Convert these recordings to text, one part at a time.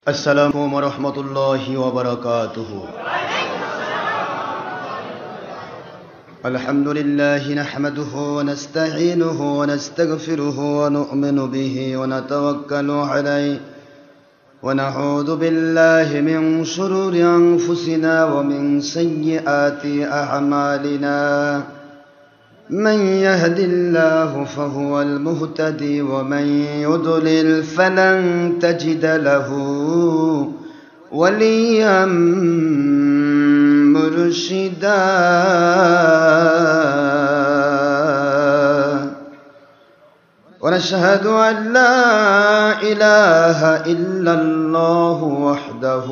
السلام عليكم ورحمة الله وبركاته. الحمد لله نحمده ونستعينه ونستغفره ونؤمن به ونتوكل عليه ونعوذ بالله من شرور أنفسنا ومن سيئات أعمالنا. من يهد الله فهو المهتدي ومن يضلل فلن تجد له وليا مرشدا. ونشهد أن لا إله إلا الله وحده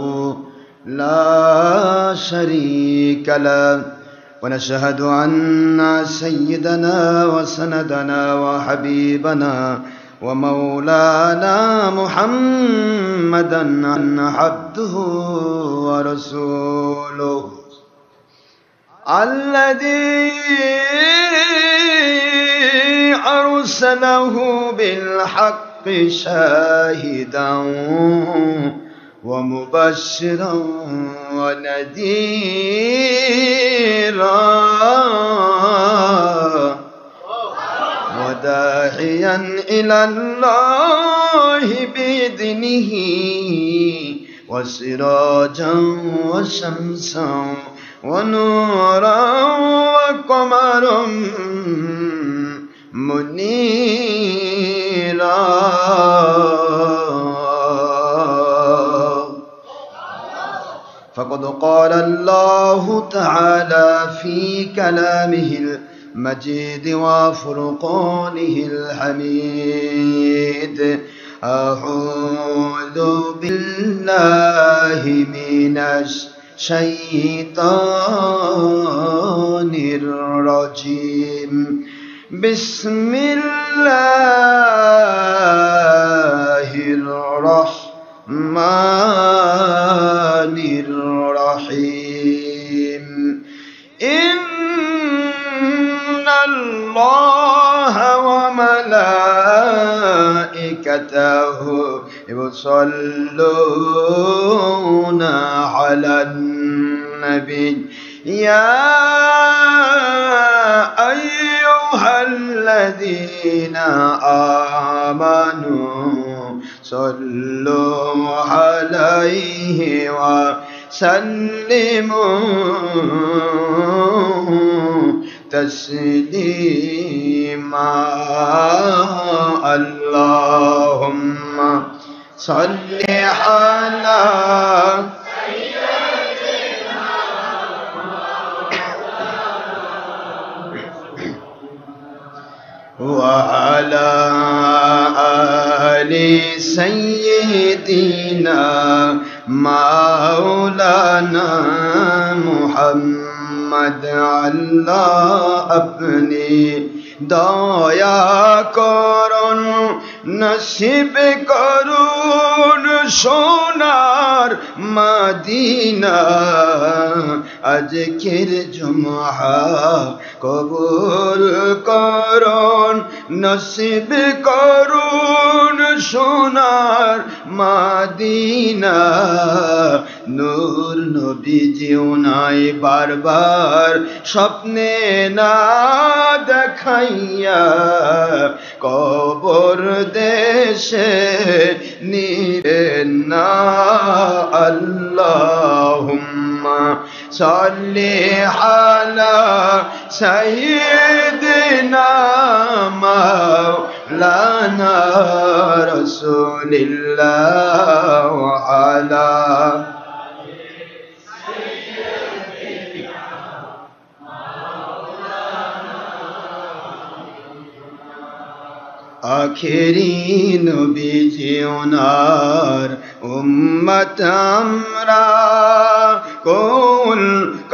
لا شريك له، ونشهد أن سيدنا وسندنا وحبيبنا ومولانا محمدا عبده ورسوله الذي أرسله بالحق شاهدا ومبشرا ونذيرا وداعيا إلى الله بإذنه وسراجا وشمسا ونورا وقمرا منيرا. فقد قال الله تعالى في كلامه المجيد وفرقانه الحميد: أعوذ بالله من الشيطان الرجيم. بسم الله الرحمن الرحيم. إن الله وملائكته يصلون على النبي يا أيها الذين آمنوا صلوا عليه وسلموا تسليما. اللهم صل على وعلى آل سيدنا مولانا محمد আল্লাহ আপনি দয়া করুন, নসিব করুন সোনার মদিনা। আজকের জুমআ কবুল করুন, নসিব করুন সোনার মদিনা। নূর নবীজিও নাই বারবার স্বপ্নে না দেখাইয়া কবর দেশে নিবেন না। আল্লাহুম্মা সাল্লি আলা সাইয়্যিদিনা মাওলানা রাসূলিল্লাহ ওয়া আলা আখেরি নবীজি ওনার উম্মত আমরা, কুল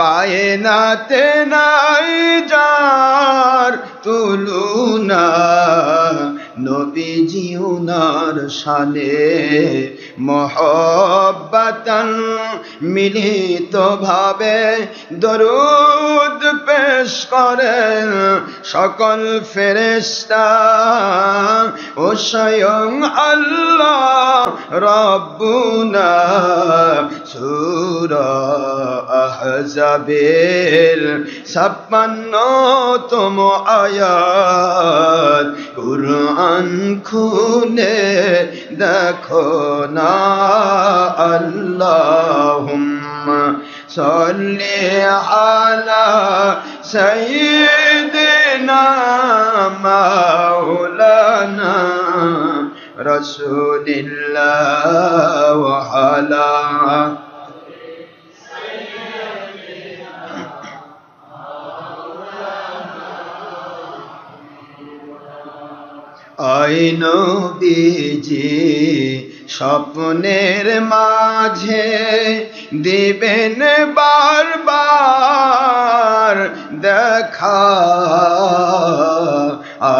কায়নাতে নাই যার তুলনা। নবীজি উনার শানে মহব্বতন মিলিত ভাবে দরুদ পেশ করেন সকল ফেরেশতা ও স্বয়ং আল্লাহ রব্বুনা। সূরা আহজাবের 56তম আয়াত কুরআন খুলে দেখো না। আল্লাহুম্মা সাল্লি আলা সাইয়্যিদিনা মাওলানা রাসূলিল্লাহ ওয়া আলা আয় নবীজি স্বপ্নের মাঝে দিবেন বারবার দেখা।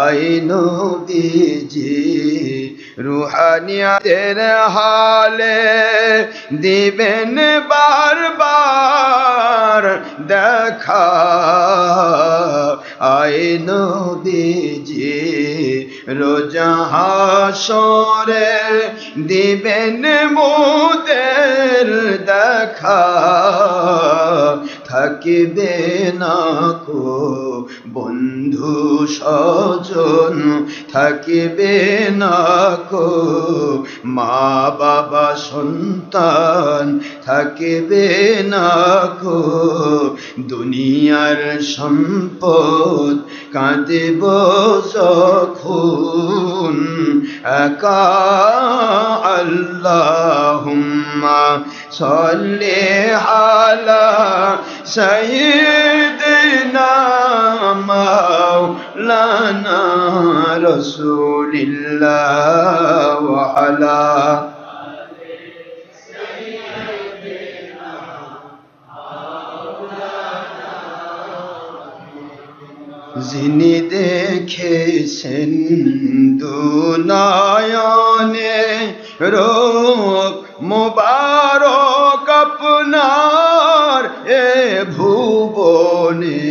আয় নবীজি রুহানিয়াতের হালে দিবেন বারবার দেখা। আয় নবীজি রোজা হাসরে দিবেন মোদের দেখা। থাকিবে না কো বন্ধু স্বজন, থাকিবে না কো মা বাবা সন্তান, থাকিবে না কো দুনিয়ার সম্পদ। কাঁদিব যখন একা। আল্লাহুম্মা সাল্লি আলা সাইয়্যিদিনা মাওলানা রাসূলিল্লাহ ওয়া আলা যিনি দেখেছেন দুনয়নে রূপ মুবারক আপনার এ ভুবনে।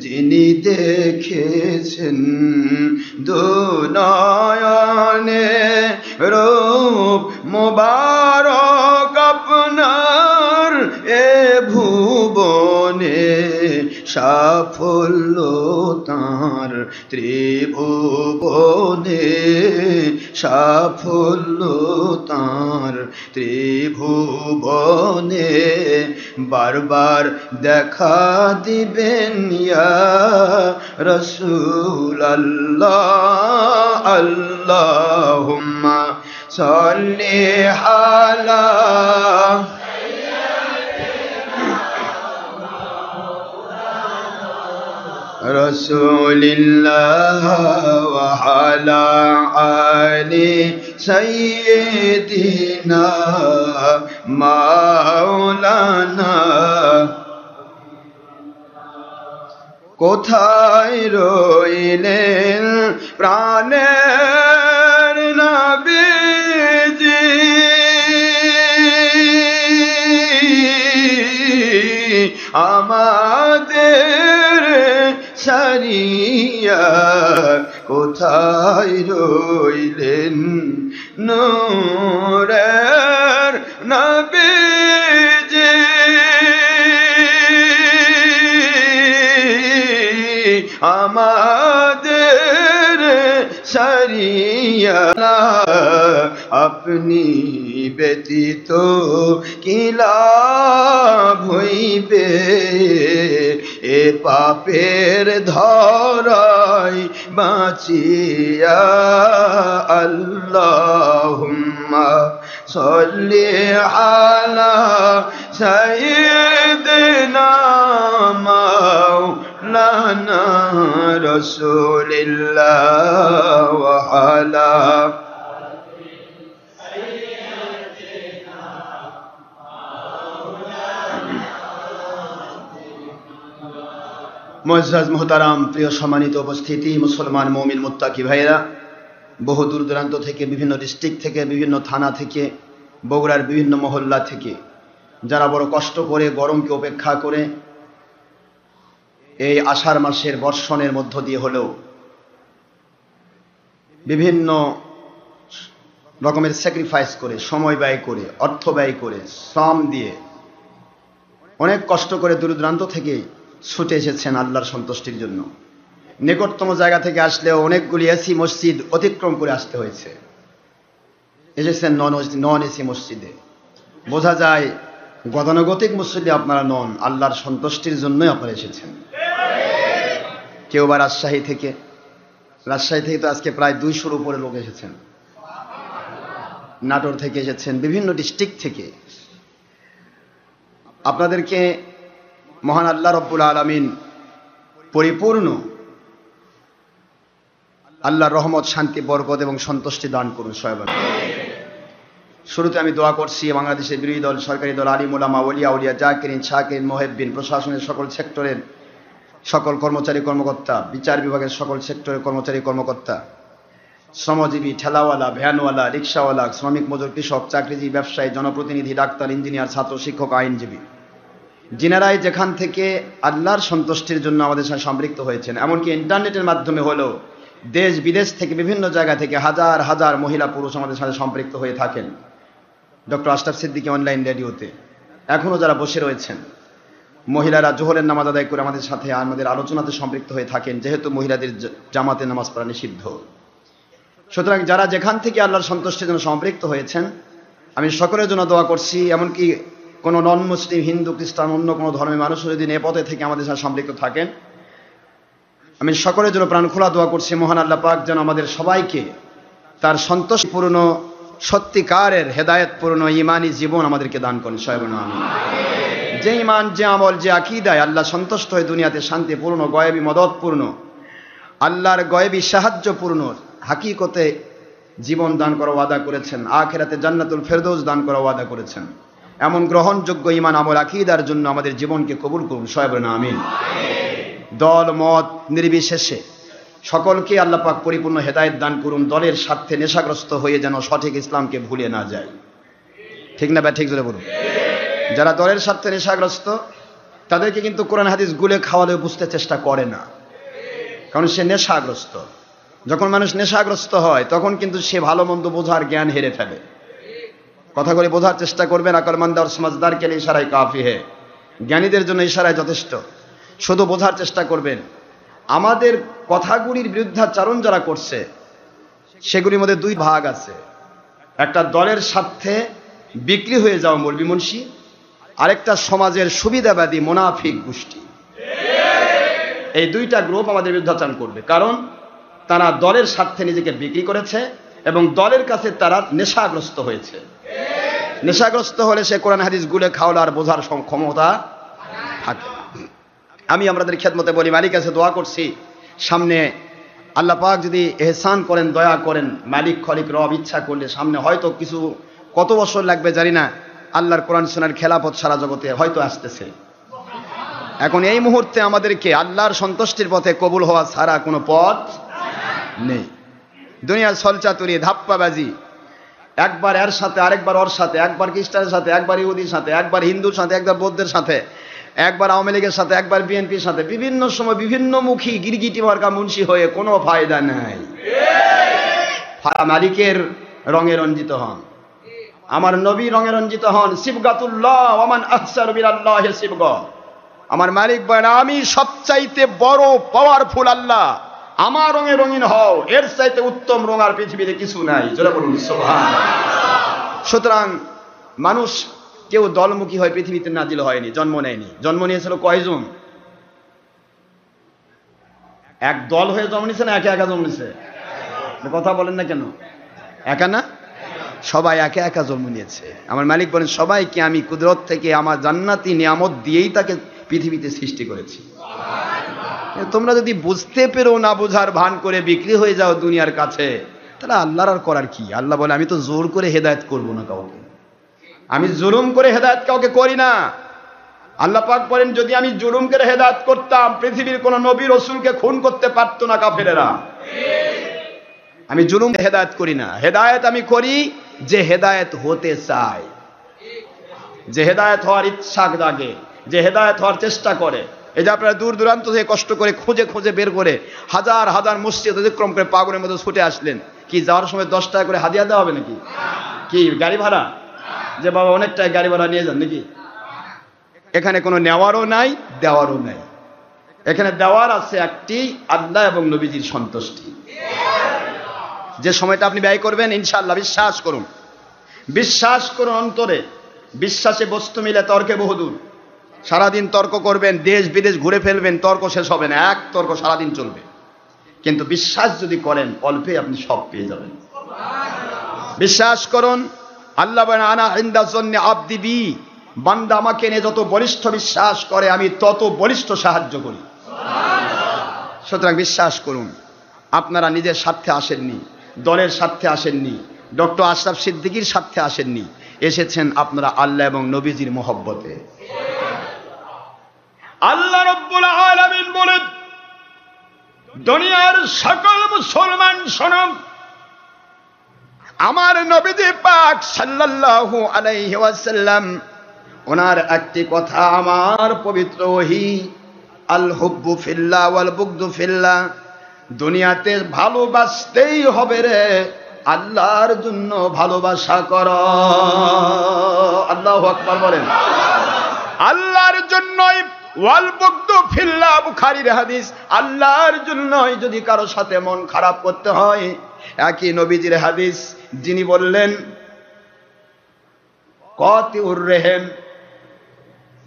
যিনি দেখেছেন দুনয়নে রূপ মুবারক আপনার এ ভুবনে। সাফল্য তাঁর ত্রিভুবনে, সাফল্য তাঁর ত্রিভুবনে। বারবার দেখা দিবেন ইয়া রাসূল আল্লাহ। আল্লাহুম্মা সাল্লি আলা রাসূলিল্লাহ ওয়া আলা আলি সাইয়্যিদিনা মাওলানা। কোথায় রইলেন প্রাণের নবীজি, আমাদের সারিয়া কোথায় রইলেন নূরের নবীজি। আমাদের সারিয়া আপনি ব্যতীত কি লাভ হইবে এ পাপের ধরায় বাঁচিয়া। আল্লাহুম্মা সাল্লি আলা সাইয়্যিদিনা মাওলানা রাসূলিল্লাহ ওয়া আলা মুআজ্জাজ মুহতারাম প্রিয় সম্মানিত উপস্থিতি মুসলমান মুমিন মুত্তাকি ভাইরা, বহু দূর দূরান্ত থেকে, বিভিন্ন ডিস্ট্রিক্ট থেকে, বিভিন্ন থানা থেকে, বগুড়ার বিভিন্ন মহল্লা থেকে যারা বড় কষ্ট করে গরমকে উপেক্ষা করে এই আষাঢ় মাসের বর্ষণের মধ্য দিয়ে হলেও বিভিন্ন রকমের স্যাক্রিফাইস করে, সময় ব্যয় করে, অর্থ ব্যয় করে, শ্রম দিয়ে অনেক কষ্ট করে দূর দূরান্ত থেকে ছুটে এসেছেন আল্লাহর সন্তুষ্টির জন্য। নিকটতম জায়গা থেকে আসলেও অনেকগুলি এসি মসজিদ অতিক্রম করে আসতে হয়েছে, এসেছেন নন এসি মসজিদে। বোঝা যায় গতানুগতিক মসজিদে আপনারা নন, আল্লাহর সন্তুষ্টির জন্যই আপনারা এসেছেন। কেউ বা রাজশাহী থেকে তো আজকে প্রায় 200-র উপরে লোক এসেছেন। নাটোর থেকে এসেছেন, বিভিন্ন ডিস্ট্রিক্ট থেকে। আপনাদেরকে মহান আল্লাহ রব্বুল আলামিন পরিপূর্ণ আল্লাহর রহমত, শান্তি, বরকত এবং সন্তুষ্টি দান করুন সবাই। শুরুতে আমি দোয়া করছি বাংলাদেশের বিরোধী দল, সরকারি দল, আলিম ওলামা, ওলিয়া উলিয়া, জাকিরিন, শাকিরিন, মুহিব্বিন, প্রশাসনের সকল সেক্টরের সকল কর্মচারী কর্মকর্তা, বিচার বিভাগের সকল সেক্টরের কর্মচারী কর্মকর্তা, শ্রমজীবী, ঠেলাওয়ালা, ভ্যানওয়ালা, রিক্সাওয়ালা, শ্রমিক, মজুর, কৃষক, চাকরিজীবী, ব্যবসায়ী, জনপ্রতিনিধি, ডাক্তার, ইঞ্জিনিয়ার, ছাত্র, শিক্ষক, আইনজীবী, যিনারাই যেখান থেকে আল্লাহর সন্তুষ্টির জন্য আমাদের সাথে সম্পৃক্ত হয়েছেন, এমনকি ইন্টারনেটের মাধ্যমে হলেও দেশ বিদেশ থেকে বিভিন্ন জায়গা থেকে হাজার হাজার মহিলা পুরুষ আমাদের সাথে সম্পৃক্ত হয়ে থাকেন ডক্টর আশরাফ সিদ্দিকী অনলাইন রেডিওতে। এখনও যারা বসে রয়েছেন, মহিলারা জোহরের নামাজ আদায় করে আমাদের সাথে আমাদের আলোচনাতে সম্পৃক্ত হয়ে থাকেন, যেহেতু মহিলাদের জামাতে নামাজ পড়া নিষিদ্ধ। সুতরাং যারা যেখান থেকে আল্লাহর সন্তুষ্টির জন্য সম্পৃক্ত হয়েছেন, আমি সকলের জন্য দোয়া করছি। এমনকি কোনো নন মুসলিম, হিন্দু, খ্রিস্টান, অন্য কোনো ধর্মের মানুষ যদি নেপথ্যে থেকে আমাদের সাথে সম্পৃক্ত থাকেন, আমি সকলের জন্য প্রাণ খোলা দোয়া করছি মহান আল্লাহ পাক যেন আমাদের সবাইকে তার সন্তোষপূর্ণ, সত্যিকারের হেদায়েতপূর্ণ ইমানি জীবন আমাদেরকে দান করেন সবাই বলুন আমিন। যে ইমান, যে আমল, যে আকীদায় আল্লাহ সন্তুষ্ট হয়ে দুনিয়াতে শান্তিপূর্ণ, গয়েবী মদতপূর্ণ, আল্লাহর গয়েবী সাহায্যপূর্ণ হাকিকতে জীবন দান করা ওয়াদা করেছেন, আখিরাতে জান্নাতুল ফেরদৌস দান করা ওয়াদা করেছেন, এমন গ্রহণযোগ্য ইমান, আমল, আকীদার জন্য আমাদের জীবনকে কবুল করুন সবাই বলুন আমিন। দল মত নির্বিশেষে সকলকে আল্লাহ পাক পরিপূর্ণ হেদায়েত দান করুন। দলের স্বার্থে নেশাগ্রস্ত হয়ে যেন সঠিক ইসলামকে ভুলে না যায়। ঠিক না? ঠিক জোরে বলুন। যারা দলের স্বার্থে নেশাগ্রস্ত তাদেরকে কিন্তু কোরআন হাদিস গুলে খাওয়ালেও বুঝতে চেষ্টা করে না, কারণ সে নেশাগ্রস্ত। যখন মানুষ নেশাগ্রস্ত হয় তখন কিন্তু সে ভালো মন্দ বোঝার জ্ঞান হেরে ফেলে। কথাগুলি বোঝার চেষ্টা করবেন। আকলমন্দ আর সমাজদার কে লিয়ে ইশারায় কাফি হে, জ্ঞানীদের জন্য ইশারায় যথেষ্ট। শুধু বোঝার চেষ্টা করবেন। আমাদের কথাগুলির বিরুদ্ধাচরণ যারা করছে সেগুলির মধ্যে দুই ভাগ আছে। একটা দলের স্বার্থে বিক্রি হয়ে যাওয়া মৌলবি মুন্সি, আরেকটা সমাজের সুবিধাবাদী মুনাফিক গোষ্ঠী। এই দুইটা গ্রুপ আমাদের বিরুদ্ধাচরণ করবে, কারণ তারা দলের স্বার্থে নিজেকে বিক্রি করেছে এবং দলের কাছে তারা নেশাগ্রস্ত হয়েছে। নেশাগ্রস্ত হলে সে কোরআন হাদিস গুলে খাওয়ার বোঝার ক্ষমতা থাকে। আমি আপনাদের খেদমতে বলি, মালিক কাছে দোয়া করছি, সামনে আল্লাহ পাক যদি এহসান করেন, দয়া করেন, মালিক খলিক রব ইচ্ছা করলে সামনে হয়তো কিছু, কত বছর লাগবে জানি না, আল্লাহর কোরআন সুন্নাহর খেলাফত সারা জগতে হয়তো আসতেছে। এখন এই মুহূর্তে আমাদেরকে আল্লাহর সন্তুষ্টির পথে কবুল হওয়া ছাড়া কোনো পথ নেই। দুনিয়ার ছলচাতুরি, ধাপ্পাবাজি, একবার এর সাথে, আরেকবার ওর সাথে, একবার খ্রিস্টানের সাথে, একবার ইহুদির সাথে, একবার হিন্দুর সাথে, একবার বৌদ্ধের সাথে, একবার আওয়ামী লীগের সাথে, একবার বিএনপির সাথে, বিভিন্ন সময় বিভিন্ন মুখী গিরগিটি মার্কা মুন্সি হয়ে কোনো ফায়দা নাই। মালিকের রঙে রঞ্জিত হন, আমার নবী রঙে রঞ্জিত হন। সিবগাতুল্লাহ ওয়ামান আহসানু মিনাল্লাহি সিবগা। আমার মালিক বলেন, আমি সবচাইতে বড় পাওয়ারফুল আল্লাহ, আমার রঙে রঙিন হও, এর চাইতে উত্তম রং আর পৃথিবীতে কিছু নাই। জোরে বলুন সুবহানাল্লাহ। সুতরাং মানুষ কেউ দলমুখী হয়ে পৃথিবীতে নাজিল হয়নি, জন্ম নেয়নি। জন্ম নিয়েছিল কয়জন? এক দল হয়ে জন্ম নিয়েছে না একা একা জন্ম নিয়েছে? কথা বলেন না কেন? একা না, সবাই একা একা জন্ম নিয়েছে। আমার মালিক বলেন, সবাইকে আমি কুদরত থেকে আমার জান্নাতি নিয়ামত দিয়েই তাকে পৃথিবীতে সৃষ্টি করেছি। তোমরা যদি বুঝতে পেরো, না বোঝার ভান করে বিক্রি হয়ে যাও দুনিয়ার কাছে, তাহলে আল্লাহর আর করার কি? আল্লাহ বলে, আমি তো জোর করে হেদায়েত করবো না কাউকে, আমি জুলুম করে হেদায়েত কাউকে করি না। আল্লাহ পাক বলেন, যদি আমি জুলুম করে হেদায়েত করতাম, পৃথিবীর কোন নবী রাসূলকে খুন করতে পারতো না কাফেরেরা। আমি জুলুম হেদায়েত করি না, হেদায়েত আমি করি যে হেদায়েত হতে চায়, যে হেদায়েত হওয়ার ইচ্ছা জাগে, যে হেদায়েত হওয়ার চেষ্টা করে। এই যে আপনারা দূর দূরান্ত থেকে কষ্ট করে খুঁজে খুঁজে বের করে হাজার হাজার মসজিদ অতিক্রম করে পাগলের মধ্যে ছুটে আসলেন, কি যাওয়ার সময় 10 টাকা করে হাদিয়া দেওয়া হবে নাকি? কি গাড়ি ভাড়া? যে বাবা অনেকটা গাড়ি ভাড়া নিয়ে যান নাকি? এখানে কোনো নেওয়ারও নাই, দেওয়ারও নাই। এখানে দেওয়ার আছে একটি, আল্লাহ এবং নবীজির সন্তুষ্টি। যে সময়টা আপনি ব্যয় করবেন, ইনশাআল্লাহ বিশ্বাস করুন, বিশ্বাস করুন অন্তরে, বিশ্বাসে বস্তু মিলে তর্কে বহুদূর। সারাদিন তর্ক করবেন, দেশ বিদেশ ঘুরে ফেলবেন, তর্ক শেষ হবে না, এক তর্ক সারাদিন চলবে। কিন্তু বিশ্বাস যদি করেন, অল্পে আপনি সব পেয়ে যাবেন। বিশ্বাস করুন, আল্লাহ বলেন আনা ইনদা যন্নি আবদি বি, বান্দা আমাকে নিয়ে যত বলিষ্ঠ বিশ্বাস করে আমি তত বলিষ্ঠ সাহায্য করি। সুতরাং বিশ্বাস করুন, আপনারা নিজের স্বার্থে আসেননি, দলের স্বার্থে আসেননি, ডক্টর আশরাফ সিদ্দিকীর স্বার্থে আসেননি, এসেছেন আপনারা আল্লাহ এবং নবীজির মহব্বতে। আল্লাহ রাব্বুল আলামিন বলেন, দুনিয়ার সকল মুসলমান শোনো, আমার নবীজি পাক সাল্লাল্লাহু আলাইহি ওয়াসাল্লাম ওনার একটি কথা আমার পবিত্র ওহী, আল হুব্বু ফিল্লাহ ওয়াল বুগদু ফিল্লাহ, দুনিয়াতে ভালোবাসতেই হবে রে, আল্লাহর জন্য ভালোবাসা কর। আল্লাহু আকবার বলেন। আল্লাহর জন্যই, ওয়াল বুগদু ফিল্লাহ, বুখারীর হাদিস, আল্লাহর জন্যই যদি কারো সাথে মন খারাপ করতে হয়। একই নবীজির হাদিস, যিনি বললেন কতিউর রেহেম,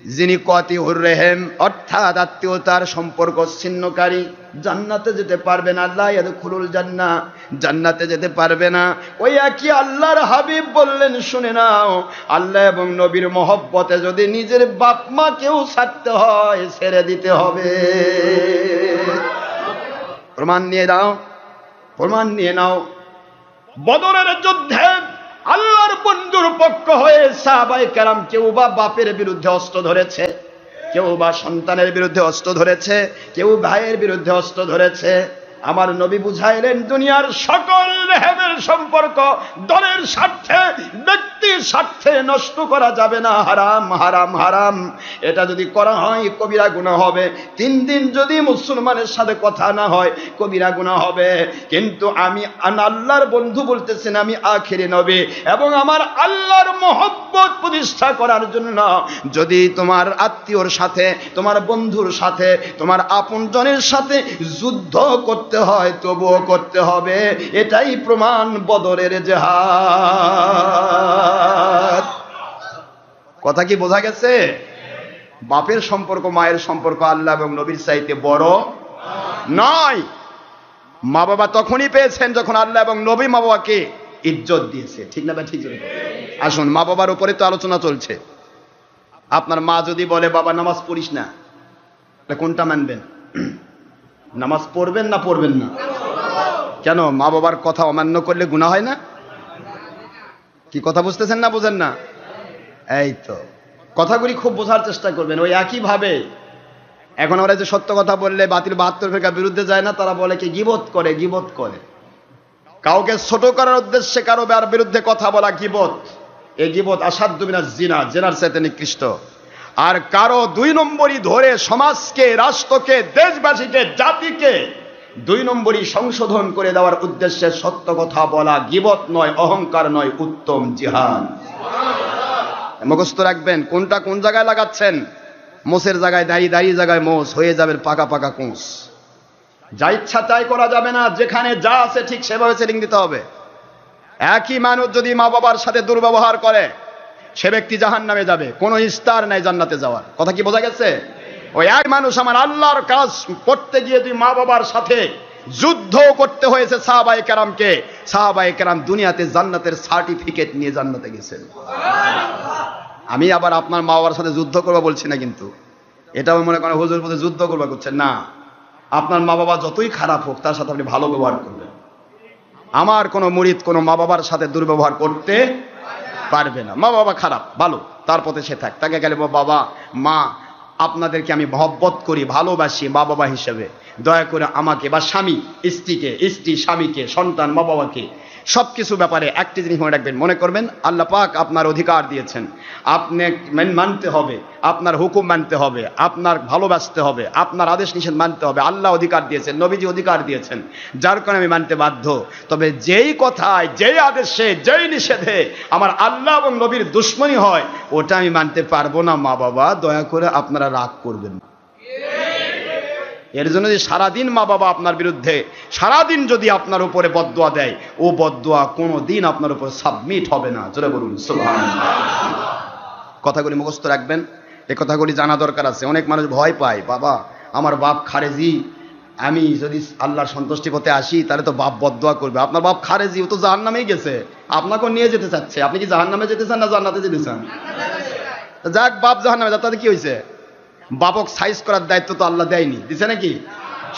যিনি কতিউর রেহেম অর্থাৎ আত্মীয়তার সম্পর্ক ছিন্নকারী, জান্নাতে যেতে পারবে না। লা ইয়াদখুলুল জান্নাহ, জান্নাতে যেতে পারবে না। ওই একই আল্লাহর হাবিব বললেন, শুনে নাও, আল্লাহ এবং নবীর মহব্বতে যদি নিজের বাপ মাকেও ছাড়তে হয়, ছেড়ে দিতে হবে। প্রমাণ নিয়ে নাও, প্রমাণ নিয়ে নাও। বদরের যুদ্ধে আল্লাহর বন্ধুর পক্ষ হয়ে সাহাবায়ে কেরাম কেউ বা বাপের বিরুদ্ধে অস্ত্র ধরেছে, কেউ বা সন্তানের বিরুদ্ধে অস্ত্র ধরেছে, কেউ ভাইয়ের বিরুদ্ধে অস্ত্র ধরেছে। আমার নবী বুঝাইলেন, দুনিয়ার সকল রেহেমের সম্পর্ক দলের স্বার্থে, ব্যক্তির স্বার্থে নষ্ট করা যাবে না, হারাম হারাম হারাম। এটা যদি করা হয় কবিরা গুনাহ হবে। 3 দিন যদি মুসলমানের সাথে কথা না হয় কবিরা গুনাহ হবে। কিন্তু আমি আল্লাহর বন্ধু বলতেছেন, আমি আখিরি নবী এবং আমার আল্লাহর মহব্বত প্রতিষ্ঠা করার জন্য যদি তোমার আত্মীয়র সাথে, তোমার বন্ধুর সাথে, তোমার আপনজনের সাথে যুদ্ধ করতে হয়, তবুও করতে হবে। এটাই প্রমাণ বদরের জিহাদ। কথা কি বোঝা গেছে? বাপের সম্পর্ক, মায়ের সম্পর্ক আল্লাহ এবং নবীর চাইতে বড় নয়। মা বাবা তখনই পেয়েছেন যখন আল্লাহ এবং নবী মা বাবাকে ইজ্জত দিয়েছে। ঠিক না? ঠিক। আসুন, মা বাবার উপরে তো আলোচনা চলছে। আপনার মা যদি বলে বাবা নামাজ পড়িস না, কোনটা মানবেন? নামাজ পড়বেন না পড়বেন না? কেন? মা বাবার কথা অমান্য করলে গুনাহ হয় না? কি কথা বুঝতেছেন না? বুঝেন না? এই তো কথাগুলি খুব বোঝার চেষ্টা করবেন। ওই একই ভাবে এখন ওরা যে সত্য কথা বললে বাতিল 72 ফিরকার বিরুদ্ধে যায় না, তারা বলে কি গীবত করে, গীবত করে। কাউকে ছোট করার উদ্দেশ্যে কারো বিরুদ্ধে কথা বলা গীবত। এই গীবত আসাদ্দু মিনাজ জিনা, জেনার চাইতে নিকৃষ্ট। আর কারো 2 নম্বরই ধরে সমাজকে, রাষ্ট্রকে, দেশবাসীকে, জাতিকে 2 নম্বরই সংশোধন করে দেওয়ার উদ্দেশ্যে সত্য কথা বলা গীবত নয়, অহংকার নয়, উত্তম জিহাদ। মুখস্থ রাখবেন, কোনটা কোন জায়গায় লাগাচ্ছেন। মোষের জায়গায় দাড়ি, দাড়ি জায়গায় মোষ, হয়ে যাবেন পাকা পাকা কোষ। যা ইচ্ছা তাই করা যাবে না, যেখানে যা আছে ঠিক সেভাবে সেটিং দিতে হবে। একই মানুষ যদি মা বাবার সাথে দুর্ব্যবহার করে, সে ব্যক্তি জাহান্নামে যাবে, কোনো ইস্তার নাই জান্নাতে যাওয়ার। কথা কি বোঝা গেছে? ওই এক মানুষ আমার আল্লাহর কাজ করতে গিয়ে তুই মা বাবার সাথে যুদ্ধ করতে হয়েছে সাহাবায়ে কেরামকে। সাহাবায়ে কেরাম দুনিয়াতে জান্নাতের সার্টিফিকেট নিয়ে জান্নাতে গেছেন। আমি আবার আপনার মা বাবার সাথে যুদ্ধ করবা বলছি না, কিন্তু এটাও মনে করেন হুজুর পথে যুদ্ধ করবা করছেন না। আপনার মা বাবা যতই খারাপ হোক তার সাথে আপনি ভালো ব্যবহার করবেন। আমার কোনো মুরিদ কোনো মা বাবার সাথে দুর্ব্যবহার করতে পারবে না। মা বাবা খারাপ, ভালো, তার পথে সে থাক। তাকে গেলে বাবা মা আপনাদেরকে আমি মহব্বত করি, ভালোবাসি মা বাবা হিসেবে, দয়া করে আমাকে বা স্বামী স্ত্রীকে, স্ত্রী স্বামীকে, সন্তান মা বাবাকে, সব কিছু ব্যাপারে একটি জিনিস মনে রাখবেন, মনে করবেন আল্লাহ পাক আপনার অধিকার দিয়েছেন, আপনি মানতে হবে, আপনার হুকুম মানতে হবে, আপনার ভালোবাসতে হবে, আপনার আদেশ নিষেধ মানতে হবে। আল্লাহ অধিকার দিয়েছেন, নবীজি অধিকার দিয়েছেন, যার কারণে আমি মানতে বাধ্য। তবে যেই কথায়, যেই আদেশে, যেই নিষেধে আমার আল্লাহ এবং নবীর দুশ্মনী হয়, ওটা আমি মানতে পারবো না মা বাবা, দয়া করে আপনারা রাগ করবেন না। এর জন্য যে সারাদিন মা বাবা আপনার বিরুদ্ধে, সারাদিন যদি আপনার উপরে বদদোয়া দেয়, ও বদদোয়া কোনোদিন আপনার উপর সাবমিট হবে না। জোরে বলুন সুবহানাল্লাহ। কথাগুলি মুখস্থ রাখবেন, এই কথাগুলি জানা দরকার আছে। অনেক মানুষ ভয় পায়, বাবা আমার বাপ খারেজি, আমি যদি আল্লাহর সন্তুষ্টি পথে আসি তাহলে তো বাপ বদদোয়া করবে। আপনার বাপ খারেজি, ও তো জাহান্নামেই গেছে, আপনাকেও নিয়ে যেতে চাচ্ছে। আপনি কি জাহান্নামে যেতে চান না জান্নাতে যেতে চান? যাক, বাপ জাহান্নামে যাক, তাতে কি হয়েছে? বাপক সাইজ করার দায়িত্ব তো আল্লাহ দেয়নি, দিছে নাকি?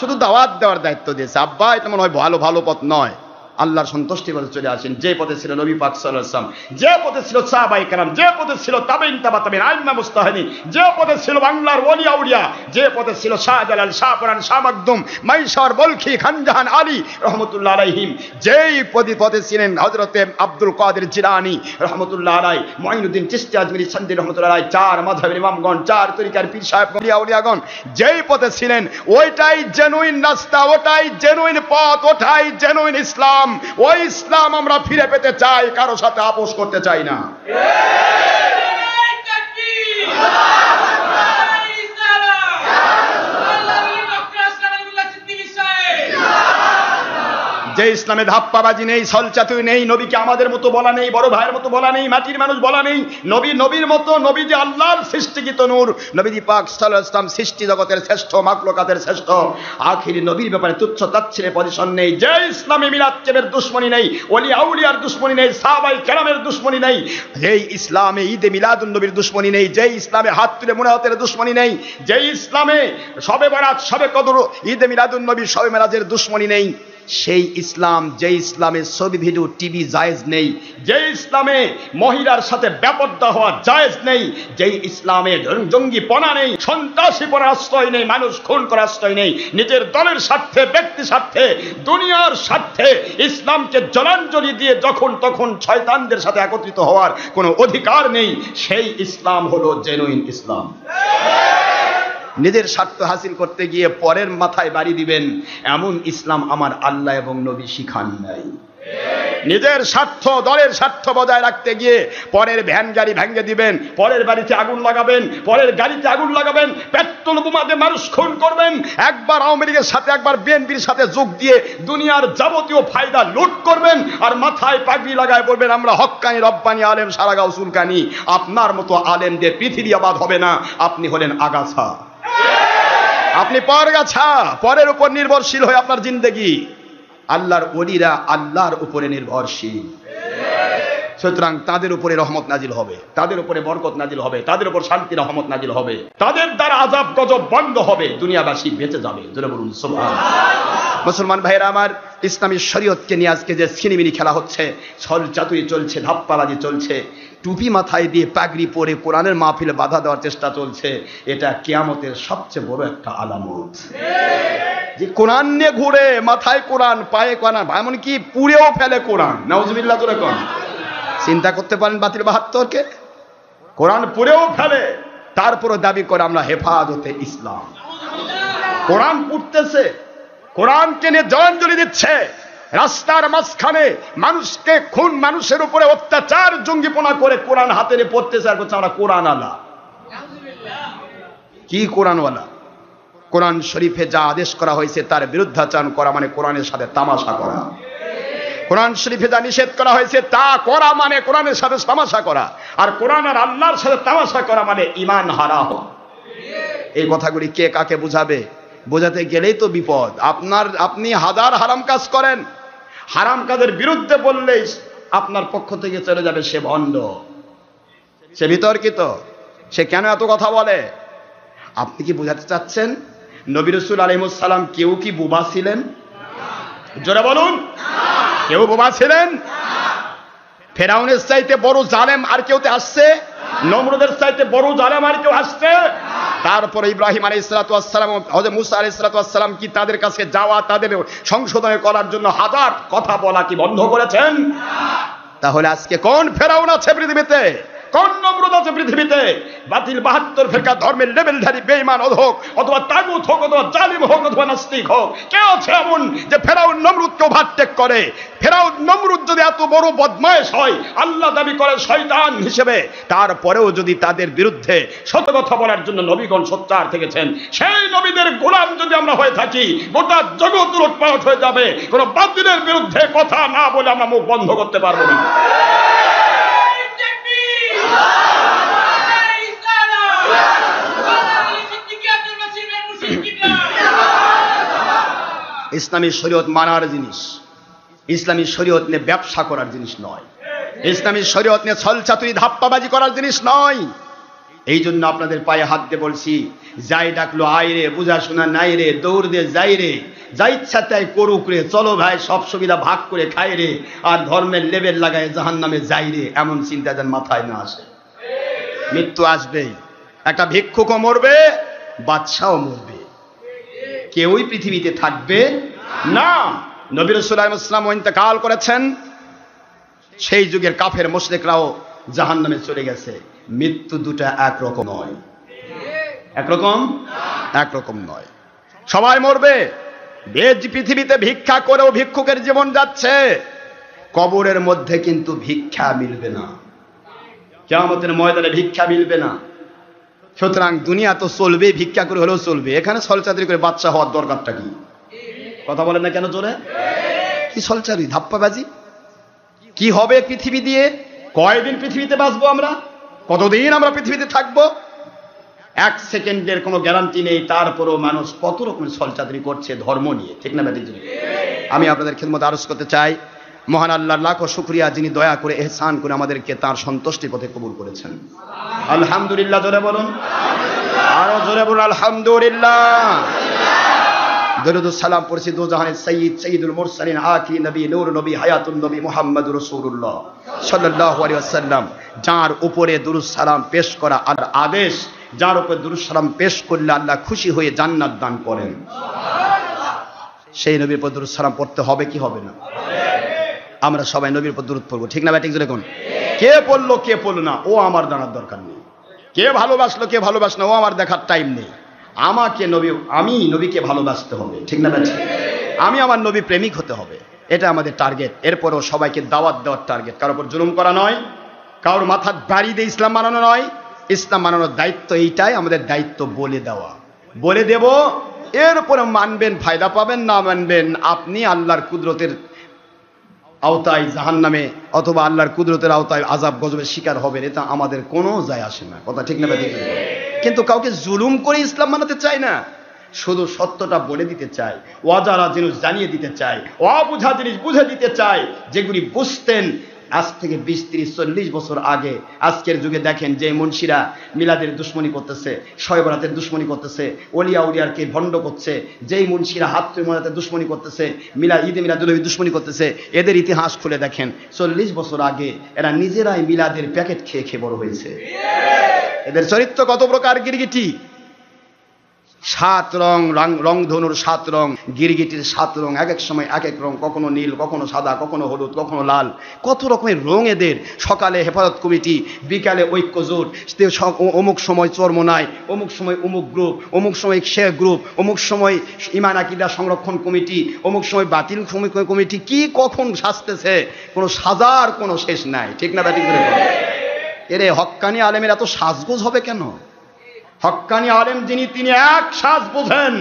শুধু দাওয়াত দেওয়ার দায়িত্ব দিয়েছে। আব্বা এটা মনে হয় ভালো পথ নয়, আল্লাহর সন্তুষ্টি পথে চলে আসেন। যে পথে ছিল নবী পাক সাল্লাল্লাহু আলাইহি ওয়াসাল্লাম, যে পথে ছিল সাহাবায়ে কেরাম, যে পথে ছিল তাবেঈন, তাবা তাবেঈন, আইম্মা মুজতাহিদিন, যে পথে ছিল বাংলার ওলি আউলিয়া, যে পথে ছিল শাহজালাল, শাহপরান, শাহ মাকদুম, মাইশর, বলখি, খানজাহান, আলী রহমতুল্লাহ আলাইহিম, যেই পথে ছিলেন হযরতে আব্দুল কাদের জিলানী রহমতুল্লাহ আলাইহি, মুঈনুদ্দিন চিশতি আজমিরি সান্দি রহমতুল্লাহ আলাইহি, চার মাযহাবের ইমামগণ, চার তরিকার পীর সাহেব ওলি আউলিয়াগণ যেই পথে ছিলেন, ওইটাই জেনুইন রাস্তা, ওটাই জেনুইন পথ, ওটাই জেনুইন ইসলাম। ওই ইসলাম আমরা ফিরে পেতে চাই, কারো সাথে আপোষ করতে চাই না। যে ইসলামে ধাপ্পাবাজি নেই, ছলচাতুরি নেই, নবীকে আমাদের মতো বলা নেই, বড় ভাইয়ের মতো বলা নেই, মাটির মানুষ বলা নেই, নবীর মতো, নবী যে আল্লাহর সৃষ্টিকৃত নূর, নবী পাক সাল্লাল্লাহু আলাইহি ওয়াসাল্লাম সৃষ্টি জগতের শ্রেষ্ঠ, মাখলুকাতের শ্রেষ্ঠ, আখিরি নবীর ব্যাপারে তুচ্ছ তাচ্ছিল্যের পজিশন নেই। যে ইসলামে মিলাদ কেবের দুশমনী নেই, ওলি আউলিয়ার দুশমনী নেই, সাহাবায়ে কেরামের দুশমনী নেই, যেই ইসলামে ঈদে মিলাদুন নবীর দুশমনী নেই, যেই ইসলামে হাত তুলে মুনাজাতের দুশমনী নেই, যেই ইসলামে শবে বরাত, শবে কদর, ঈদে মিলাদুন নবী, শবে মেরাজের দুশমনী নেই, সেই ইসলাম, যে ইসলামে ছবি ভিডিও টিভি জায়েজ নেই, যে ইসলামে মহিলার সাথে বেপরদা হওয়া জায়েজ নেই, যে ইসলামে জঙ্গিপনা নেই, সন্ত্রাসীপনার আশ্রয় নেই, মানুষ খুন করার আশ্রয় নেই, নিজের দলের স্বার্থে, ব্যক্তি স্বার্থে, দুনিয়ার স্বার্থে ইসলামকে জলাঞ্জলি দিয়ে যখন তখন শয়তানদের সাথে একত্রিত হওয়ার কোনো অধিকার নেই, সেই ইসলাম হলো জেনুইন ইসলাম। নিজের স্বার্থ হাসিল করতে গিয়ে পরের মাথায় বাড়ি দিবেন, এমন ইসলাম আমার আল্লাহ এবং নবী শিখান নাই। নিজের স্বার্থ, দলের স্বার্থ বজায় রাখতে গিয়ে পরের ভ্যান গাড়ি ভেঙে দিবেন, পরের বাড়িতে আগুন লাগাবেন, পরের গাড়িতে আগুন লাগাবেন, পেট্রোল বোমাতে মানুষ খুন করবেন, একবার আওয়ামী লীগের সাথে, একবার বিএনপির সাথে যোগ দিয়ে দুনিয়ার যাবতীয় ফায়দা লুট করবেন, আর মাথায় পাগড়ি লাগায় বলবেন আমরা হক্কানি রব্বানি আলেম সারাগাঁও সুলকানি। আপনার মতো আলেমদের পৃথিবী আবাদ হবে না, আপনি হলেন আগাছা, আপনি পরগাছা, পরের উপর নির্ভরশীল হয়ে আপনার জিন্দেগি। আল্লাহর ওলিরা আল্লাহর উপরে নির্ভরশীল, সুতরাং তাদের উপরে রহমত নাজিল হবে, তাদের উপরে বরকত নাজিল হবে, তাদের উপর শান্তি রহমত নাজিল হবে, তাদের দ্বারা আযাব গজব বন্ধ হবে, দুনিয়াবাসী বেঁচে যাবে। জোরে বলুন সুবহানাল্লাহ। মুসলমান ভাইরা আমার, ইসলামী শরীয়তকে নিয়ে আজকে যে ছিনিমিনি খেলা হচ্ছে, ছল চাতুরি চলছে, ধাপ্পাবাজি চলছে, টুপি মাথায় দিয়ে পাগড়ি পরে কোরআনের মাহফিলে বাধা দেওয়ার চেষ্টা চলছে, এটা কিয়ামতের সবচেয়ে বড় একটা আলামত। যে কোরআন নিয়ে ঘুরে, মাথায় কোরআন, পায়ে কোরআন, এমনকি পুড়েও ফেলে কোরআন, নাউজুবিল্লাহ। জোরে কোন চিন্তা করতে পারেন বাতিল ৭২কে? কোরআন পুড়েও ফেলে, তারপরও দাবি করে আমরা হেফাজতে ইসলাম। কোরআন পুড়তেছে, কোরআনকে নিয়ে জলাঞ্জলি দিচ্ছে, রাস্তার মাঝখানে মানুষকে খুন, মানুষের উপরে অত্যাচার, জঙ্গিপনা করে কোরআন হাতে নিয়ে পড়তেছে, আর বলছে আমরা কোরআন আলা। কি কোরআনওয়ালা? কোরআন শরীফে যা আদেশ করা হয়েছে তার বিরুদ্ধাচরণ করা মানে কোরআনের সাথে তামাশা করা। কোরআন শরীফে যা নিষেধ করা হয়েছে তা করা মানে কোরআনের সাথে তামাশা করা, আর কোরআন আর আল্লাহর সাথে তামাশা করা মানে ঈমান হারা হওয়া। এই কথাগুলি কে কাকে বুঝাবে? বোঝাতে গেলেই তো বিপদ। আপনি হাজার হারাম কাজ করেন, হারাম কাজের বিরুদ্ধে বললেই আপনার পক্ষ থেকে চলে যাবে সে ভণ্ড, সে বিতর্কিত, সে কেন এত কথা বলে? আপনি কি বোঝাতে চাচ্ছেন নবী রাসূল আলাইহিস সালাম কেউ কি বোবা ছিলেন? জোরে বলুন, কেউ বোবা ছিলেন? ফেরাউনের চাইতে বড় জালেম আর কেউ আসছে? নমরুদের চাইতে বড় জালেম আর কেউ আসছে? তারপরে ইব্রাহিম আলাইহিসসালাতু ওয়াসসালাম হযরত মুসা আলাইহিসসালাতু ওয়াসসালাম কি তাদের কাছে যাওয়া, তাদের সংশোধন করার জন্য হাজার কথা বলা কি বন্ধ করেছেন? তাহলে আজকে কোন ফেরাউন আছে পৃথিবীতে, কোন নমরুদ আছে পৃথিবীতে? বাতিল 72 ফিরকা ধর্মের লেভেলধারী বেঈমান হোক, অথবা তাগুত হোক, অথবা জালিম হোক, অথবা নাস্তিক হোক, কে আছে এমন যে ফেরাউন নমরুদকে ওভারটেক করে? ফেরাউন নমরুদ যদি এত বড় বদমায়েশ হয়, আল্লাহ দাবি করে শয়তান হিসেবে, তারপরেও যদি তাদের বিরুদ্ধে সত্য কথা বলার জন্য নবীগণ সোচ্চার থেকেছেন, সেই নবীদের গোলাম যদি আমরা হয়ে থাকি, গোটা জগৎ উলটপালট হয়ে যাবে। কোন বাতিলের বিরুদ্ধে কথা না বলে আমরা মুখ বন্ধ করতে পারবো না। ইসলামী শরীয়ত মানার জিনিস, ইসলামী শরীয়ত নিয়ে ব্যবসা করার জিনিস নয়, ইসলামী শরীয়ত নিয়ে ছলচাতুরি ধাপ্পাবাজি করার জিনিস নয়। এই জন্য আপনাদের পায়ে হাত দিয়ে বলছি, যাই ডাকলো আয় রে, বুঝা শোনা নাই রে, দৌড় দিয়ে যাই রে, যা ইচ্ছা তাই করুক রে, চলো ভাই সব সুবিধা ভাগ করে খাই রে, আর ধর্মের লেবেল লাগায় জাহান্নামে যাই রে, এমন চিন্তা যেন মাথায় না আসে। মৃত্যু আসবেই, একটা ভিক্ষুকও মরবে, বাদশাও মরবে, কেউই পৃথিবীতে থাকবে না। নবী রাসূল সাল্লাল্লাহু আলাইহি ওয়াসাল্লাম ইন্তেকাল করেছেন, সেই যুগের কাফের মুশরিকরাও জাহান্নামে চলে গেছে। মৃত্যু দুটা একরকম নয়, একরকম নয়, সবাই মরবে। পৃথিবীতে ভিক্ষা করেও ভিক্ষুকের জীবন যাচ্ছে, কবরের মধ্যে কিন্তু ভিক্ষা মিলবে না, কিয়ামতের ময়দানে ভিক্ষা মিলবে না। সুতরাং দুনিয়া তো চলবে, ভিক্ষা করে হলেও চলবে, এখানে ছলচাতুরি করে বাদশা হওয়ার দরকারটা কি? কথা বলেন না কেন জোরে? কি ছলচাতুরি ধাপ্পাবাজি? কি হবে পৃথিবী দিয়ে? কয়দিন পৃথিবীতে বাঁচবো আমরা? কতদিন আমরা পৃথিবীতে থাকবো? এক সেকেন্ডের কোনো গ্যারান্টি নেই। তারপরও মানুষ কত রকমের ছলচাতুরি করছে ধর্ম নিয়ে, ঠিক না ব্যাটিক? আমি আপনাদের খিদমত আরজ করতে চাই, মহান আল্লাহর লাখো শুকরিয়া, যিনি দয়া করে এহসান করে আমাদেরকে তার সন্তুষ্টি পথে কবুল করেছেন। আলহামদুলিল্লাহ জোরে বলুন, আরো জোরে বলুন আলহামদুলিল্লাহ। দরুদ সালাম পড়ছি দো জাহানের সাইয়্যিদ সাইয়্যিদুল মুরসালিন আখিরি নবী নূর নবী হায়াতুন নবী মুহাম্মদুর রাসূলুল্লাহ সাল্লাল্লাহু আলাইহি ওয়াসাল্লাম, যার উপরে দরুদ সালাম পেশ করা আর আদেশ, যার উপরে দরুদ সালাম পেশ করলে আল্লাহ খুশি হয়ে জান্নাত দান করেন, সেই নবীর উপর দরুদ সালাম পড়তে হবে কি হবে না? আমরা সবাই নবীর উপর দরুদ পড়বো, ঠিক না ব্যাটিক জোরে কোন? কে পড়লো কে পড়লো না ও আমার জানার দরকার নেই, কে ভালোবাসলো কে ভালোবাসলো ও আমার দেখার টাইম নেই। আমাকে নবী, আমি নবীকে ভালোবাসতে হবে, ঠিক না ব্যাটিক? আমি আমার নবী প্রেমিক হতে হবে, এটা আমাদের টার্গেট। এরপরও সবাইকে দাওয়াত দেওয়ার টার্গেট, কারোর উপর জুলুম করা নয়, কারোর মাথার বাড়ি দিয়ে ইসলাম মানানো নয়। ইসলাম মানানোর দায়িত্ব এইটাই আমাদের দায়িত্ব, বলে দেওয়া, বলে দেব, এরপরে মানবেন ফায়দা পাবেন, না মানবেন আপনি আল্লাহর কুদরতের আওতায় জাহান্নামে অথবা আল্লাহর কুদরতের আওতায় আযাব গজবের শিকার হবেন, এটা আমাদের কোনো যায় আসে না, কথা ঠিক না ব্যাটিক? কিন্তু কাউকে জুলুম করে ইসলাম মানাতে চাই না, শুধু সত্যটা বলে দিতে চাই, অজানা জিনিস জানিয়ে দিতে চাই, অবুঝা জিনিস বুঝে দিতে চাই, যেগুলি বুঝতেন আজ থেকে 20-30-40 বছর আগে। আজকের যুগে দেখেন যে মুন্সিরা মিলাদের দুশ্মনী করতেছে, শবে বরাতের দুশ্মনী করতেছে, ওলিয়া উলিয়ারকে ভণ্ড করছে, যেই মুন্সিরা হাত মোনাজাতের দুশ্মনী করতেছে, ঈদে মিলাদুন্নবীর দুশ্মনী করতেছে, এদের ইতিহাস খুলে দেখেন 40 বছর আগে এরা নিজেরাই মিলাদের প্যাকেট খেয়ে খেয়ে বড় হয়েছে। এদের চরিত্র কত প্রকার, গিরগিটি 7 রং, রংধনুর 7 রং, গিরগিটির 7 রং, এক এক সময় এক এক রং, কখনো নীল, কখনো সাদা, কখনো হলুদ, কখনো লাল, কত রকমের রং এদের। সকালে হেফাজত কমিটি, বিকালে ঐক্য জোট, অমুক সময় চরমনাই, অমুক সময় অমুক গ্রুপ, অমুক সময় শেখ গ্রুপ, অমুক সময় ইমান আকিদা সংরক্ষণ কমিটি, অমুক সময় বাতিল কমিটি, কি কখন সাজতেছে কোনো সাজার কোনো শেষ নাই, ঠিক না ব্যাটিক? এরে হক্কানি আলেমের এত সাজগোজ হবে কেন? হক্কানি আলেম যিনি, তিনি এক সাজ বোঝেন,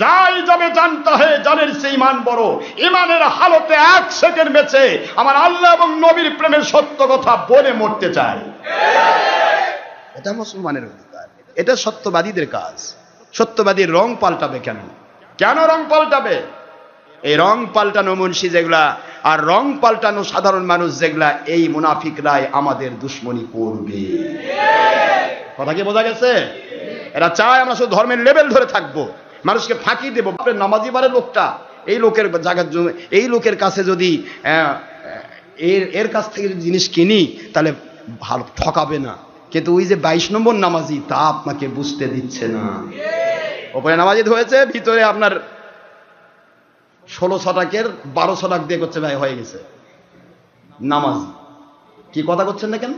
যাই যাবে জানতা হে জানের সে ইমান বড়, ইমানের হালতে 1 সেকেন্ড বেঁচে আমার আল্লাহ এবং নবীর প্রেমের সত্য কথা বলে মরতে চায়। এটা মুসলমানের অধিকার, এটা সত্যবাদীদের কাজ। সত্যবাদীর রং পাল্টাবে কেন? কেন রং পাল্টাবে? এই রং পাল্টানো মুন্সি যেগুলা আর রং পাল্টানো সাধারণ মানুষ যেগুলা, এই মুনাফিকরাই আমাদের দুশ্মনী করবে। কথা কি বোঝা গেছে? এরা চায় আমরা শুধু ধর্মের লেভেল ধরে থাকবো, মানুষকে ফাঁকি দেবো। নামাজি বারে লোকটা, এই লোকের জায়গার জন্য, এই লোকের কাছে যদি এর কাছ থেকে যদি জিনিস কিনি তাহলে ভালো ঠকাবে না, কিন্তু ওই যে 22 নম্বর নামাজি তা আপনাকে বুঝতে দিচ্ছে না। ওপরে নামাজি হয়েছে, ভিতরে আপনার 16 শতকের 12 শতক দিয়ে করছে ভাই, হয়ে গেছে নামাজি। কি কথা করছেন না কেন?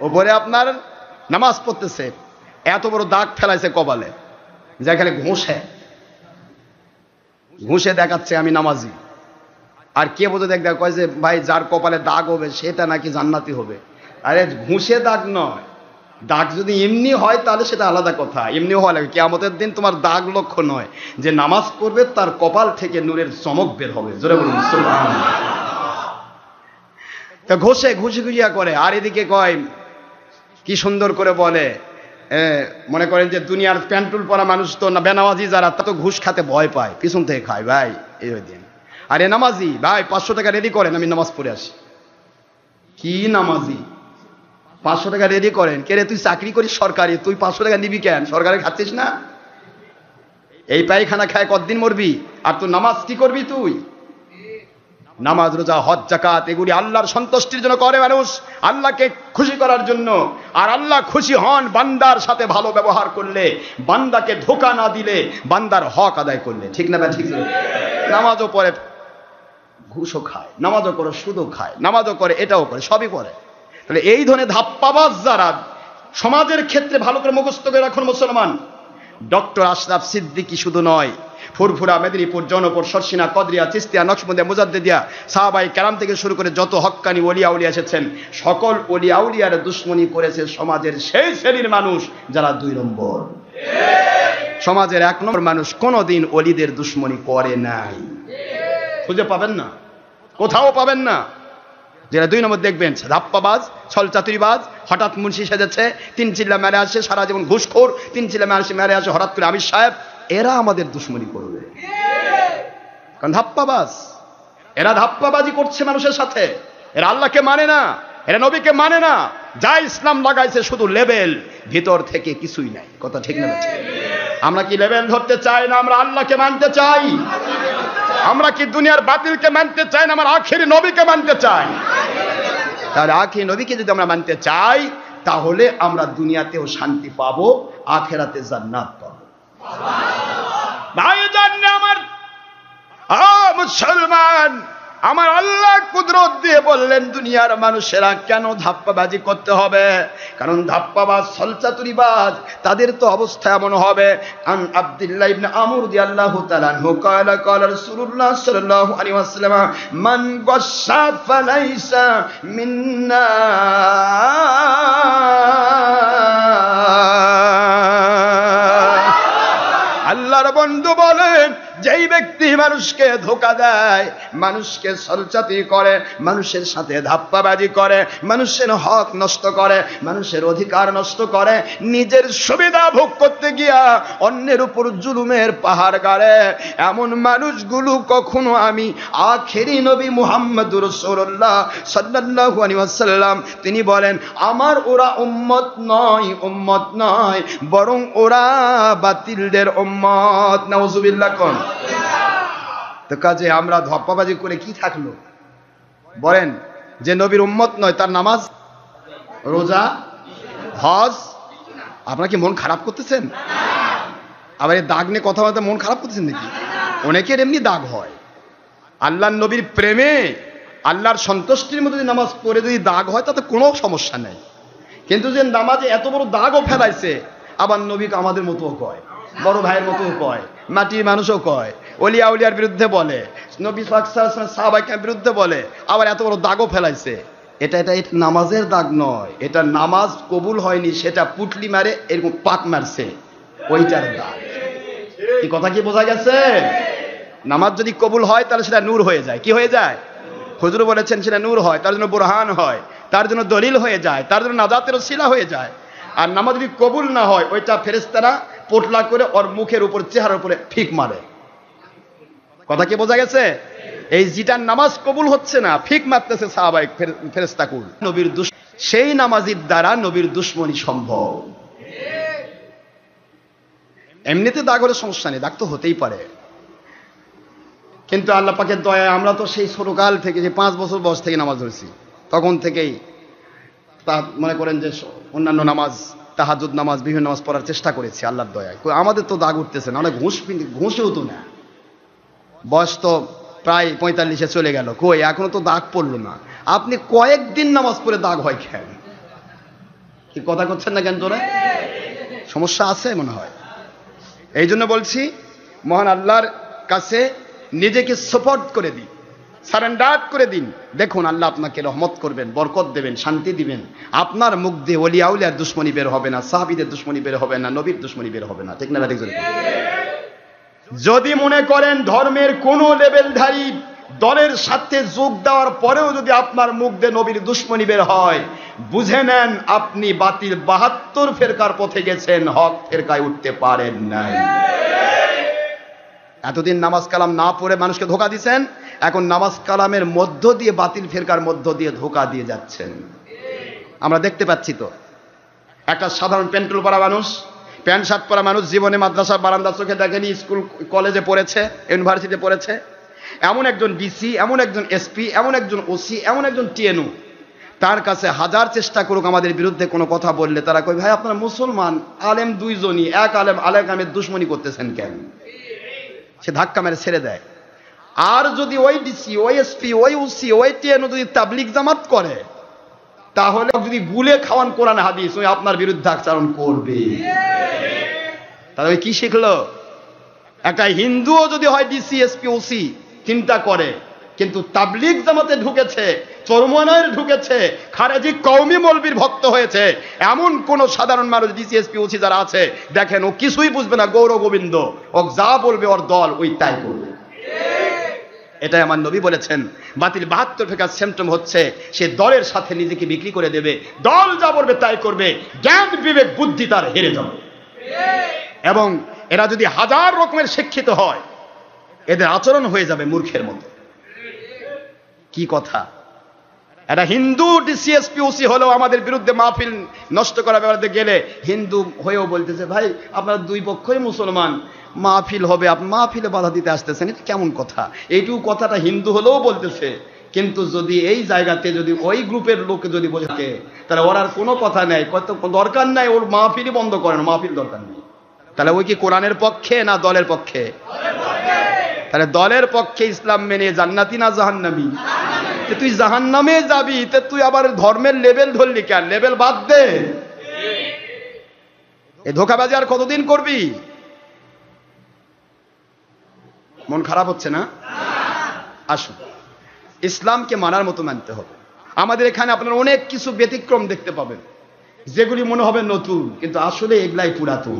ওপরে আপনার নামাজ পড়তেছে, এত বড় দাগ ফেলাইছে কপালে, যেখানে ঘুষে দেখাচ্ছে আমি নামাজি। আর কে বোঝে দেখ কয় যে ভাই যার কপালে দাগ হবে সেটা নাকি জান্নাতি হবে। আরে ঘুষে দাগ নয়, দাগ যদি এমনি হয় তাহলে সেটা আলাদা কথা, এমনি হওয়া লাগে। কিয়ামতের দিন তোমার দাগ লক্ষ্য নয়, যে নামাজ পড়বে তার কপাল থেকে নূরের চমক বের হবে। জোরে বলুন সুবহানাল্লাহ। তা ঘুষিয়া করে। আর এদিকে কয় কি সুন্দর করে বলে, মনে করেন যে দুনিয়ার প্যান্টুল পরা মানুষ তো না, বেনামাজি যারা তা তো ঘুষ খাতে ভয় পায়, পিছন থেকে খায় ভাই এই দিন। আরে নামাজি ভাই 500 টাকা রেডি করেন, আমি নামাজ পড়ে আসি। কি নামাজি 500 টাকা রেডি করেন? কে রে, তুই চাকরি করিস সরকারি, তুই 500 টাকা নিবি কেন? সরকারে খাচ্ছিস না? এই পায়খানা খায় কতদিন মরবি? আর তুই নামাজ কি করবি? তুই নামাজ, রোজা, হজ, যাকাত এগুলি আল্লাহর সন্তুষ্টির জন্য করে মানুষ, আল্লাহকে খুশি করার জন্য। আর আল্লাহ খুশি হন বান্দার সাথে ভালো ব্যবহার করলে, বান্দাকে ধোঁকা না দিলে, বান্দার হক আদায় করলে। ঠিক না ভাই? ঠিক না? নামাজও পড়ে, ঘুষও খায়, নামাজও করে, সুদও খায়, নামাজও করে, এটাও করে, সবই করে। তাহলে এই ধরনের ধাপ্পাবাজ যারা সমাজের ক্ষেত্রে ভালো করে মুখস্থ করে রাখুন মুসলমান। ডক্টর আশরাফ সিদ্দিকী শুধু নয়, ফুরফুরা, মেদিনীপুর, জৌনপুর, শর্ষিনা, কদরিয়া, চিস্তিয়া, নকশবন্দিয়া, মুজাদ্দিদিয়া, সাহাবাই কেরাম থেকে শুরু করে যত হক্কানি ওলিয়া উলিয়া এসেছেন, সকল ওলিয়া উলিয়ার দুশ্মনী করেছে সমাজের সেই শ্রেণীর মানুষ যারা 2 নম্বর। সমাজের 1 নম্বর মানুষ কোনোদিন ওলিদের দুশ্মনী করে নাই, খুঁজে পাবেন না, কোথাও পাবেন না। যারা 2 নম্বর দেখবেন ধাপ্পাবাজ, ছলচাতুরিবাজ, হঠাৎ মুন্সি সেজেছে, 3 চিল্লা মেরে আসে, সারা জীবন ঘুষখোর, 3 চিল্লা মেরে আসে হঠাৎ করে আমির সাহেব, এরা আমাদের দুশ্মনী করবে। কারণ ধাপ্পাবাজ, এরা ধাপ্পাবাজি করছে মানুষের সাথে, এরা আল্লাহকে মানে না, এরা নবীকে মানে না। যা ইসলাম লাগাইছে শুধু লেবেল, ভিতর থেকে কিছুই নাই। কথা ঠিক না? আমরা কি লেবেল ধরতে চাই না? আমরা আল্লাহকে মানতে চাই। আমরা কি দুনিয়ার বাতিলকে মানতে চাই না? আমার আখেরি নবীকে মানতে চাই। তাহলে আখেরি নবীকে যদি আমরা মানতে চাই, তাহলে আমরা দুনিয়াতেও শান্তি পাবো, আখেরাতে জান্নাত পাবো। ভাই জানলে আমার মুসলমান, আমার আল্লাহ কুদরত দিয়ে বললেন দুনিয়ার মানুষেরা কেন ধাপ্পাবাজি করতে হবে? কারণ ধাপ্পাবাজ, ছলচাতুরিবাজ, তাদের তো অবস্থা এমন হবে। আন আব্দুল্লাহ ইবনে আমর রাদিয়াল্লাহু তাআলা আনহু قال قال رسول الله صلى الله عليه وسلم من غش فليس منا। আল্লাহর বন্ধু বলেন, যেই ব্যক্তি মানুষকে ধোঁকা দেয়, মানুষকে ছলচাতুরি করে, মানুষের সাথে ধাপ্পাবাজি করে, মানুষের হক নষ্ট করে, মানুষের অধিকার নষ্ট করে, নিজের সুবিধা ভোগ করতে গিয়া অন্যের উপর জুলুমের পাহাড় গাড়ে, এমন মানুষগুলো কখনো আমি আখেরি নবী মুহাম্মদুর রাসূলুল্লাহ সাল্লাল্লাহু আলাইহি ওয়াসাল্লাম তিনি বলেন, আমার ওরা উম্মত নয়, বরং ওরা বাতিলদের উম্মত। নাউজুবিল্লাহ। কোন তো কাজে আমরা ধাপ্পাবাজি করে কি থাকলো? বলেন, যে নবীর উম্মত নয় তার নামাজ, রোজা, হজ, আপনারা কি মন খারাপ করতেছেন? আবার এই দাগ নিয়ে কথা বলতে মন খারাপ করতেছেন নাকি? অনেকের এমনি দাগ হয়। আল্লাহর নবীর প্রেমে, আল্লাহর সন্তুষ্টির মধ্যে যদি নামাজ পড়ে যদি দাগ হয় তাতে কোনো সমস্যা নেই। কিন্তু যে নামাজে এত বড় দাগও ফেলাইছে, আবার নবীকে আমাদের মতো কয়, বড় ভাইয়ের মতো কয়, মাটির মানুষও কয়, ওলিয়া উলিয়ার বিরুদ্ধে বলে, নবী সাহাবাদের বিরুদ্ধে বলে, আবার এত বড় দাগও ফেলাইছে। এটা নামাজের দাগ নয়, এটা নামাজ কবুল হয়নি, সেটা পুটলি মারে এরকম পাক মারছে, ওইটার দাগ। এই কথা কি বোঝা গেছে? নামাজ যদি কবুল হয় তাহলে সেটা নূর হয়ে যায়। কি হয়ে যায়? হুজুর বলেছেন সেটা নূর হয়, তার জন্য বুরহান হয়, তার জন্য দলিল হয়ে যায়, তার জন্য নাজাতের ওসিলা হয়ে যায়। আর নামাজ যদি কবুল না হয়, ওইটা ফেরেশতারা পোটলা করে ওর মুখের উপর, চেহারার উপরে ফিক মারে। কথা কি বোঝা গেছে? এই যেটার নামাজ কবুল হচ্ছে না, ফিক মারতেছে সাহাবায়ে ফেরেশতাকুল, নবীর সেই নামাজির দ্বারা নবীর দুশ্মনী সম্ভব। এমনিতে দাগ হলে সমস্যা নেই, দাগ তো হতেই পারে, কিন্তু আল্লাহ পাকের দয়ায় আমরা তো সেই ছোটকাল থেকে, যে 5 বছর বয়স থেকে নামাজ ধরেছি, তখন থেকেই তা মনে করেন যে অন্যান্য নামাজ, তাহাজ্জুদ নামাজ, বিভিন্ন নামাজ পড়ার চেষ্টা করেছি আল্লাহর দয়ায়। আমাদের তো দাগ উঠতেছে না, অনেক ঘুষেও তো না, বয়স তো প্রায় 45-এ চলে গেল, কই এখনো তো দাগ পড়লো না। আপনি কয়েকদিন নামাজ পড়ে দাগ হয় কেন? কি কথা করছেন না কেন? তোরা সমস্যা আছে মনে হয়। এই জন্য বলছি, মহান আল্লাহর কাছে নিজেকে সাপোর্ট করে দিন, সারেন্ডার করে দিন। দেখুন আল্লাহ আপনাকে রহমত করবেন, বরকত দেবেন, শান্তি দিবেন। আপনার মুখ দিয়ে ওলি আউলিয়ার দুশ্মনী বের হবে না, সাহাবীদের দুশ্মনী বের হবে না, নবীর দুশ্মনী বের হবে না। ঠিক না? যদি মনে করেন ধর্মের কোন লেভেলধারী দলের সাথে যোগ দেওয়ার পরেও যদি আপনার মুখ দিয়ে নবীর দুশ্মনী বের হয়, বুঝে নেন আপনি বাতিল 72 ফেরকার পথে গেছেন, হক ফেরকায় উঠতে পারেন নাই। এতদিন নামাজ কালাম না পড়ে মানুষকে ধোঁকা দিচ্ছেন, এখন নামাজ কালামের মধ্য দিয়ে বাতিল ফেরকার মধ্য দিয়ে ধোঁকা দিয়ে যাচ্ছেন। আমরা দেখতে পাচ্ছি তো, একটা সাধারণ প্যান্টুল পরা মানুষ, প্যান্ট শার্ট পরা মানুষ, জীবনে মাদ্রাসা বারান্দা চোখে দেখেনি, স্কুল কলেজে পড়েছে, ইউনিভার্সিটিতে পড়েছে, এমন একজন ডিসি, এমন একজন এসপি, এমন একজন ওসি, এমন একজন টিএনও, তার কাছে হাজার চেষ্টা করুক আমাদের বিরুদ্ধে কোনো কথা বললে তারা কই, ভাই আপনারা মুসলমান, আলেম দুইজনই, এক আলেম আলেমের দুশ্মনী করতেছেন কেন? সে ধাক্কা মেরে ছেড়ে দেয়। আর যদি ওই ডিসি, ওই এসপি, ওই ওসি, ওই টিএনও যদি তাবলিগ জামাত করে, তাহলে যদি গুলে খাওয়ান কোরআন হাদিস, ওই আপনার বিরুদ্ধে আচরণ করবে। তাহলে ওই কি শিখলো? একটা হিন্দুও যদি হয় ডিসি, এসপি, ওসি চিন্তা করে, কিন্তু তাবলিগ জামাতে ঢুকেছে, চরমনায় ঢুকেছে, খারেজি কওমি মৌলবীর ভক্ত হয়েছে, এমন কোন সাধারণ মানুষ ডিসি, এসপি, ওসি যারা আছে, দেখেন ও কিছুই বুঝবে না, গৌর গোবিন্দ, ও যা বলবে ওর দল ওই তাই করবে। এটাই আমার নবী বলেছেন, বাতিল 72 ফেরকার সিম্পটম হচ্ছে সে দলের সাথে নিজেকে বিক্রি করে দেবে, দল যা বলবে তাই করবে, জ্ঞান বিবেক বুদ্ধি তার হেরে যাবে। এবং এরা যদি হাজার রকমের শিক্ষিত হয়, এদের আচরণ হয়ে যাবে মূর্খের মতো। কি কথা! এটা হিন্দু ডিসিএসপি ওসি হলেও আমাদের বিরুদ্ধে মাহফিল নষ্ট করার ব্যাপারে গেলে হিন্দু হয়েও বলতেছে, ভাই আপনারা দুই পক্ষই মুসলমান, মাহফিল হবে, আপনি মাহফিলে বাধা দিতে আসতেছেন, এটা কেমন কথা? এইটুকু কথাটা হিন্দু হলেও বলতেছে। কিন্তু যদি এই জায়গাতে যদি ওই গ্রুপের লোক যদি বোঝাকে, তাহলে ওর আর কোনো কথা নেই, কত দরকার নাই, ওর মাহফিলই বন্ধ করেন, মাহফিল দরকার নেই। তাহলে ওই কি কোরআনের পক্ষে না দলের পক্ষে? তাহলে দলের পক্ষে ইসলাম মেনে জান্নাতি না জাহান্নামী? তুই জাহান্নামে যাবি, তে তুই আবার ধর্মের লেভেল ধরলি কেন? লেভেল বাদ দে। এই ধোঁকাবাজি আর কতদিন করবি? মন খারাপ হচ্ছে না? আসুন, ইসলামকে মানার মতো মানতে হবে। আমাদের এখানে আপনারা অনেক কিছু ব্যতিক্রম দেখতে পাবেন, যেগুলি মনে হবে নতুন, কিন্তু আসলে এগুলাই পুরাতন।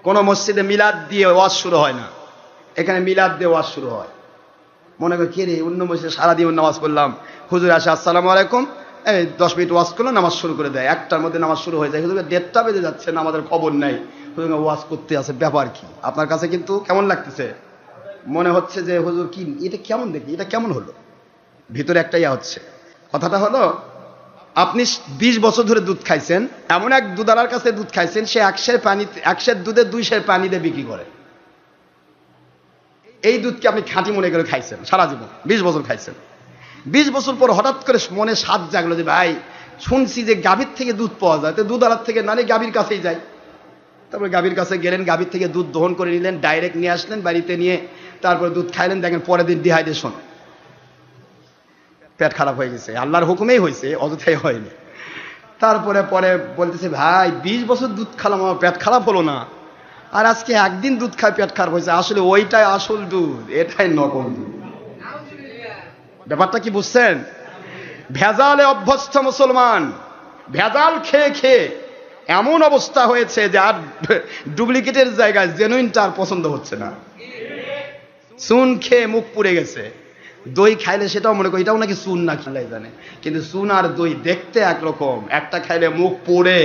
কোন মসজিদে মিলাদ দিয়ে ওয়াজ শুরু হয় না, এখানে মিলাদ দিয়ে ওয়াজ শুরু হয়। মনে করে কে রে, অন্য মসজিদে সারাদিন নামাজ পড়লাম, হুজুর আসে আসসালামু আলাইকুম, এই 10 মিনিট ওয়াজ করলো, নামাজ শুরু করে দেয়, 1টার মধ্যে নামাজ শুরু হয়ে যায়, হুজুর 1:30 বেজে যাচ্ছে না, আমাদের খবর নাই, হুজুর ওয়াজ করতে আছে, ব্যাপার কি? আপনার কাছে কিন্তু কেমন লাগতেছে? মনে হচ্ছে যে হুজুর কি এটা কেমন দেখি, এটা কেমন হলো? ভিতরে একটা ইয়া হচ্ছে। কথাটা হলো, আপনি 20 বছর ধরে দুধ খাইছেন, এমন এক দুধালার কাছে দুধ খাইছেন, সে 100 দুধে 200 পানি দিয়ে বিক্রি করে। এই দুধকে আপনি খাঁটি মনে করে খাইছেন সারা জীবন, 20 বছর খাইছেন। 20 বছর পর হঠাৎ করে মনে স্বাদ জাগলো যে ভাই শুনছি যে গাভীর থেকে দুধ পাওয়া যায়, তো দুধালার থেকে নালে গাভীর কাছেই যাই। তারপরে গাভীর কাছে গেলেন, গাভীর থেকে দুধ দহন করে নিলেন, ডাইরেক্ট নিয়ে আসলেন বাড়িতে, নিয়ে তারপরে দুধ খাইলেন, দেখেন পরের দিন ডিহাইড্রেশন, পেট খারাপ হয়ে গেছে। আল্লাহর হুকুমেই হয়েছে, অযথাই হয়নি। তারপরে পরে বলতেছে, ভাই 20 বছর দুধ খালাম, আমার পেট খারাপ হলো না, আর আজকে একদিন দুধ খায় পেট খারাপ হয়েছে। আসলে ওইটাই আসল দুধ, এটাই নকল দুধ। ব্যাপারটা কি বুঝছেন? ভেজালে অভ্যস্ত মুসলমান, ভেজাল খেয়ে খেয়ে এমন অবস্থা হয়েছে যে আর ডুপ্লিকেটের জায়গায় জেনুইনটা আর পছন্দ হচ্ছে না। চুন খেয়ে মুখ পুড়ে গেছে। দই খাইলে সেটাও মনে করি এটাও নাকি চুন না, খেলাই জানে, কিন্তু চুন আর দই দেখতে একরকম, একটা খাইলে মুখ পোড়ে,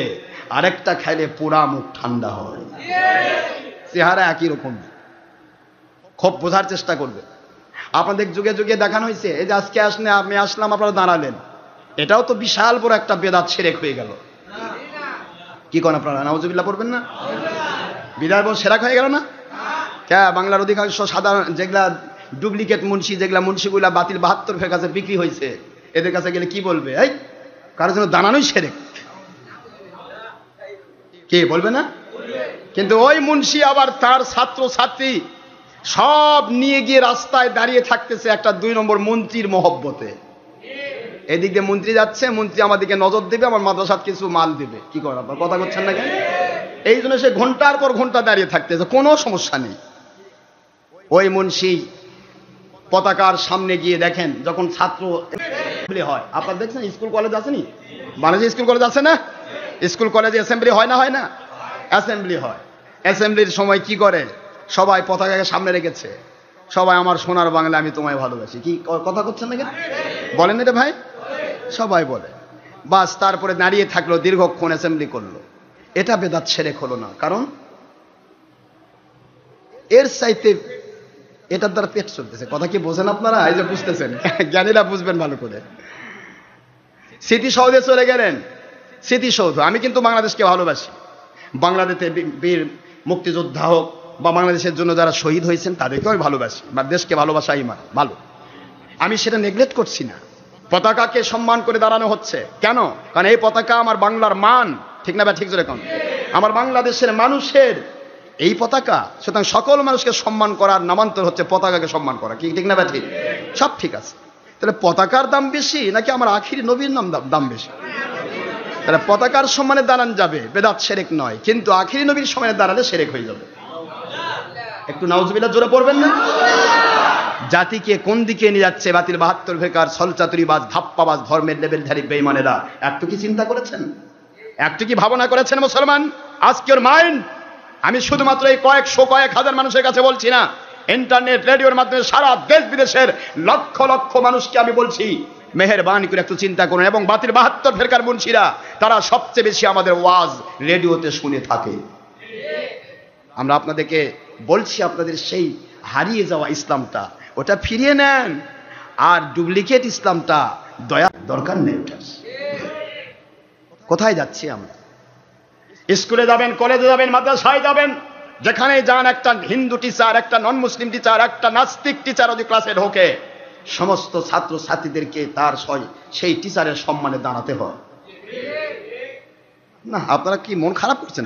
আরেকটা খাইলে পোড়া মুখ ঠান্ডা হয়, চেহারা একই রকম। খুব বোঝার চেষ্টা করবে। আপনাদের যুগে যুগে দেখানো হয়েছে, এই যে আজকে আসলে আমি আসলাম, আপনারা দাঁড়ালেন, এটাও তো বিশাল বড় একটা বেদাত সেরেক হয়ে গেল। কি করেন আপনারা? নাউজুবিল্লাহ পড়বেন না? বিদায় বল সেরাক হয়ে গেল না? বাংলার অধিকাংশ সাধারণ যেগুলা ডুপ্লিকেট মুন্সি, যেগুলা মুন্সিগুলা বাতিল 72 ফের কাছে বিক্রি হয়েছে, এদের কাছে গেলে কি বলবে? এই কারোর জন্য দাঁড়ানোই শিরক। কে বলবে না? কিন্তু ওই মুন্সি আবার তার ছাত্র ছাত্রী সব নিয়ে গিয়ে রাস্তায় দাঁড়িয়ে থাকতেছে একটা 2 নম্বর মন্ত্রীর মহব্বতে। এদিক দিয়ে মন্ত্রী যাচ্ছে, মন্ত্রী আমাদেরকে নজর দেবে, আমার মাদ্রাসাত কিছু মাল দেবে। কি করা, আপনার কথা করছেন না কেন? এই জন্য সে ঘন্টার পর ঘন্টা দাঁড়িয়ে থাকতেছে, কোনো সমস্যা নেই। ওই মুন্সি পতাকার সামনে গিয়ে দেখেন যখন ছাত্র হয়, আপনার দেখছেন স্কুল কলেজ আসেনি, বাংলাদেশে স্কুল কলেজ আছে না? স্কুল কলেজে অ্যাসেম্বলি হয় না? হয় না? অ্যাসেম্বলি হয়। অ্যাসেম্বলির সময় কি করে, সবাই পতাকাকে সামনে রেখেছে, সবাই আমার সোনার বাংলা আমি তোমায় ভালোবাসি। কি কথা করছেন না কেন? বলেন এটা ভাই? সবাই বলে। বাস, তারপরে দাঁড়িয়ে থাকলো, দীর্ঘক্ষণ অ্যাসেম্বলি করলো। এটা বেদাত শিরক হলো না? কারণ এর চাইতে এটার দ্বারা পেট চলতেছে। কথা কি বোঝেন আপনারা? এই যে বুঝতেছেন, জ্ঞানীরা বুঝবেন ভালো করে। স্মৃতিসৌধে চলে গেলেন, স্মৃতিসৌধ। আমি কিন্তু বাংলাদেশকে ভালোবাসি। বাংলাদেশে বীর মুক্তিযোদ্ধা হোক বা বাংলাদেশের জন্য যারা শহীদ হয়েছেন তাদেরকেও আমি ভালোবাসি, বা দেশকে ভালোবাসা ইমান ভালো, আমি সেটা নেগলেক্ট করছি না। পতাকাকে সম্মান করে দাঁড়ানো হচ্ছে কেন? কারণ এই পতাকা আমার বাংলার মান, ঠিক না? বা ঠিক জোরে কোন? আমার বাংলাদেশের মানুষের এই পতাকা। সুতরাং সকল মানুষকে সম্মান করার নামান্তর হচ্ছে পতাকাকে সম্মান করা। কি ঠিক না? বা ঠিক? সব ঠিক আছে। তাহলে পতাকার দাম বেশি নাকি আমার আখির নবীর দাম বেশি? তাহলে পতাকার সম্মানে দাঁড়ান যাবে, বেদাত শিরক নয়, কিন্তু আখির নবীর সম্মানে দাঁড়ালে শিরক হয়ে যাবে। একটু নাউজুবিল্লাহ জোরে পড়বেন না? জাতিকে কোন দিকে নিয়ে যাচ্ছে বাতিল 72 ফেকার ছলচাতুরিবাজ ধাপ্পাবাজ ধর্মের লেভেলধারী বেঈমানেরা? একটু কি চিন্তা করেছেন? একটু কি ভাবনা করেছেন মুসলমান? আজকের মাইন্ড আমি শুধুমাত্র এই কয়েক হাজার মানুষের কাছে বলছি না, ইন্টারনেট রেডিওর মাধ্যমে সারা দেশ বিদেশের লক্ষ লক্ষ মানুষকে আমি বলছি, মেহেরবানি করে একটু চিন্তা করুন। এবং বাতিল 72 ফেরকার মুন্সিরা তারা সবচেয়ে বেশি আমাদের ওয়াজ রেডিওতে শুনে থাকে। আমরা আপনাদেরকে বলছি, আপনাদের সেই হারিয়ে যাওয়া ইসলামটা ওটা ফিরিয়ে নেন, আর ডুপ্লিকেট ইসলামটা দয়া দরকার নেই। ওটা কোথায় যাচ্ছি আমরা? স্কুলে যাবেন, কলেজে যাবেন, মাদ্রাসায় যাবেন, যেখানে যান, একটা হিন্দু টিচার, একটা নন মুসলিম টিচার, একটা নাস্তিক টিচার যদি ক্লাসে ঢোকে, সমস্ত ছাত্র ছাত্রীদেরকে তার সেই টিচারের সম্মানে দাঁড়াতে হয় না? আপনারা কি মন খারাপ করছেন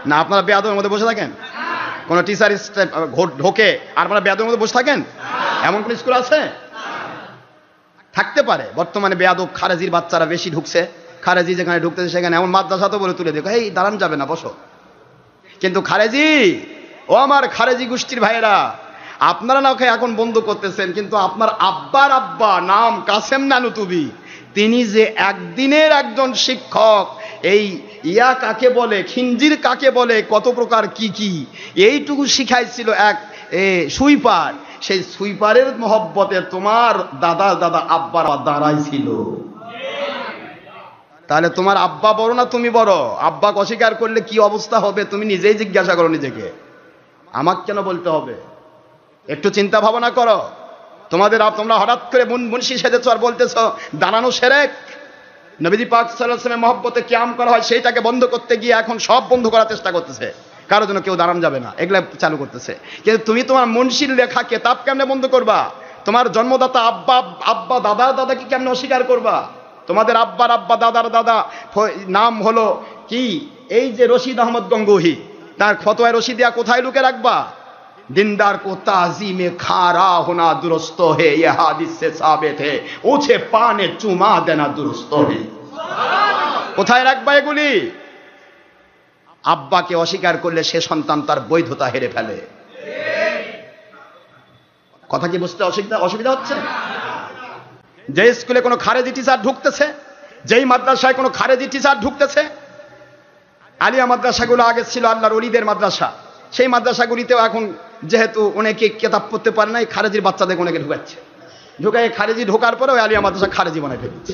না? আপনারা বেয়াদবের মধ্যে বসে থাকেন? কোন টিচার ঢোকে আর আপনারা বেয়াদবের মধ্যে বসে থাকেন? এমন কোন স্কুল আছে? থাকতে পারে। বর্তমানে বেয়াদব খারেজির বাচ্চারা বেশি ঢুকছে, খারেজি যেখানে ঢুকতেছে সেখানে এমন মাদ্রাসা তো বলে তুলে দেখো, এই দাঁড়ান যাবে না, বসো। কিন্তু খারেজি, ও আমার খারেজি গোষ্ঠীর ভাইয়েরা, আপনারা না ওকে এখন বন্ধ করতেছেন, কিন্তু আপনার আব্বার আব্বা নাম কাসেম নানুতুবি, তিনি যে একদিনের একজন শিক্ষক, এই ইয়া কাকে বলে, খিঞ্জির কাকে বলে, কত প্রকার কি কি এইটুকু শিখাইছিল এক সুইপার। সেই সুইপারের মহব্বতে তোমার দাদা আব্বার দাঁড়াইছিল। তাহলে তোমার আব্বা বড় না তুমি বড়? আব্বা অস্বীকার করলে কি অবস্থা হবে তুমি নিজেই জিজ্ঞাসা করো নিজেকে। আমাকে কেন বলতে হবে? একটু চিন্তা ভাবনা করো। তোমরা হঠাৎ করে মুন্সি সেজেছ আর বলতেছ দাঁড়ানো শিরক। নবীজি পাক সাল্লাল্লাহু আলাইহি ওয়াসাল্লামের মহব্বতে কিয়াম করা হয়, সেইটাকে বন্ধ করতে গিয়ে এখন সব বন্ধ করার চেষ্টা করতেছে, কারোর জন্য কেউ দাঁড়ানো যাবে না, এগুলা চালু করতেছে। কিন্তু তুমি তোমার মুন্সির লেখা কিতাব কেমনে বন্ধ করবা? তোমার জন্মদাতা আব্বা দাদা কি কেমনে অস্বীকার করবা? তোমাদের আব্বার আব্বা দাদার দাদা নাম হলো কি? এই যে রশিদ আহমদ গঙ্গোহী, তার ফতোয়ায় রশিদিয়া কোথায় লুকে রাখবা? दिनदार को ताज़ीम खारा होना दुरुस्त है, ये हादिस से साबित है, उछे पाने चुमा देना दुरुस्त है। কোথায় রাখবা এগুলি? আব্বাকে অস্বীকার করলে সে সন্তান তার বৈধতা হেরে ফেলে। কথা কি বুঝতে অসুবিধা হচ্ছে? যে স্কুলে কোনো খারেজি টিচার ঢুকতেছে, যেই মাদ্রাসায় কোনো খারেজি টিচার ঢুকতেছে, আলিয়া মাদ্রাসাগুলো আগে ছিল আল্লাহর ওলিদের মাদ্রাসা, সেই মাদ্রাসাগুলিতেও এখন যেহেতু অনেকে কেতাব পড়তে পারে না, এই খারেজির বাচ্চাদের অনেকে ঢুকাচ্ছে, ঢুকায় খারেজি ঢোকার পরে ওই আলিয়া মাদ্রাসা খারেজি বানাই ফেলছে।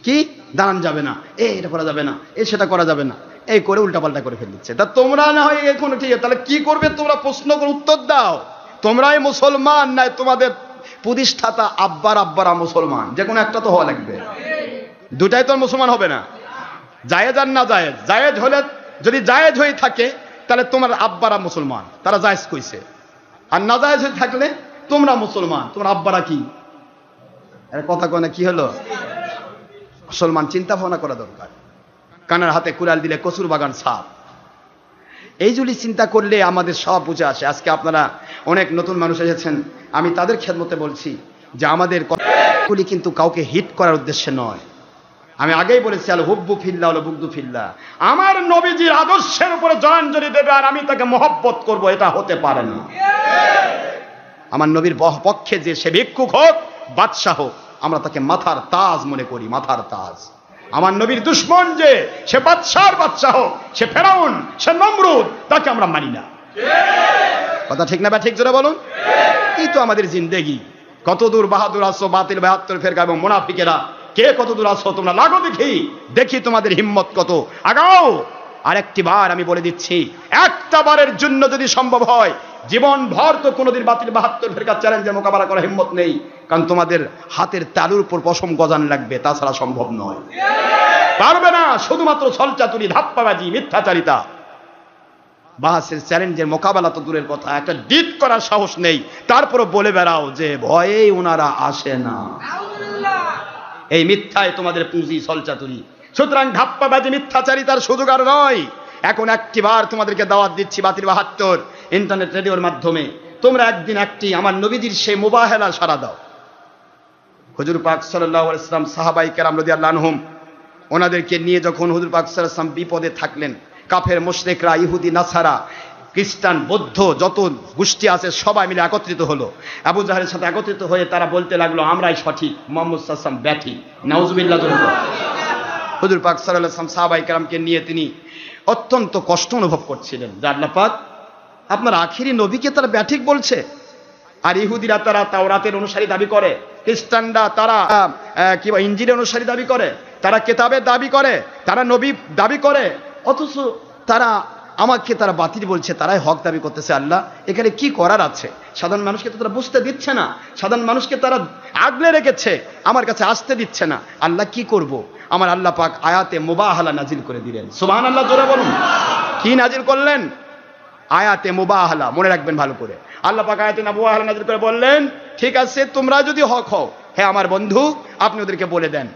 কি দাঁড়ান যাবে না, এটা করা যাবে না, সেটা করা যাবে না, এই করে উল্টাপাল্টা করে ফেল দিচ্ছে। তা তোমরা না হয় এখন ঠিক আছে, তাহলে কি করবে তোমরা? প্রশ্ন করে উত্তর দাও। তোমরাই মুসলমান, নাই তোমাদের প্রতিষ্ঠাতা আব্বারা মুসলমান, যে কোনো একটা তো হওয়া লাগবে। দুটাই তো মুসলমান হবে না। জায়েজ আর না জায়েজ, জায়েজ হলে যদি জায়েজ হয়ে থাকে তাহলে তোমার আব্বারা মুসলমান, তারা জায়েজ কইছে। আর না জায়েজ হয়ে থাকলে তোমরা মুসলমান, তোমার আব্বারা কি? কথা কয় না, কি হলো? মুসলমান চিন্তা ভাবনা করা দরকার। কানার হাতে কুড়াল দিলে কচুর বাগান সাপ, এই যদি চিন্তা করলে আমাদের সব বুঝে আসে। আজকে আপনারা অনেক নতুন মানুষ এসেছেন, আমি তাদের খেদমতে বলছি যে আমাদের কথাগুলি কিন্তু কাউকে হিট করার উদ্দেশ্যে নয়। আমি আগেই বলেছি আল হুব্বু ফিল্লাহ ওয়াল বুগদু ফিল্লাহ, আমার নবীজির আদর্শের উপরে জলাঞ্জলি দেবে আর আমি তাকে মহব্বত করব, এটা হতে পারে না। আমার নবীর পক্ষে যে সে ভিক্ষুক হোক বাদশাহ হোক, আমরা তাকে মাথার তাজ মনে করি, মাথার তাজ। আমার নবীর দুশ্মন যে সে বাদশার বাদশাহ হোক, সে ফেরাউন, সে নমরুদ, তাকে আমরা মানি না। কথা ঠিক না বা ঠিক জোরে বলুন? এই তো আমাদের জিন্দেগি। কত দূর বাহাদুর আসো বাতিল 72 ফেরকা এবং মুনাফিকেরা, কে কত দূর আসো তোমরা, লাগো দেখি, দেখি তোমাদের হিম্মত কত, আগাও। আরেকটি বার আমি বলে দিচ্ছি, একটা বারের জন্য যদি সম্ভব হয়, জীবন ভর তো কোনোদিন বাতিল 72 ফেরকা চ্যালেঞ্জের মোকাবেলা করার হিম্মত নেই, কারণ তোমাদের হাতের তালুর উপর পশম গজান লাগবে, তাছাড়া সম্ভব নয়, পারবে না। শুধুমাত্র ছলচাতুরি, ধাপ্পাবাজি, মিথ্যাচারিতা, বাহাসের চ্যালেঞ্জের মোকাবেলা তো দূরের কথা, একটা ডিট করার সাহস নেই, তারপরও বলে বেড়াও যে ভয়েই ওনারা আসে না। এই মিথ্যায় তোমাদের পুঁজি, ছলচাতুরি। সুতরাং ধাপ্পাবাজি, মিথ্যাচারিতার সুযোগ আর নয়। এখন একটিবার তোমাদেরকে দাওয়াত দিচ্ছি বাতিল 72 ইন্টারনেট রেডিওর মাধ্যমে, তোমরা একদিন একটি আমার নবীজির সেই মুবাহেলা সারা দাও। হুজুর পাক সাল্লাল্লাহু আলাইহি ওয়াসাল্লাম সাহাবাই কেরাম রাদিয়াল্লাহু আনহুম ওনাদেরকে নিয়ে যখন হুজুর পাক সাল্লাল্লাহু আলাইহি ওয়াসাল্লাম বিপদে থাকলেন, কাফের মুশরিকরা, ইহুদি, নাসারা, খ্রিস্টান, বৌদ্ধ যত গোষ্ঠী আছে সবাই মিলে একত্রিত হলো। আবু জাহেলের সাথে একত্রিত হয়ে তারা বলতে লাগলো আমরাই সঠিক, মুহাম্মদ সাল্লাল্লাহু আলাইহি ওয়াসাল্লাম ব্যাঠিক। নাউজুবিল্লাহ। হুজুর পাক সাল্লাল্লাহু আলাইহি ওয়াসাল্লাম সাহাবাই কেরামকে নিয়ে তিনি অত্যন্ত কষ্ট অনুভব করছিলেন যে আল্লাহ পাক আপনার আখিরি নবীকে তারা ব্যাঠিক বলছে। আর ইহুদিরা তারা তাওরাতের অনুসারী দাবি করে, খ্রিস্টানরা তারা ইঞ্জিলের অনুসারী দাবি করে, তারা কেতাবের দাবি করে, তারা নবী দাবি করে, অথচ আমাকে তারা বাতিল বলছে, তারাই হক দাবি করতেছে। আল্লাহ এখানে কি করার আছে? সাধারণ মানুষকে তো তারা বুঝতে দিচ্ছে না, সাধারণ মানুষকে তারা আগলে রেখেছে, আমার কাছে আসতে দিচ্ছে না। আল্লাহ কি করব? আমার আল্লাহ পাক আয়াতে মুবাহালা নাজিল করে দিলেন। সুবহানাল্লাহ, জোরে বলুন। কি নাজিল করলেন? আয়াতে মুবাহালা, মনে রাখবেন ভালো করে। আল্লাহ পাক আয়াতে মুবাহালা নাজিল করে বললেন, ঠিক আছে তোমরা যদি হক হও, হে আমার বন্ধু, আপনি ওদেরকে বলে দেন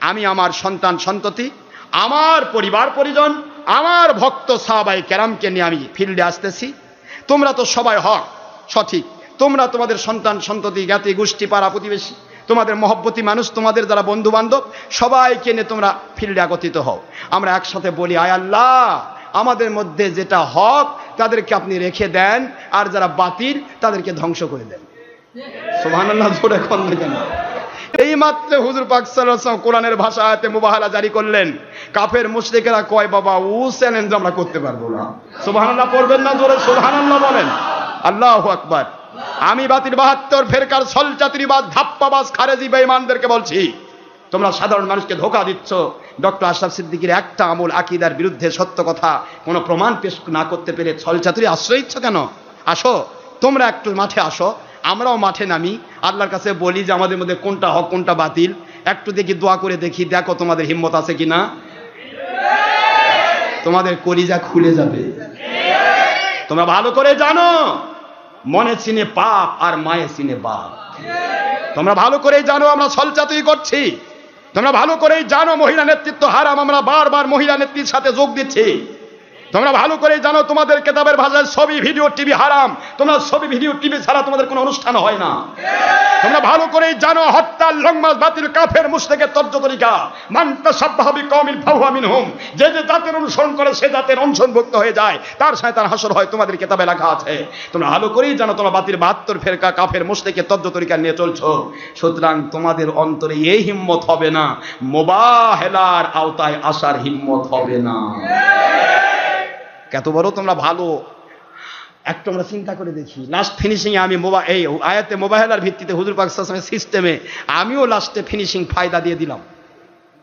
আমি আমার সন্তান সন্ততি, আমার পরিবার পরিজন, আমার ভক্ত সাহাবাই কেরামকে নিয়ে আমি ফিল্ডে আসতেছি। তোমরা তো সবাই হক সঠিক, তোমরা তোমাদের সন্তান সন্ততি, জ্ঞাতি গোষ্ঠী, পাড়া প্রতিবেশী, তোমাদের মহব্বতী মানুষ, তোমাদের যারা বন্ধু বান্ধব, সবাইকে নিয়ে তোমরা ফিল্ডে একত্রিত হও। আমরা একসাথে বলি, আয় আল্লাহ আমাদের মধ্যে যেটা হক তাদেরকে আপনি রেখে দেন, আর যারা বাতিল তাদেরকে ধ্বংস করে দেন। সুবহানাল্লাহ, জোরে কোন দেখেন। এই মাত্র হুজুর পাক সাল্লাল্লাহু আলাইহি ওয়াসাল্লাম কোরআনের ভাষা আয়াতে মুবাহালা জারি করলেন। কাফের মুশরিকেরা কয় বাবা ও চ্যালেঞ্জ আমরা করতে পারবো না। সুবহানাল্লাহ পড়বেন না? জোরে সুবহানাল্লাহ বলেন। আল্লাহু আকবার। আমি বাতিল 72 ফেরকার ছলচাতুরিবাজ, ধাপ্পাবাজ, খারেজি বেঈমানদেরকে বলছি, তোমরা সাধারণ মানুষকে ধোঁকা দিচ্ছ। ডক্টর আশরাফ সিদ্দিকীর একটা আমল আকীদার বিরুদ্ধে সত্য কথা কোনো প্রমাণ পেশ না করতে পেরে ছলচাতুরি আশ্রয় দিচ্ছ কেন? আসো তোমরা একটু মাঠে আসো, আমরাও মাঠে নামি, আল্লাহর কাছে বলি যে আমাদের মধ্যে কোনটা হক কোনটা বাতিল, একটু দেখি, দোয়া করে দেখি, দেখো তোমাদের হিম্মত আছে কিনা। তোমাদের কলিজা খুলে যাবে। তোমরা ভালো করে জানো মনে চিনে পাপ আর মায়ে চিনে বাপ। তোমরা ভালো করেই জানো আমরা ছলচাতুরি করছি। তোমরা ভালো করেই জানো মহিলা নেতৃত্ব হারাম, আমরা বারবার মহিলা নেত্রীর সাথে যোগ দিচ্ছি। তোমরা ভালো করেই জানো তোমাদের কেতাবের ভাষায় ছবি, ভিডিও, টিভি হারাম। তোমরা ছবি, ভিডিও, টিভি ছাড়া তোমাদের কোনো অনুষ্ঠান হয় না। তোমরা ভালো করেই জানো হত্যা, লংমাস, বাতিল, কাফের, মুশরিকের তর্জ তরিকা। মান তাশাব্বাহা বিকওমিন ফাহুয়া মিনহুম। যে যে জাতের অনুসরণ করে সে জাতের অংশভুক্ত হয়ে যায়, তার সাথে তার হাসর হয়, তোমাদের কেতাবে লেখা আছে। তোমরা ভালো করেই জানো তোমরা বাতিল 72 ফেরকা, কাফের, মুশরিকের তর্জ তরিকা নিয়ে চলছো। সুতরাং তোমাদের অন্তরে এই হিম্মত হবে না, মুবাহেলার আওতায় আসার হিম্মত হবে না। কত বড় তোমরা ভালো, একটু আমরা চিন্তা করে দেখি। লাস্ট ফিনিশিং আমি এই আয়াতে মুবাহেলার ভিত্তিতে হুজুর পাক সাল্লাল্লাহু আলাইহি ওয়াসাল্লামের সিস্টেমে আমিও লাস্টে ফিনিশিং ফায়দা দিয়ে দিলাম।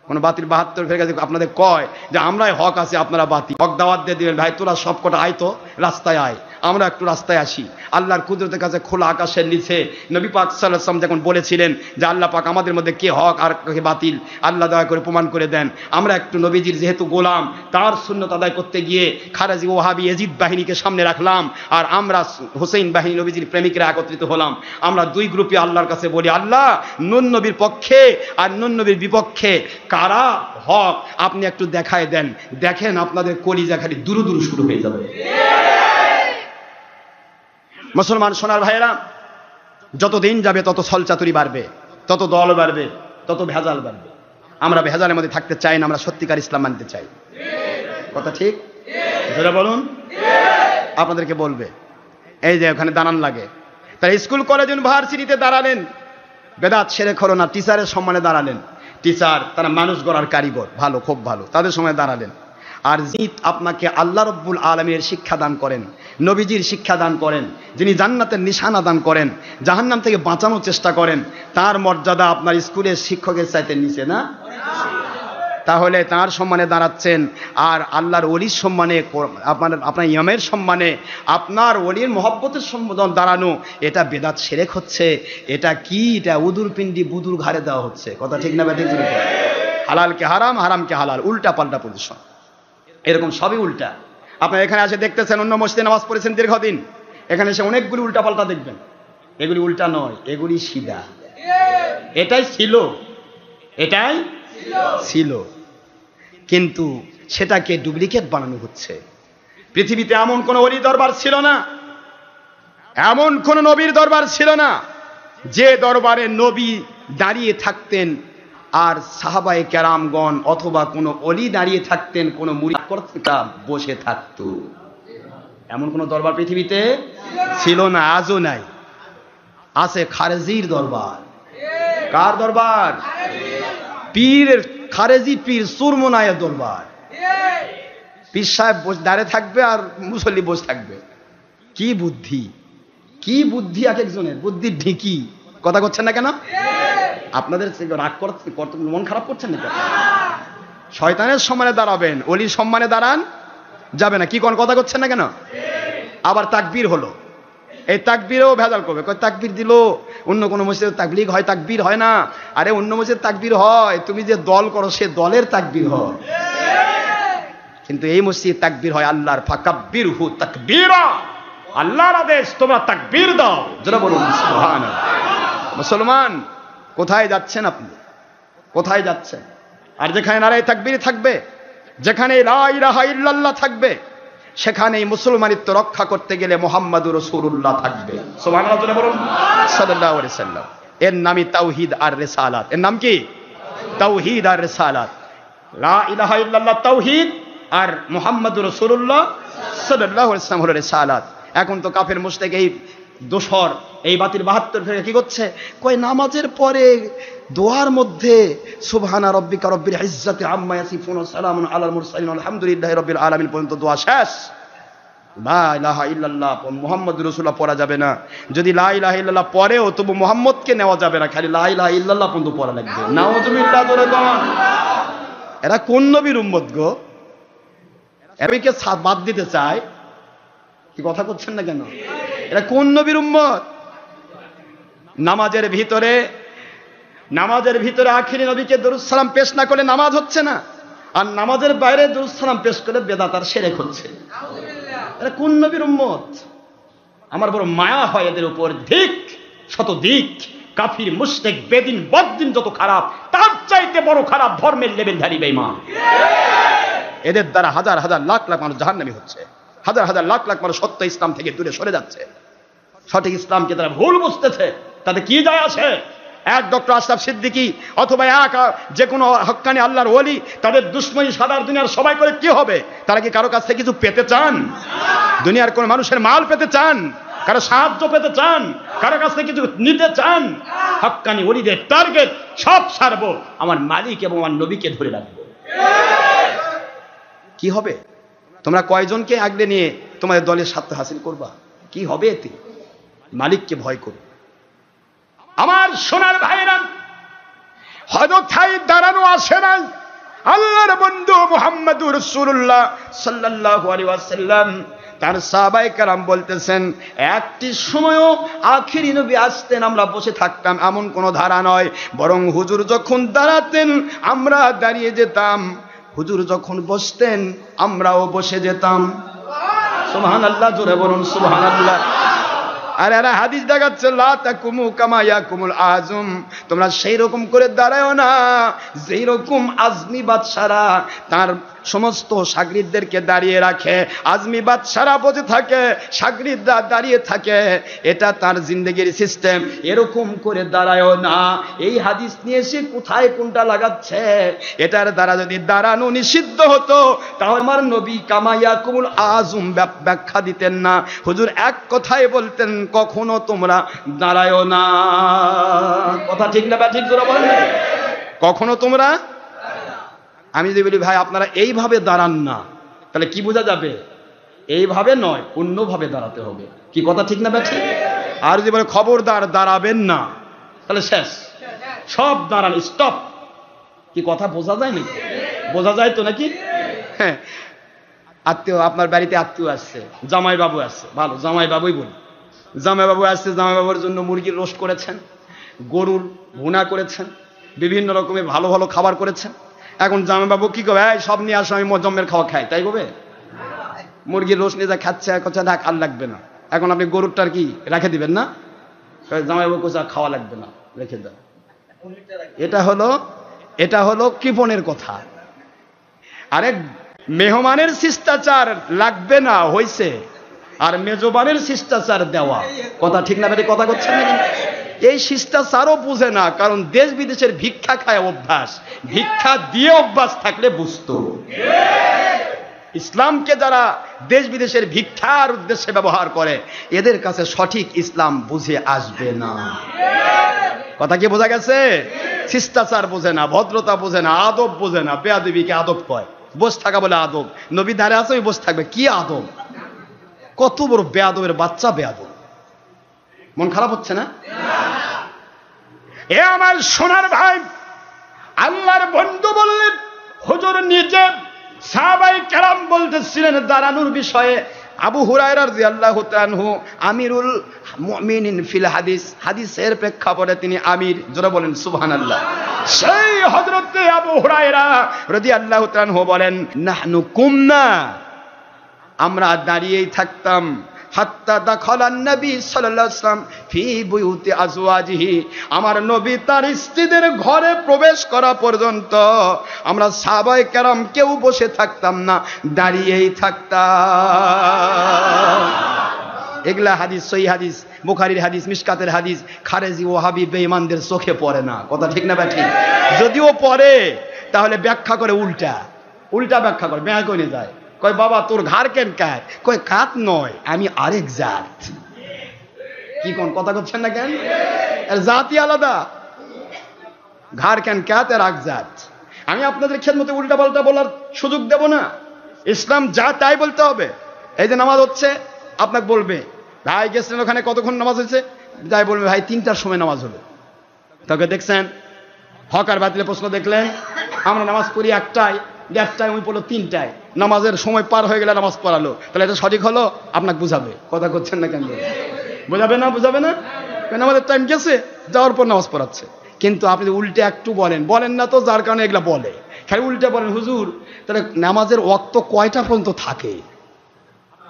কোন বাতিল 72 ফের কাছে আপনাদের কয় যে আমরাই হক আছে, আপনারা বাতিল, হক দাওয়াত দিয়ে দিবেন, ভাই তোরা সবকটা আয় তো রাস্তায় আয়, আমরা একটু রাস্তায় আসি। আল্লাহর কুদরতের কাছে খোলা আকাশের নিচে নবী পাক সাল্লাল্লাহু আলাইহি ওয়াসাল্লাম যখন বলেছিলেন যে আল্লাহ পাক আমাদের মধ্যে কে হক আর কে বাতিল, আল্লাহ দয়া করে প্রমাণ করে দেন। আমরা একটু নবীজির যেহেতু গোলাম, তার সুন্নত আদায় করতে গিয়ে খারেজি ওয়াহাবি ইয়াজিদ বাহিনীকে সামনে রাখলাম, আর আমরা হুসাইন বাহিনী নবীজির প্রেমিকরা একত্রিত হলাম। আমরা দুই গ্রুপে আল্লাহর কাছে বলি, আল্লাহ নুন নবীর পক্ষে আর নুন নবীর বিপক্ষে কারা হক আপনি একটু দেখায় দেন। দেখেন আপনাদের কলিজা খালি দুরু দুরু শুরু হয়ে যাবে। মুসলমান সোনার ভাইয়েরা, যত দিন যাবে তত ছলচাতুরি বাড়বে, তত দল বাড়বে, তত ভেজাল বাড়বে। আমরা ভেজালের মধ্যে থাকতে চাই না, আমরা সত্যিকার ইসলাম মানতে চাই। কথা ঠিক? ধরে বলুন। আপনাদেরকে বলবে এই যে ওখানে দাঁড়ান লাগে, তারা স্কুল কলেজ ইউনিভার্সিটিতে দাঁড়ালেন, বেদাত সেরে খরো না, টিচারের সম্মানে দাঁড়ালেন। টিচার তারা মানুষ গড়ার কারিগর, ভালো, খুব ভালো, তাদের সময় দাঁড়ালেন। আর যিনি আপনাকে আল্লাহ রব্বুল আলামিনের শিক্ষা দান করেন, নবীজির শিক্ষা দান করেন, যিনি জান্নাতের নিশানা দান করেন, জাহান্নাম থেকে বাঁচানোর চেষ্টা করেন, তার মর্যাদা আপনার স্কুলের শিক্ষকের চাইতে নিচে না? তাহলে তার সম্মানে দাঁড়াচ্ছেন, আর আল্লাহর ওলির সম্মানে, আপনার ইমামের সম্মানে, আপনার ওলির মহব্বতের সম্বোধন দাঁড়ানো, এটা বেদাত শিরক হচ্ছে। এটা কি? এটা উদুর পিন্ডি বুদুর ঘাড়ে দেওয়া হচ্ছে। কথা ঠিক না বেঠিক? হালালকে হারাম, হারামকে হালাল, উল্টা পাল্টা পজিশন। এরকম সবই উল্টা। আপনার এখানে এসে দেখতেছেন, অন্য মসজিদে নামাজ পড়েছেন দীর্ঘদিন, এখানে এসে অনেকগুলি উল্টা পাল্টা দেখবেন। এগুলি উল্টা নয়, এগুলি সিধা। এটাই ছিল, এটাই ছিল, কিন্তু সেটাকে ডুপ্লিকেট বানানো হচ্ছে। পৃথিবীতে এমন কোন ওলি দরবার ছিল না, এমন কোন নবীর দরবার ছিল না যে দরবারে নবী দাঁড়িয়ে থাকতেন আর সাহাবায়ে কেরামগণ অথবা কোনো অলি দাঁড়িয়ে থাকতেন, কোনো মুরিদ বসে থাকতো। এমন কোন দরবার পৃথিবীতে ছিল না, আজও নাই। আছে খারেজির দরবার। কার দরবার? পীরের, খারেজি পীর সুরমনায়ের দরবার। পীর সাহেব দাঁড়িয়ে থাকবে আর মুসল্লি বসে থাকবে। কি বুদ্ধি, কি বুদ্ধি এক একজনের, বুদ্ধির ঢিকি। কথা করছেন না কেন? আপনাদের রাগ করতে মন খারাপ করছেন না? শয়তানের সম্মানে দাঁড়াবেন, অলির সম্মানে দাঁড়ান যাবে না। কি কোন কথা করছেন না কেন? আবার তাকবীর হলো, এই তাকবীরেও ভেজাল করবে। তাকবীর দিল, অন্য কোনো মসজিদে তাকবীর হয়, তাকবীর হয় না। আরে অন্য মসজিদে তাকবীর হয়, তুমি যে দল করো সে দলের তাকবীর হয়, কিন্তু এই মসজিদে তাকবীর হয় আল্লাহর। ফাকাব্বিরহু তাকবীরা, আল্লাহর আদেশ, তোমরা তাকবীর দাও। যারা বলুন সুবহানাল্লাহ। মুসলমান কোথায় যাচ্ছেন আপনি? কোথায় যাচ্ছেন? আর যেখানে নারায়ে তাকবীর থাকবে, যেখানে লা ইলাহা ইল্লাল্লাহ থাকবে, সেখানেই মুসলমানিত্ব রক্ষা করতে গেলে মুহাম্মাদুর রাসূলুল্লাহ থাকবে। সুবহানাল্লাহ জোরে বলুন সাল্লাল্লাহু আলাইহি সাল্লাম। এর নামই তাওহীদ আর রিসালাত। এর নাম কি? তাওহীদ আর রিসালাত। লা ইলাহা ইল্লাল্লাহ তাওহীদ, আর মুহাম্মাদুর রাসূলুল্লাহ সাল্লাল্লাহু আলাইহি সাল্লাম হলো রিসালাত। এখন তো কাফের মুশরিক এই দোসর এই বাতিল 72 ফেরে কি করছে? কই নামাজের পরে দোয়ার মধ্যে সুবহানা রাব্বিকা রাব্বিল ইজ্জাতি আম্মা ইয়াসিফুন ওয়া সালামুন আলাল মুরসালিন আলহামদুলিল্লাহি রাব্বিল আলামিন পর্যন্ত দোয়া শেষ। লা ইলাহা ইল্লাল্লাহ মুহাম্মাদুর রাসূলুল্লাহ পড়া যাবে না। যদি লা ইলাহা ইল্লাল্লাহ পড়েও তবু মুহাম্মদকে নেওয়া যাবে না, খালি লা ইলাহা ইল্লাল্লাহ পর্যন্ত পড়া লাগবে। নাউযুবিল্লাহ জোরে কোন। এরা কোন নবীর উম্মত গো? এরাকে বাদ দিতে চায়। কি কথা করছেন না কেন? এরা কোন নবীর উম্মত? নামাজের ভিতরে আখিরি নবীকে দরুদ সালাম পেশ না করলে নামাজ হচ্ছে না, আর নামাজের বাইরে দরুদ সালাম পেশ করে বেদাত আর শিরক হচ্ছে। এরা কোন নবীর উম্মত? আমার বড় মায়া হয় এদের উপর। ধিক শত দিক, কাফির মুশরিক বেদিন বদ্দিন যত খারাপ, তার চাইতে বড় খারাপ ধর্মের লেবেলধারী বেঈমান। এদের দ্বারা হাজার হাজার লাখ লাখ মানুষ জাহান্নামী হচ্ছে, হাজার হাজার লাখ লাখ মানুষ সত্য ইসলাম থেকে দূরে সরে যাচ্ছে। সঠিক ইসলামকে তারা ভুল বুঝতেছে, তাতে কি যায় আসে? এক ডক্টর আশরাফ সিদ্দিকী অথবা এক যে কোনো হক্কানি আল্লাহর ওলি, তাদের দুশ্মনী সাদার দুনিয়ার সবাই করে কি হবে? তারা কি কারো কাছ থেকে কিছু পেতে চান? দুনিয়ার কোন মানুষের মাল পেতে চান? কারো সাহায্য পেতে চান? কারো কাছ থেকে কিছু নিতে চান? হক্কানি ওলিদের টার্গেট সব ছাড়বো, আমার মালিক এবং আমার নবীকে ধরে রাখবো। কি হবে? তোমরা কয়জনকে আগলে নিয়ে তোমাদের দলের স্বার্থ হাসিল করবা? কি হবে এতে? মালিককে ভয় করো। আমার সোনার ভাইরা, হযরত দাঁড়ানো আসে নাই। আল্লাহর বন্ধু মুহাম্মদুর রাসূলুল্লাহ সাল্লাল্লাহু আলাইহি ওয়াসাল্লাম তার সাহাবায়ে কেরাম বলতেছেন একটি সময়ও আখিরি নবী আসতেন আমরা বসে থাকতাম এমন কোনো ধারা নয়, বরং হুজুর যখন দাঁড়াতেন আমরা দাঁড়িয়ে যেতাম, হুজুর যখন বসতেন আমরাও বসে যেতাম। সুবহানাল্লাহ, জোরে বলুন সুবহানাল্লাহ। আর এরা হাদিস দেখাচ্ছে লা তাকুমু কামা ইয়াকুমুল আজম, তোমরা সেই রকম করে দাঁড়ায়ও না যেই রকম আজমি বাদশারা তার সমস্ত শাগরিদদেরকে দাঁড়িয়ে রাখে। আজমি বাদশারা বসে থাকে, শাগরিদরা দাঁড়িয়ে থাকে, এটা তার জিন্দেগির সিস্টেম। এরকম করে দাঁড়ায়ও না। এই হাদিস নিয়ে সে কোথায় কোনটা লাগাচ্ছে? এটার দ্বারা যদি দাঁড়ানো নিষিদ্ধ হতো তাহলে আমার নবী কামা ইয়াকুমুল আজম ব্যাখ্যা দিতেন না। হুজুর এক কথাই বলতেন কখনো তোমরা দাঁড়ায়ও না। কথা ঠিক না ঠিক জোরে বলেন, কখনো তোমরা। আমি যদি বলি ভাই আপনারা এইভাবে দাঁড়ান না, তাহলে কি বোঝা যাবে? এইভাবে নয়, অন্যভাবে দাঁড়াতে হবে। কি কথা ঠিক না ঠিক? আর যদি বলে খবরদার দাঁড়াবেন না, তাহলে শেষ, সব দাঁড়ান, স্টপ। কি কথা বোঝা যায় নাকি? বোঝা যায় তো নাকি? হ্যাঁ, আত্মীয়, আপনার বাড়িতে আত্মীয় আসছে, জামাই বাবু আসছে, ভালো জামাই বাবুই বলি, জামাই বাবু আসছে, জামাই বাবুর জন্য মুরগির রোস্ট করেছেন, গরুর ভুনা করেছেন, বিভিন্ন রকমের ভালো ভালো খাবার করেছেন। এখন জামাইবাবু কি করবে? সব নিয়ে আসো, আমি জম্মের খাওয়া খাই, তাই বলবে? মুরগির রোস্ট নিয়ে যা খাচ্ছে, কথা দেখ আর লাগবে না। এখন আপনি গরুরটার কি রেখে দিবেন না? জামাইবাবু কোচা খাওয়া লাগবে না, রেখে দেন। এটা হলো কৃপণের কথা। আরে মেহমানের শিষ্টাচার লাগবে না হইছে, আর মেজবানের শিষ্টাচার দেওয়া। কথা ঠিক না? কথা করছেন নাকি? এই শিষ্টাচারও বুঝে না, কারণ দেশ বিদেশের ভিক্ষা খায় অভ্যাস, ভিক্ষা দিয়ে অভ্যাস থাকলে বুঝতো। ইসলামকে যারা দেশ বিদেশের ভিক্ষার উদ্দেশ্যে ব্যবহার করে এদের কাছে সঠিক ইসলাম বুঝে আসবে না। কথা কি বোঝা গেছে? শিষ্টাচার বোঝে না, ভদ্রতা বোঝে না, আদব বোঝে না। বেয়াদবিকে আদব কয়, বসে থাকা বলে আদব। নবী দাঁড়িয়ে আছে, ওই বসে থাকবে, কি আদব? কত বড় বেয়াদবের বাচ্চা বেয়াদব। মন খারাপ হচ্ছে না? এ আমার সোনার ভাই, আল্লাহর বন্ধু বললেন, হুজুর নিজে সাহাবায়ে কেরাম বলতেছিলেন দাঁড়ানোর বিষয়ে। আবু হুরায়রা রাদিয়াল্লাহু তাআলা আনহু আমিরুল মুমিনিন ফিল হাদিস, হাদিসের প্রেক্ষাপটে তিনি আমির। জোরে বলেন সুবহানাল্লাহ। সেই হযরত আবু হুরায়রা রাদিয়াল্লাহু তাআলা আনহু বলেন নাহনু কুমনা, আমরা দাঁড়িয়েই থাকতাম, হাত্তা দাখালান নবী সাল্লাল্লাহু আলাইহি ওয়াসাল্লাম ফি বুয়ুতি আজওয়াজিহি, আমার নবী তার স্ত্রীদের ঘরে প্রবেশ করা পর্যন্ত আমরা সাহাবায়ে কেরাম কেউ বসে থাকতাম না, দাঁড়িয়েই থাকতাম। এগুলা হাদিস, সহিহ হাদিস, বুখারীর হাদিস, মিশকাতের হাদিস। খারেজি ওয়াহাবি বেঈমানদের চোখে পড়ে না। কথা ঠিক না ঠিক? যদিও পড়ে তাহলে ব্যাখ্যা করে উল্টা ব্যাখ্যা করে, ব্যাখ্যা করে যায়। কয় বাবা তোর ঘাড় কেন কাট? কয় কাত নয়, আমি আরেক জাত। কি কোন কথা করছেন না কেন? এর জাতি আলাদা, ঘাড় কেন কাত আর এক জাত। আমি আপনাদের খেদমতে উল্টা পাল্টা বলার সুযোগ দেব না। ইসলাম যা তাই বলতে হবে। এই যে নামাজ হচ্ছে, আপনাকে বলবে ভাই গেছিলেন ওখানে কতক্ষণ নামাজ হয়েছে? যাই বলবে ভাই 3টার সময় নামাজ হলো। তোকে দেখছেন হক আর বাতিলের প্রশ্ন দেখলেন, আমরা নামাজ পড়ি 1টায়, 1টায় ওই পড়লো 3টায়, নামাজের সময় পার হয়ে গেলে নামাজ পড়ালো, তাহলে এটা সঠিক হলো? আপনাকে বুঝাবে। কথা করছেন না কেন? বুঝাবে না? কেন আমাদের টাইম গেছে, যাওয়ার পর নামাজ পড়াচ্ছে। কিন্তু আপনি উল্টে একটু বলেন না তো, যার কারণে এগুলা বলে। খালি উল্টে বলেন হুজুর তাহলে নামাজের ওয়াক্ত কয়টা পর্যন্ত থাকে?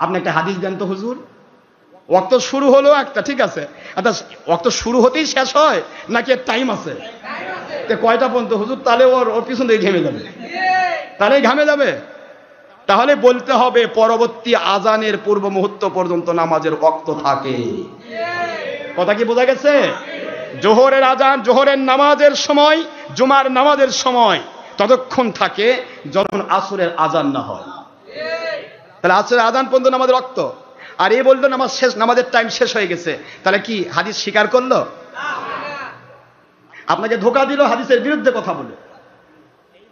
আপনি একটা হাদিস দেন তো হুজুর। ওয়াক্ত শুরু হলো একটা, ঠিক আছে, আচ্ছা ওয়াক্ত শুরু হতেই শেষ হয় নাকি টাইম আছে? কয়টা পর্যন্ত হুজুর? তাহলে ওর পিছন থেকে ঘামে যাবে। তাহলে বলতে হবে পরবর্তী আজানের পূর্ব মুহূর্ত পর্যন্ত নামাজের ওয়াক্ত থাকে। কথা কি বোঝা গেছে? জোহরের আজান, জোহরের নামাজের সময়, জুমার নামাজের সময় ততক্ষণ থাকে যখন আসরের আজান না হয়। তাহলে আসরের আজান পর্যন্ত নামাজের ওয়াক্ত। আর এই বললো নামাজ শেষ, নামাজের টাইম শেষ হয়ে গেছে, তাহলে কি হাদিস স্বীকার করলো? আপনাকে ধোকা দিল, হাদিসের বিরুদ্ধে কথা বলে।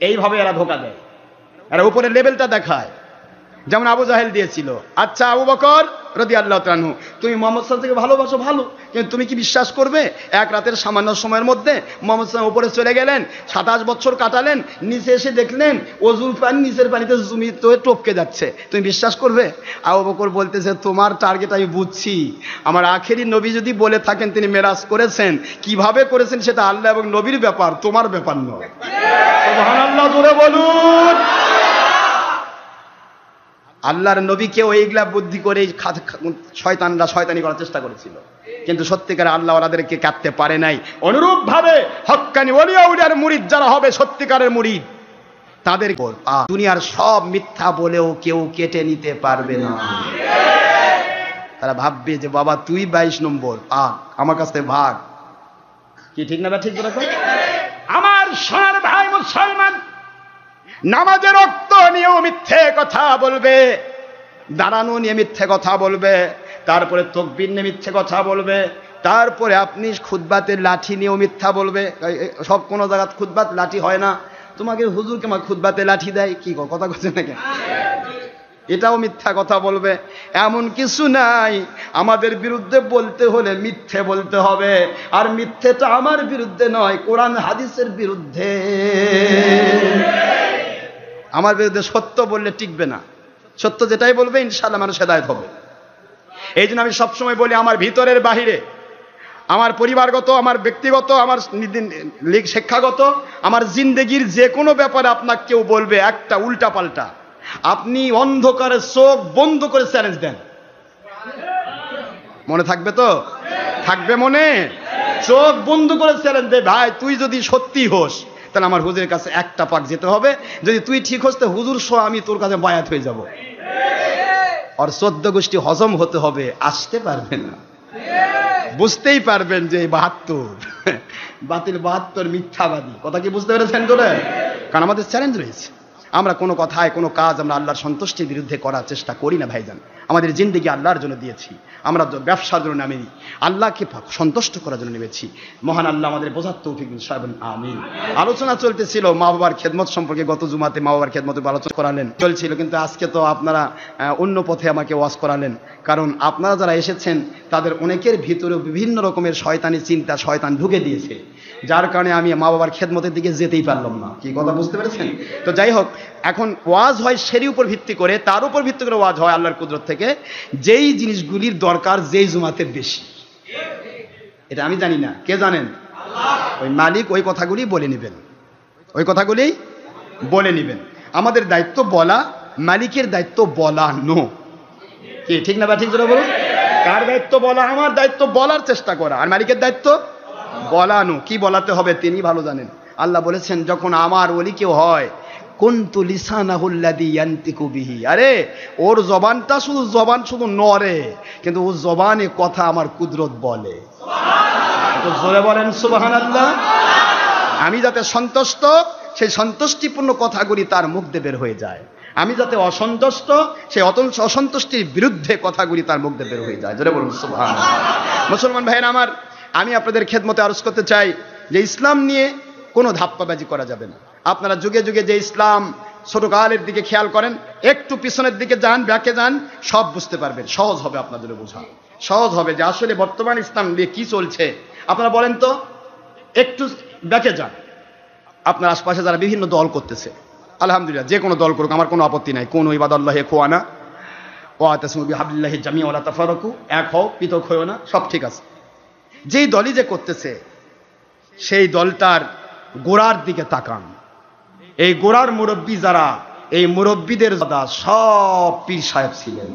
এইভাবে এরা ধোকা দেয়, এরা উপরের লেভেলটা দেখায়। যেমন আবু জাহেল দিয়েছিল। আচ্ছা আবু বকর রাদিয়াল্লাহু তাআলা আনহু, তুমি মুহাম্মদ সাল্লাল্লাহু আলাইহি ওয়াসাল্লামকে ভালোবাসো ভালো, কিন্তু তুমি কি বিশ্বাস করবে এক রাতের সামান্য সময়ের মধ্যে মুহাম্মদ সাল্লাল্লাহু আলাইহি ওয়াসাল্লাম উপরে চলে গেলেন, 27 বছর কাটালেন, নিচে এসে দেখলেন ওযুর পানি নিচের পানিতে জমিতে হয়ে টপকে যাচ্ছে, তুমি বিশ্বাস করবে? আবু বকর বলতেছে, তোমার টার্গেট আমি বুঝছি, আমার আখেরি নবী যদি বলে থাকেন তিনি মেরাজ করেছেন, কিভাবে করেছেন সেটা আল্লাহ এবং নবীর ব্যাপার, তোমার ব্যাপার নয়। সুবহানাল্লাহ, জোরে বলুন। আল্লাহর নবীকেও এইগুলা বুদ্ধি করে শয়তানরা শয়তানি করার চেষ্টা করেছিল, কিন্তু সত্যিকার আল্লাহ ওনাদেরকে কাটতে পারে নাই। অনুরূপ ভাবে হক্কানি ওলি আউলিয়ার মুরিদ যারা হবে সত্যিকারের মুরিদ, তাদের দুনিয়ার সব মিথ্যা বলেও কেউ কেটে নিতে পারবে না। তারা ভাববে যে বাবা তুই 22 নম্বর পাক, আমার কাছে ভাগ। কি ঠিক না? ঠিক করে আমার সোনার ভাই মুসলমান, নামাজের রক্ত নিয়েও মিথ্যে কথা বলবে, দাঁড়ানো নিয়ে মিথ্যে কথা বলবে, তারপরে তাকবীর নিয়ে মিথ্যে কথা বলবে, তারপরে আপনি খুতবাতে লাঠি নিয়েও মিথ্যা বলবে। সব কোনো জায়গায় খুতবাত লাঠি হয় না, তোমাকে হুজুরকে আমার খুতবাতে লাঠি দেয়, কি কথা বলছে নাকি? এটাও মিথ্যা কথা বলবে। এমন কিছু নাই, আমাদের বিরুদ্ধে বলতে হলে মিথ্যে বলতে হবে, আর মিথ্যেটা আমার বিরুদ্ধে নয়, কোরআন হাদিসের বিরুদ্ধে। আমার বিরুদ্ধে সত্য বললে টিকবে না, সত্য যেটাই বলবে ইনশাআল্লাহ মানুষ হেদায়েত হবে। এই জন্য আমি সবসময় বলি, আমার ভিতরের বাহিরে, আমার পরিবারগত, আমার ব্যক্তিগত, আমার শিক্ষাগত, আমার জিন্দেগির যে কোনো ব্যাপারে আপনাকে কেউ বলবে একটা উল্টা পাল্টা, আপনি অন্ধকারে চোখ বন্ধ করে চ্যালেঞ্জ দেন। মনে থাকবে তো? থাকবে মনে? চোখ বন্ধ করে চ্যালেঞ্জ দে, ভাই তুই যদি সত্যি হোস তাহলে আমার হুজুরের কাছে একটা পাক যেতে হবে, যদি তুই ঠিক হোস তো হুজুর সহ আমি তোর কাছে বায়াত হয়ে যাব। আর 14 গোষ্ঠী হজম হতে হবে, আসতে পারবে না, বুঝতেই পারবেন যে 72 বাতিল, 72 মিথ্যাবাদী। কথা কি বুঝতে পেরেছেন তোরা? কারণ আমাদের চ্যালেঞ্জ রয়েছে, আমরা কোনো কথায় কোনো কাজ আমরা আল্লাহর সন্তুষ্টির বিরুদ্ধে করার চেষ্টা করি না ভাইজান। আমাদের জিন্দেগি আল্লাহর জন্য দিয়েছি, আমরা ব্যবসার জন্য নামিনি, আল্লাহকে সন্তুষ্ট করার জন্য নেমেছি। মহান আল্লাহ আমাদের বোঝার তৌফিক দিন, আমিন। আলোচনা চলতেছিল মা বাবার খেদমত সম্পর্কে, গত জুমাতে মা বাবার খেদমত আলোচনা করালেন চলছিল, কিন্তু আজকে তো আপনারা অন্য পথে আমাকে ওয়াজ করালেন। কারণ আপনারা যারা এসেছেন তাদের অনেকের ভিতরেও বিভিন্ন রকমের শয়তানি চিন্তা, শয়তান ঢুকে দিয়েছে, যার কারণে আমি মা বাবার খেদমতের দিকে যেতেই পারলাম না। কি কথা বুঝতে পেরেছেন? তো যাই হোক, এখন ওয়াজ হয় সেরি উপর ভিত্তি করে, তার উপর ভিত্তি করে ওয়াজ হয় আল্লাহর কুদরত থেকে, যেই জিনিসগুলির দরকার যেই জুমাতে বেশি। এটা আমি জানি না, কে জানেন? ওই মালিক ওই কথাগুলি বলে নেবেন, ওই কথাগুলি বলে নেবেন। আমাদের দায়িত্ব বলা, মালিকের দায়িত্ব বলানো। কি ঠিক না? বা ঠিক যেটা বলুন, কার দায়িত্ব বলা? আমার দায়িত্ব বলার চেষ্টা করা, আর মালিকের দায়িত্ব বলানো। কি বলাতে হবে তিনি ভালো জানেন। আল্লাহ বলেছেন, যখন আমার ওলি কেউ হয়, কুনতু লিসানাহুল্লাযী ইয়ানতিকু বিহি, আরে ওর জবানটা শুধু জবান শুধু নড়ে, কিন্তু ওর জবানে কথা আমার কুদরত বলে। সুবহানাল্লাহ, জোরে বলেন সুবহানাল্লাহ। আমি যাতে সন্তুষ্ট, সেই সন্তুষ্টিপূর্ণ কথাগুলি তার মুখ দিয়ে বের হয়ে যায়। আমি যাতে অসন্তুষ্ট, সেই অসন্তুষ্টির বিরুদ্ধে কথাগুলি তার মুখ দিয়ে বের হয়ে যায়। জোরে বলুন সুবহানাল্লাহ। মুসলমান ভাইরা আমার, আমি আপনাদের খেদমতে আরজ করতে চাই যে ইসলাম নিয়ে কোনো ধাপ্পাবাজি করা যাবে না। আপনারা যুগে যুগে যে ইসলাম ছোটকালের দিকে খেয়াল করেন, একটু পিছনের দিকে যান, ব্যাকে যান, সব বুঝতে পারবেন, সহজ হবে আপনাদের বোঝা, সহজ হবে যে আসলে বর্তমান ইসলাম দিয়ে কি চলছে। আপনারা বলেন তো, একটু ব্যাকে যান, আপনার আশপাশে যারা বিভিন্ন দল করতেছে, আলহামদুলিল্লাহ যে কোনো দল করুক, আমার কোনো আপত্তি নাই। কোন ইবাদাল্লাহি ইখওয়ানা ওয়া তাসিমু বিহাবলিল্লাহি জামিআ ওয়া লা তাফারাকু, এক হও পৃথক হও না, সব ঠিক আছে। যেই দলই যে করতেছে সেই দলটার গোড়ার দিকে তাকান। এই গোড়ার মুরব্বী যারা, এই মুরব্বীদের দাদা সব পীর সাহেব ছিলেন।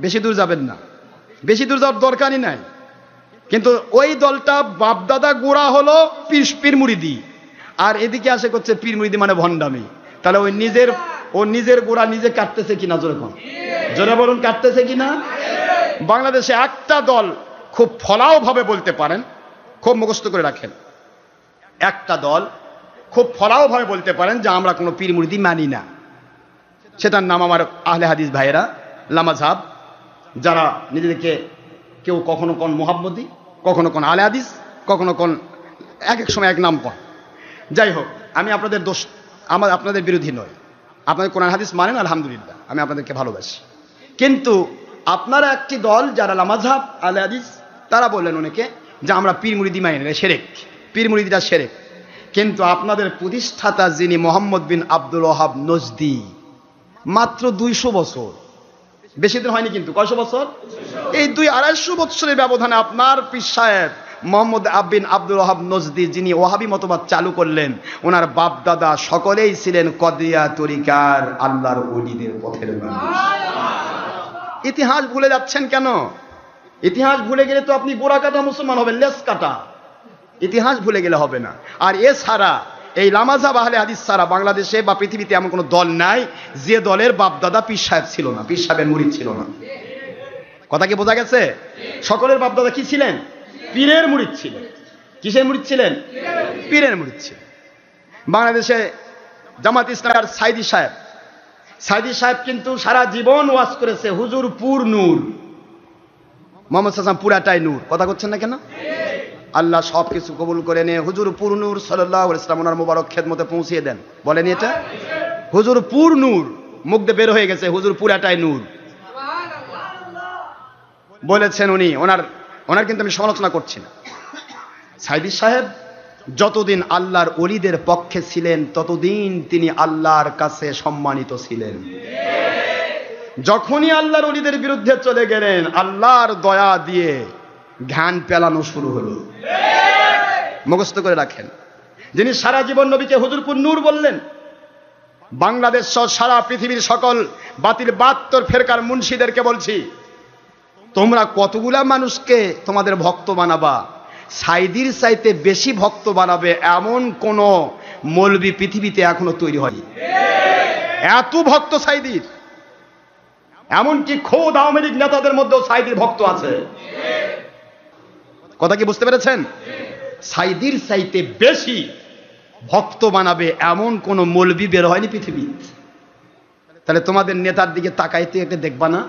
বেশি দূর যাবেন না, বেশি দূর যাওয়ার দরকারই নাই। কিন্তু ওই দলটা বাপদাদা গোড়া হলো পীর মুরিদি, আর এদিকে আসে করছে পীর মুরিদি মানে ভণ্ডামি। তাহলে ওই নিজের গোড়া নিজে কাটতেছে কিনা? জোরে কোন, জোরে বলুন, কাটতেছে কিনা? বাংলাদেশে একটা দল খুব ফলাও ভাবে বলতে পারেন, খুব মুখস্থ করে রাখেন, একটা দল খুব ফলাও ভাবে বলতে পারেন যে আমরা কোনো পীর মুরিদি মানি না। সেটার নাম আমার আহলে হাদিস ভাইয়েরা, লামাযহাব, যারা নিজেদেরকে কেউ কখনো কোন মুহাব্বতী, কখনো কোন আহলে হাদিস, কখনো কোন এক এক সময় এক নাম কন। যাই হোক, আমি আপনাদের দোষ, আপনাদের বিরোধী নয়, আপনাদের কোরআন হাদিস মানেন, আলহামদুলিল্লাহ, আমি আপনাদেরকে ভালোবাসি। কিন্তু আপনারা একটি দল যারা লামাযহাব আহলে হাদিস, তারা বললেন অনেকে যে আমরা পীর মুরিদি মানি না, শিরক, পীর মুরিদিটা শিরক। কিন্তু আপনাদের প্রতিষ্ঠাতা যিনি মোহাম্মদ বিন আব্দুল ওয়াহাব নজদি, মাত্র 200 বছর, বেশি দিন হয়নি কিন্তু, কয়শো বছর? এই 200-250 বছরের ব্যবধানে আপনার পীর সাহেব মোহাম্মদ বিন আব্দুল ওয়াহাব নজদি, যিনি ওয়াহাবি মতবাদ চালু করলেন, ওনার বাপ দাদা সকলেই ছিলেন কদরিয়া তরিকার আল্লাহর ওলিদের পথের মানুষ। ইতিহাস ভুলে যাচ্ছেন কেন? ইতিহাস ভুলে গেলে তো আপনি বোরা কাটা মুসলমান হবেন, লেস কাটা। ইতিহাস ভুলে গেলে হবে না। আর এছাড়া এই লামাযহাব আহলে হাদিস ছাড়া বাংলাদেশে বা পৃথিবীতে এমন কোনো দল নাই যে দলের বাপদাদা পীর সাহেব ছিল না, পীর সাহেবের মুরিদ ছিল না। কথা কি বোঝা গেছে? সকলের বাপদাদা কি ছিলেন? পীরের মুরিদ ছিলেন। কিসের মুরিদ ছিলেন? পীরের মুরিদ ছিলেন। বাংলাদেশে জামাত ইসলামের সাইদি সাহেব কিন্তু সারা জীবন ওয়াজ করেছে হুজুর পুর নূর, মোহাম্মদ সাল্লাল্লাহু আলাইহি ওয়াসাল্লাম পুরাটাই নূর। কথা করছেন না কেন? আল্লাহ সব কিছু কবুল করে নে, হুজুর পুর নূর সাল্লাল্লাহু আলাইহি ওয়াসাল্লাম ওনার মোবারক খেদমতে পৌঁছিয়ে দেন। বলেন এটা হুজুর পুর নূর, মুখ দিয়ে বের হয়ে গেছে হুজুর পুরাটাই নূর বলেছেন উনি। ওনার কিন্তু আমি সমালোচনা করছি না। সাইদি সাহেব যতদিন আল্লাহর ওলিদের পক্ষে ছিলেন ততদিন তিনি আল্লাহর কাছে সম্মানিত ছিলেন। যখনই আল্লাহর ওলিদের বিরুদ্ধে চলে গেলেন, আল্লাহর দয়া দিয়ে ঘ্যান পেলানো শুরু হলো। মুখস্থ করে রাখেন, যিনি সারা জীবন নবীকে হুজুরপুর নূর বললেন, বাংলাদেশ সহ সারা পৃথিবীর সকল বাতিল 72 ফেরকার মুন্সিদেরকে বলছি, তোমরা কতগুলা মানুষকে তোমাদের ভক্ত বানাবা, সাইদির চাইতে বেশি ভক্ত বানাবে এমন কোন মৌলবী পৃথিবীতে এখনো তৈরি হয়নি। এত ভক্ত সাইদির, এমনকি খোদ আওয়ামী লীগ নেতাদের মধ্যেও সাইদির ভক্ত আছে। কথা কি বুঝতে পেরেছেন? সাইদির চাইতে বেশি ভক্ত বানাবে এমন কোন মৌলবী বের হয়নি পৃথিবীতে। তাহলে তোমাদের নেতার দিকে তাকাইতে একটা দেখবা না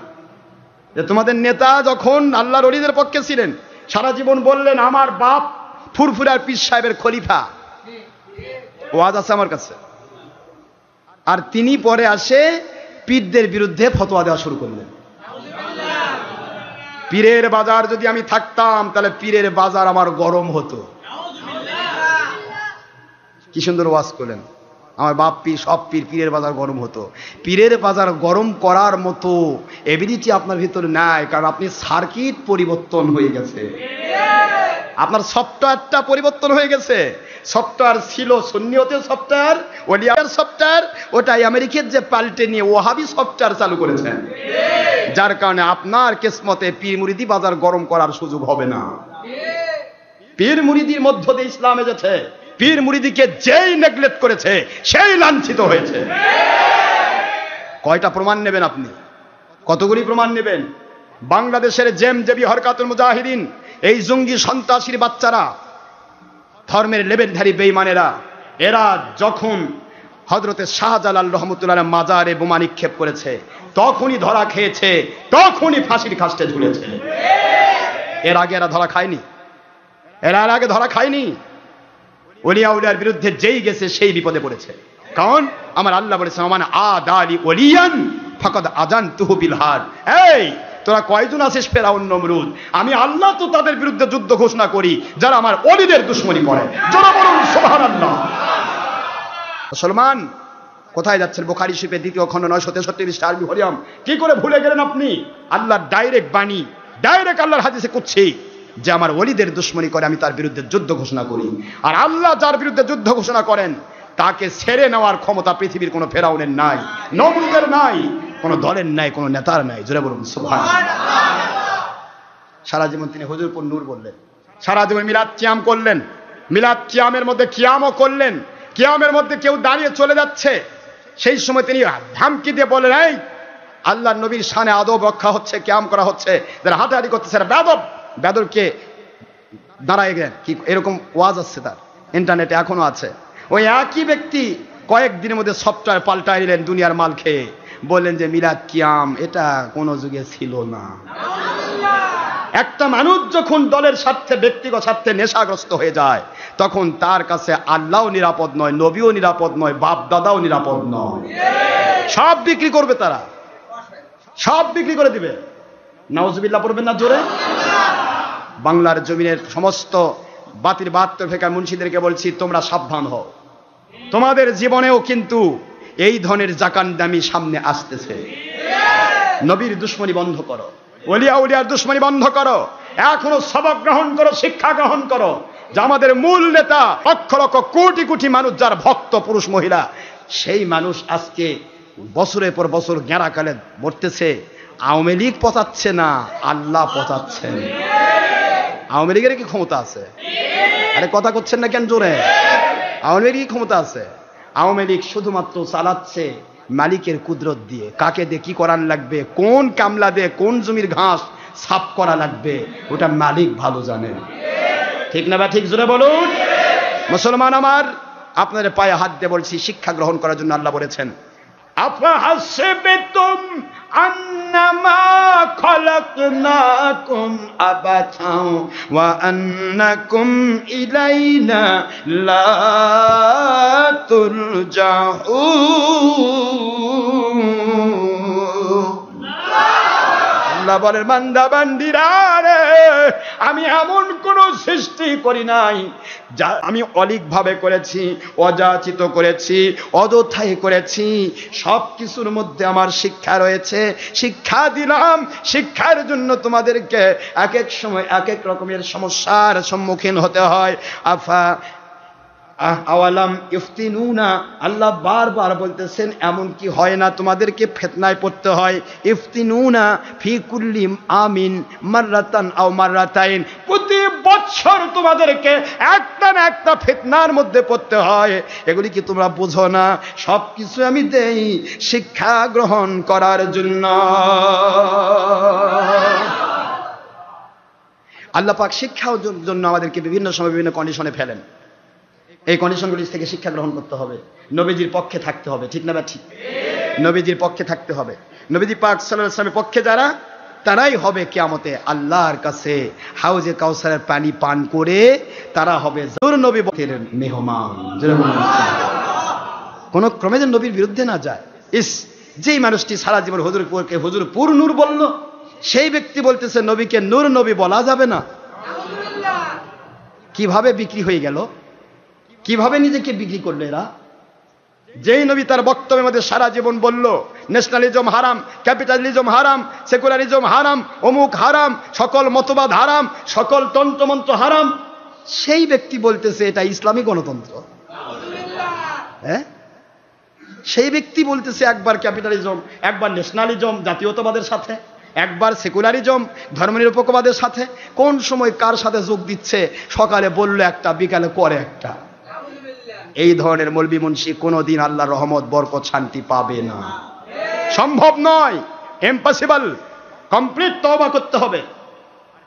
যে তোমাদের নেতা যখন আল্লাহর ওলিদের পক্ষে ছিলেন, সারা জীবন বললেন আমার বাপ ফুরফুরার পীর সাহেবের খলিফা, ওয়াজ আছে আমার কাছে। আর তিনি পরে আসে পীরদের বিরুদ্ধে ফতোয়া দেওয়া শুরু করলেন। পীরের বাজার যদি আমি থাকতাম তাহলে পীরের বাজার আমার গরম হতো। কি সুন্দর ওয়াজ করলেন, আমার বাপ পীর, সব পীরের বাজার গরম হতো। পীরের বাজার গরম করার মতো এবিলিটি আপনার ভিতরে নাই, কারণ আপনি সার্কিট পরিবর্তন হয়ে গেছে, আপনার সফটওয়্যারটা পরিবর্তন হয়ে গেছে। সফটওয়্যার ছিল সুন্নিয়তের সফটওয়্যার, ওলিয়ার সফটওয়্যার, ওটাই আমেরিকার যে পাল্টে নিয়ে ওয়াহাবি সফটওয়্যার চালু করেছেন, যার কারণে আপনার কিসমতে পীর মুরিদি বাজার গরম করার সুযোগ হবে না। পীর মুরিদির মধ্য দিয়ে ইসলাম এসেছে। পীর মুরিদিকে যেই নেগলেক্ট করেছে সেই লাঞ্ছিত হয়েছে। কয়টা প্রমাণ নেবেন আপনি? কতগুলি প্রমাণ নেবেন? বাংলাদেশের জেমজেবি হরকাতুল মুজাহিদিন, এই জঙ্গি সন্ত্রাসীর বাচ্চারা, ধর্মের লেবেলধারী বেঈমানেরা, এরা যখন হযরতে শাহজালাল রহমতুল্লাহ মাজারে বোমা নিক্ষেপ করেছে তখনই ধরা খেয়েছে, তখনই ফাঁসির কাস্টে ঝুলেছে। এর আগে এরা ধরা খায়নি, এরা আগে ধরা খায়নি। ওলিয়া উলিয়ার বিরুদ্ধে যেই গেছে সেই বিপদে পড়েছে। কারণ আমার আল্লাহ বলেছে মানে আদালি ওলিয়ান ফাকাদ আযানতুহু বিল হার। এই তোরা কয়জন আছিস ফেরাউন নমরুদ, আমি আল্লাহ তো তাদের বিরুদ্ধে যুদ্ধ ঘোষণা করি যারা আমার ওলিদের দুশমনী করে। জোরে বলুন সুবহানাল্লাহ। মুসলমান কোথায় যাচ্ছেন? বুখারী শরীফের 2য় খণ্ড 963 পৃষ্ঠা আরবি হরিয়াম। কি করে ভুলে গেলেন আপনি? আল্লাহর ডাইরেক্ট বাণী, ডাইরেক্ট আল্লাহর হাদিসে কুদসি যে আমার ওলিদের দুশমনী করে আমি তার বিরুদ্ধে যুদ্ধ ঘোষণা করি। আর আল্লাহ যার বিরুদ্ধে যুদ্ধ ঘোষণা করেন তাকে ছেড়ে নেওয়ার ক্ষমতা পৃথিবীর কোনো ফেরাউনের নাই, নমরুদের নাই, কোনো দলের নাই, কোনো নেতার নাই। জোরে বলুন সুবহানাল্লাহ। সারা জীবন তিনি হুজুরপুর নূর বললেন, সারা জীবন মিলাদ কিয়াম করলেন, মিলাদ কিয়ামের মধ্যে কিয়ামও করলেন। কিয়ামের মধ্যে কেউ দাঁড়িয়ে চলে যাচ্ছে, সেই সময় তিনি ধামকি দিয়ে বললেন, এই আল্লাহর নবীর শানে আদব রক্ষা হচ্ছে, কিয়াম করা হচ্ছে, যারা হাঁটাহাঁটি করতেছে বেয়াদব, বেয়াদবকে দাঁড়ায় গেলেন। কি এরকম ওয়াজ আছে, তার ইন্টারনেটে এখনো আছে। ওই একই ব্যক্তি কয়েকদিনের মধ্যে সফটওয়্যার পাল্টাই দিলেন দুনিয়ার মাল খেয়ে, বললেন যে মিলাদ কিয়াম এটা কোন যুগে ছিল না। একটা মানুষ যখন দলের স্বার্থে, ব্যক্তিগত স্বার্থে নেশাগ্রস্ত হয়ে যায় তখন তার কাছে আল্লাহও নিরাপদ নয়, নবীও নিরাপদ নয়, বাপ দাদাও নিরাপদ নয়। সব বিক্রি করবে, তারা সব বিক্রি করে দিবে। নাউজুবিল্লাহ পড়বেন না জোরে? বাংলার জমিনের সমস্ত বাতিল বাহাত্তর ফেকা মুন্সিদেরকে বলছি, তোমরা সাবধান হও, তোমাদের জীবনেও কিন্তু এই ধরনের জাকান্দামি সামনে আসতেছে। নবীর দুশ্মনী বন্ধ করো, ওলিয়া উলিয়ার দুশ্মনী বন্ধ করো, এখনো সবক গ্রহণ করো, শিক্ষা গ্রহণ করো যে আমাদের মূল নেতা লক্ষ লক্ষ কোটি কোটি মানুষ যার ভক্ত পুরুষ মহিলা, সেই মানুষ আজকে বছরের পর বছর গেঁড়াকালে মরতেছে। আওয়ামী লীগ পচাচ্ছে না, আল্লাহ পচাচ্ছেন। আওয়ামী লীগের কি ক্ষমতা আছে? আরে কথা করছেন না কেন জোরে? আওয়ামী লীগের কি ক্ষমতা আছে? আওয়ামী লীগ শুধুমাত্র চালাচ্ছে মালিকের কুদরত দিয়ে। কাকে দিয়ে কি করার লাগবে, কোন কামলা দিয়ে কোন জমির ঘাস সাফ করা লাগবে, ওটা মালিক ভালো জানেন। ঠিক না বা ঠিক জোরে বলুন? মুসলমান আমার, আপনাদের পায়ে হাত দিয়ে বলছি, শিক্ষা গ্রহণ করার জন্য আল্লাহ বলেছেন, আফাহাসিবতুম আন্নামা খালাকনাকুম আবাতাও ওয়া আন্নাকুম ইলাইনা লা তুরজাউন। আল্লাহ বলেন, বান্দা বান্দিরা রে, আমি এমন কোন সৃষ্টি করি নাই যা আমি অলীক ভাবে করেছি, অযাচিত করেছি, অযথাই করেছি। সব কিছুর মধ্যে আমার শিক্ষা রয়েছে। শিক্ষা দিলাম, শিক্ষার জন্য তোমাদেরকে এক এক সময় এক এক রকমের সমস্যার সম্মুখীন হতে হয়। আওয়ালাম ইফতিনুনা, আল্লাহ বারবার বলতেছেন, এমন কি হয় না তোমাদেরকে ফিতনায় পড়তে হয়? ইফতিনুনা ফি কুল্লি আমিন মাররাতান আও মাররাতাইন, প্রতি বছর তোমাদেরকে একটা না একটা ফিতনার মধ্যে পড়তে হয়। এগুলি কি তোমরা বুঝো না? সব কিছু আমি দেই শিক্ষা গ্রহণ করার জন্য। আল্লাহ পাক শিক্ষার জন্য আমাদেরকে বিভিন্ন সময় বিভিন্ন কন্ডিশনে ফেলেন। এই কন্ডিশনগুলি থেকে শিক্ষা গ্রহণ করতে হবে, নবীজির পক্ষে থাকতে হবে। ঠিক না বা ঠিক? নবীজির পক্ষে থাকতে হবে। নবীজি পাক সাল্লাল্লাহু আলাইহি ওয়াসাল্লামের পক্ষে যারা, তারাই হবে কিয়ামতে আল্লাহর কাছে হাউজে কাউসারের পানি পান করে তারা হবে জোর নবী বকের মেহমান। কোন ক্রমে যেন নবীর বিরুদ্ধে না যায়। যেই মানুষটি সারা জীবন হুজুরকে হুজুর পুর নূর বলল, সেই ব্যক্তি বলতেছে নবীকে নূর নবী বলা যাবে না। কিভাবে বিক্রি হয়ে গেল, কিভাবে নিজেকে বিক্রি করলো এরা? যেই নবী তার বক্তব্যের মধ্যে সারা জীবন বলল ন্যাশনালিজম হারাম, ক্যাপিটালিজম হারাম, সেকুলারিজম হারাম, অমুক হারাম, সকল মতবাদ হারাম, সকল তন্ত্রমন্ত্র হারাম, সেই ব্যক্তি বলতেছে এটা ইসলামী গণতন্ত্র। হ্যাঁ, সেই ব্যক্তি বলতেছে একবার ক্যাপিটালিজম, একবার ন্যাশনালিজম জাতীয়তাবাদের সাথে, একবার সেকুলারিজম ধর্মনিরপেক্ষবাদের সাথে। কোন সময় কার সাথে যোগ দিচ্ছে? সকালে বলল একটা, বিকালে করে একটা। এই ধরনের মৌলবি মুন্সি কোনোদিন আল্লাহর রহমত বরকত শান্তি পাবে না, সম্ভব নয়, ইম্পসিবল। কমপ্লিট তওবা করতে হবে।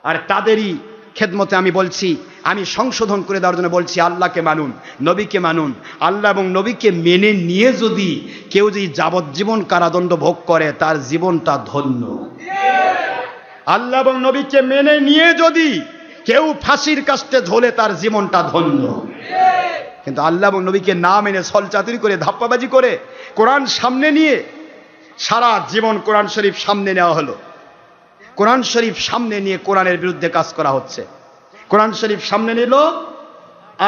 আর তাদেরই খেদমতে আমি বলছি, আমি সংশোধন করে দেওয়ার জন্য বলছি, আল্লাহকে মানুন, নবীকে মানুন। আল্লাহ এবং নবীকে মেনে নিয়ে যদি কেউ যদি যাবজ্জীবন কারাদণ্ড ভোগ করে, তার জীবনটা ধন্য। আল্লাহ এবং নবীকে মেনে নিয়ে যদি কেউ ফাঁসির কাস্টে ঝোলে, তার জীবনটা ধন্য। কিন্তু আল্লাহ এবং নবীকে না মেনে ছলচাতুরি করে, ধাপ্পাবাজি করে, কোরআন সামনে নিয়ে সারা জীবন কোরআন শরীফ সামনে নেওয়া হলো। কোরআন শরীফ সামনে নিয়ে কোরআনের বিরুদ্ধে কাজ করা হচ্ছে। কোরআন শরীফ সামনে নিল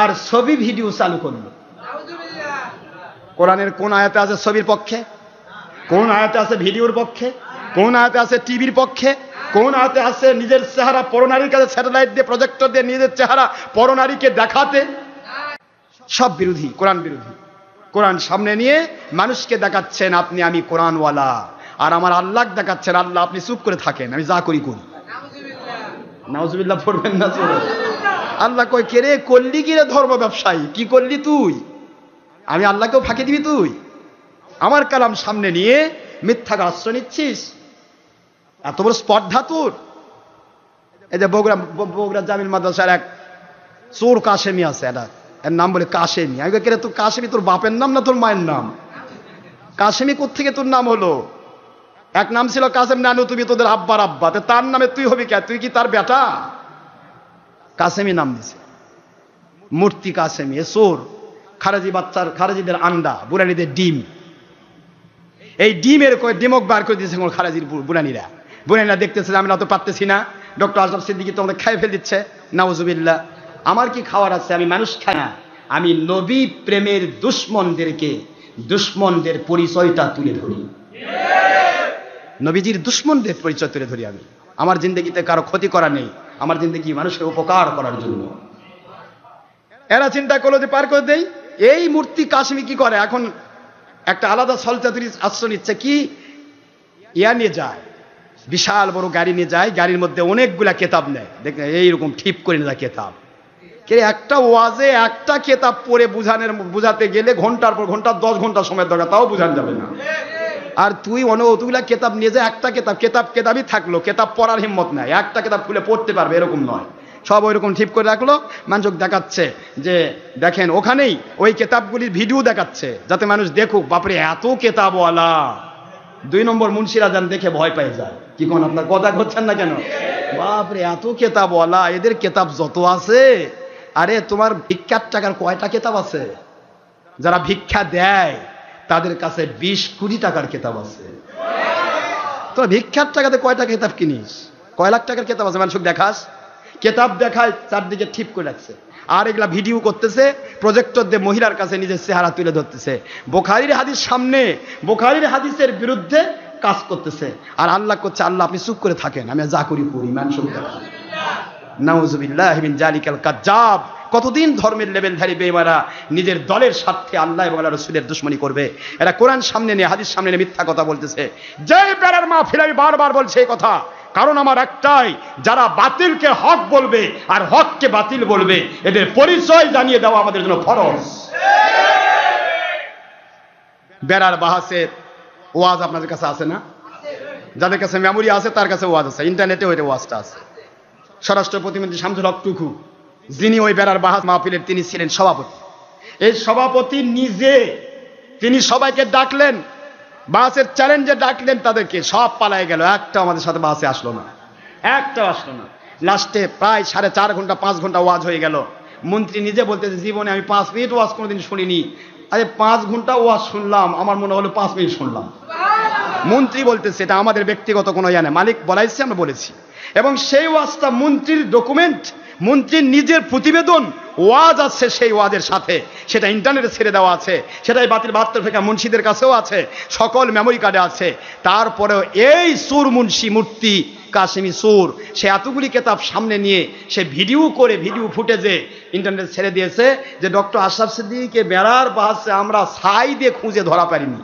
আর ছবি ভিডিও চালু করলো। কোরআনের কোন আয়াতে আছে ছবির পক্ষে? কোন আয়াতে আছে ভিডিওর পক্ষে? কোন আয়াতে আছে টিভির পক্ষে? কোন আয়াতে আছে নিজের চেহারা পরনারীর কাছে স্যাটেলাইট দিয়ে, প্রজেক্টর দিয়ে নিজের চেহারা পরনারীকে দেখাতে? সব বিরোধী, কোরআন বিরোধী। কোরআন সামনে নিয়ে মানুষকে দেখাচ্ছেন আপনি আমি কোরআনওয়ালা, আর আমার আল্লাহ দেখাচ্ছেন আল্লাহ আপনি চুপ করে থাকেন, আমি যা করি করি। নাউজুবিল্লাহ পড়বেন না? আল্লাহ কই, কে রে করলি কি রে ধর্ম ব্যবসায়ী, কি করলি তুই? আমি আল্লাহকেও ফাঁকি দিবি তুই? আমার কালাম সামনে নিয়ে মিথ্যাকে আশ্রয় নিচ্ছিস? এত বড় স্পর্ধা তোর? এই যে বগুড়া জামিল মাদ্রাসার এক চোর কাশেমি আছে, এর নাম বলে কাশেমি। আমি কে রে, তোর কাশেমি তোর বাপের নাম না তোর মায়ের নাম? কাশেমি কোত্থেকে তোর নাম হলো? এক নাম ছিল কাসেম নানু, তুমি তোদের আব্বার আব্বা, তার নামে তুই হবি কে? তুই কি তার বেটা? কাসেমি নাম দিছে, মূর্তি কাসেমি। এ চোর, খারেজি বাচ্চার, খারেজিদের আন্ডা, বুড়ানিদের ডিম। এই ডিমের ডিমক বার করে দিয়েছে খারাজির বুনানিরা দেখতেছে আমি অত পারতেছি না, ডক্টর আশরাফ সিদ্দিকী তোমাদের খাইয়ে ফেল দিচ্ছে, নাউজুবিল্লাহ। আমার কি খাওয়ার আছে? আমি মানুষ খাই না, আমি নবী প্রেমের দুশ্মনদের পরিচয়টা তুলে ধরি, নবীজির দুশ্মনদের পরিচয় তুলে ধরি। আমি আমার জিন্দগিতে কারো ক্ষতি করা নেই, আমার জিন্দগি মানুষের উপকার করার জন্য। এরা চিন্তা করলো যে পার করে দেই। এই মূর্তি কাশ্মী কি করে এখন? একটা আলাদা সলচাতুরি আশ্রয় নিচ্ছে, কি ইয়া নিয়ে যায়, বিশাল বড় গাড়ি নিয়ে যায়, গাড়ির মধ্যে অনেকগুলা কেতাব নেয়, দেখেন এইরকম ঠিপ করে নিয়ে যায় কেতাব। একটা ওয়াজে একটা কেতাব পড়ে বুঝাতে গেলে ঘন্টার পর ঘন্টা 10 ঘন্টা সময় দরকার, তাও বুঝানো যাবে না। আর তুই অতগুলা কেতাব নিয়ে যায়, একটা কেতাবই থাকলো, কেতাব পড়ার হিম্মত নাই, একটা কেতাব খুলে পড়তে পারবে এরকম নয়, সব ওইরকম ঠিক করে রাখলো। মানুষ দেখাচ্ছে যে দেখেন, ওখানেই ওই কেতাবগুলির ভিডিও দেখাচ্ছে যাতে মানুষ দেখুক, বাপরে এত কেতাবওয়ালা। 2 নম্বর মুন্সিরা যান দেখে ভয় পেয়ে যায়। কি কোন আপনার কথা করছেন না কেন? বাপরে এত কেতাবওয়ালা, এদের কেতাব যত আছে, আরে তোমার ভিক্ষার টাকার কয়টা কেতাব আছে? যারা ভিক্ষা দেয় তাদের কাছে 20 কোটি টাকার কেতাব আছে। তোরা ভিক্ষার টাকাতে কয়টা কেতাব কিনিস? কয় লাখ টাকার কেতাব আছে। মানুষ দেখাস, কেতাব দেখায়, চারদিকে ঠিক করে রাখছে, আর এগুলা ভিডিও করতেছে, প্রজেক্টর দিয়ে মহিলার কাছে নিজের চেহারা তুলে ধরতেছে, বুখারীর হাদিস সামনে, বুখারীর হাদিসের বিরুদ্ধে কাজ করতেছে। আর আল্লাহ করছে, আল্লাহ আপনি চুপ করে থাকেন, আমি যা করি করি। মানুষ নাউজুবিল্লাহি মিন জালিকাল কাজ্জাব। কতদিন ধর্মের লেভেলধারী বেঈমানরা নিজের দলের স্বার্থে আল্লাহ এবং আল্লাহর রাসূলের দুশমনি করবে? এরা কোরআন সামনে নিয়ে, হাদিস সামনে নিয়ে মিথ্যা কথা বলতেছে। যে বেড়ার মাহফিলে আমি বারবার বলছি এই কথা, কারণ আমার একটাই, যারা বাতিলকে হক বলবে আর হককে বাতিল বলবে, এদের পরিচয় জানিয়ে দেওয়া আমাদের জন্য ফরজ। বেড়ার বাহাসের ওয়াজ আপনাদের কাছে আছে না? যাদের কাছে মেমোরি আছে তার কাছে ওয়াজ আছে, ইন্টারনেটে ওই ওয়াজটা আছে। স্বরাষ্ট্র প্রতিমন্ত্রী শামসুল হক টুকু, যিনি ওই বেড়ার বাহাস মাহফিলের তিনি ছিলেন সভাপতি। এই সভাপতি নিজে তিনি সবাইকে ডাকলেন, বাসের চ্যালেঞ্জে ডাকলেন তাদেরকে, সব পালায় গেল, একটা আমাদের সাথে বাসে আসলো না, একটা আসলো না। লাস্টে প্রায় 4.5 ঘন্টা 5 ঘন্টা ওয়াজ হয়ে গেল। মন্ত্রী নিজে বলতেছে, জীবনে আমি 5 মিনিট ওয়াজ কোনোদিন শুনিনি। আরে 5 ঘন্টা ওয়াজ শুনলাম, আমার মনে হলো 5 মিনিট শুনলাম। মন্ত্রী বলতেছে, এটা আমাদের ব্যক্তিগত কোনো ইয়া নেই, মালিক বলাইছে, আমরা বলেছি। এবং সেই ওয়াজটা মন্ত্রীর ডকুমেন্ট, মন্ত্রীর নিজের প্রতিবেদন, ওয়াজ আছে সেই ওয়াজের সাথে, সেটা ইন্টারনেটে ছেড়ে দেওয়া আছে, সেটাই বাতিল 72 ফেকা মুন্সিদের কাছেও আছে, সকল মেমোরি কার্ডে আছে। তারপরেও এই সুর মুন্সি মূর্তি কাশিমি সুর, সে এতগুলি কেতাব সামনে নিয়ে সে ভিডিও ফুটেজে ইন্টারনেটে ছেড়ে দিয়েছে যে ডক্টর আশরাফ সিদ্দিকীকে বেড়ার বাহাসে আমরা ছাই দিয়ে খুঁজে ধরা পারিনি।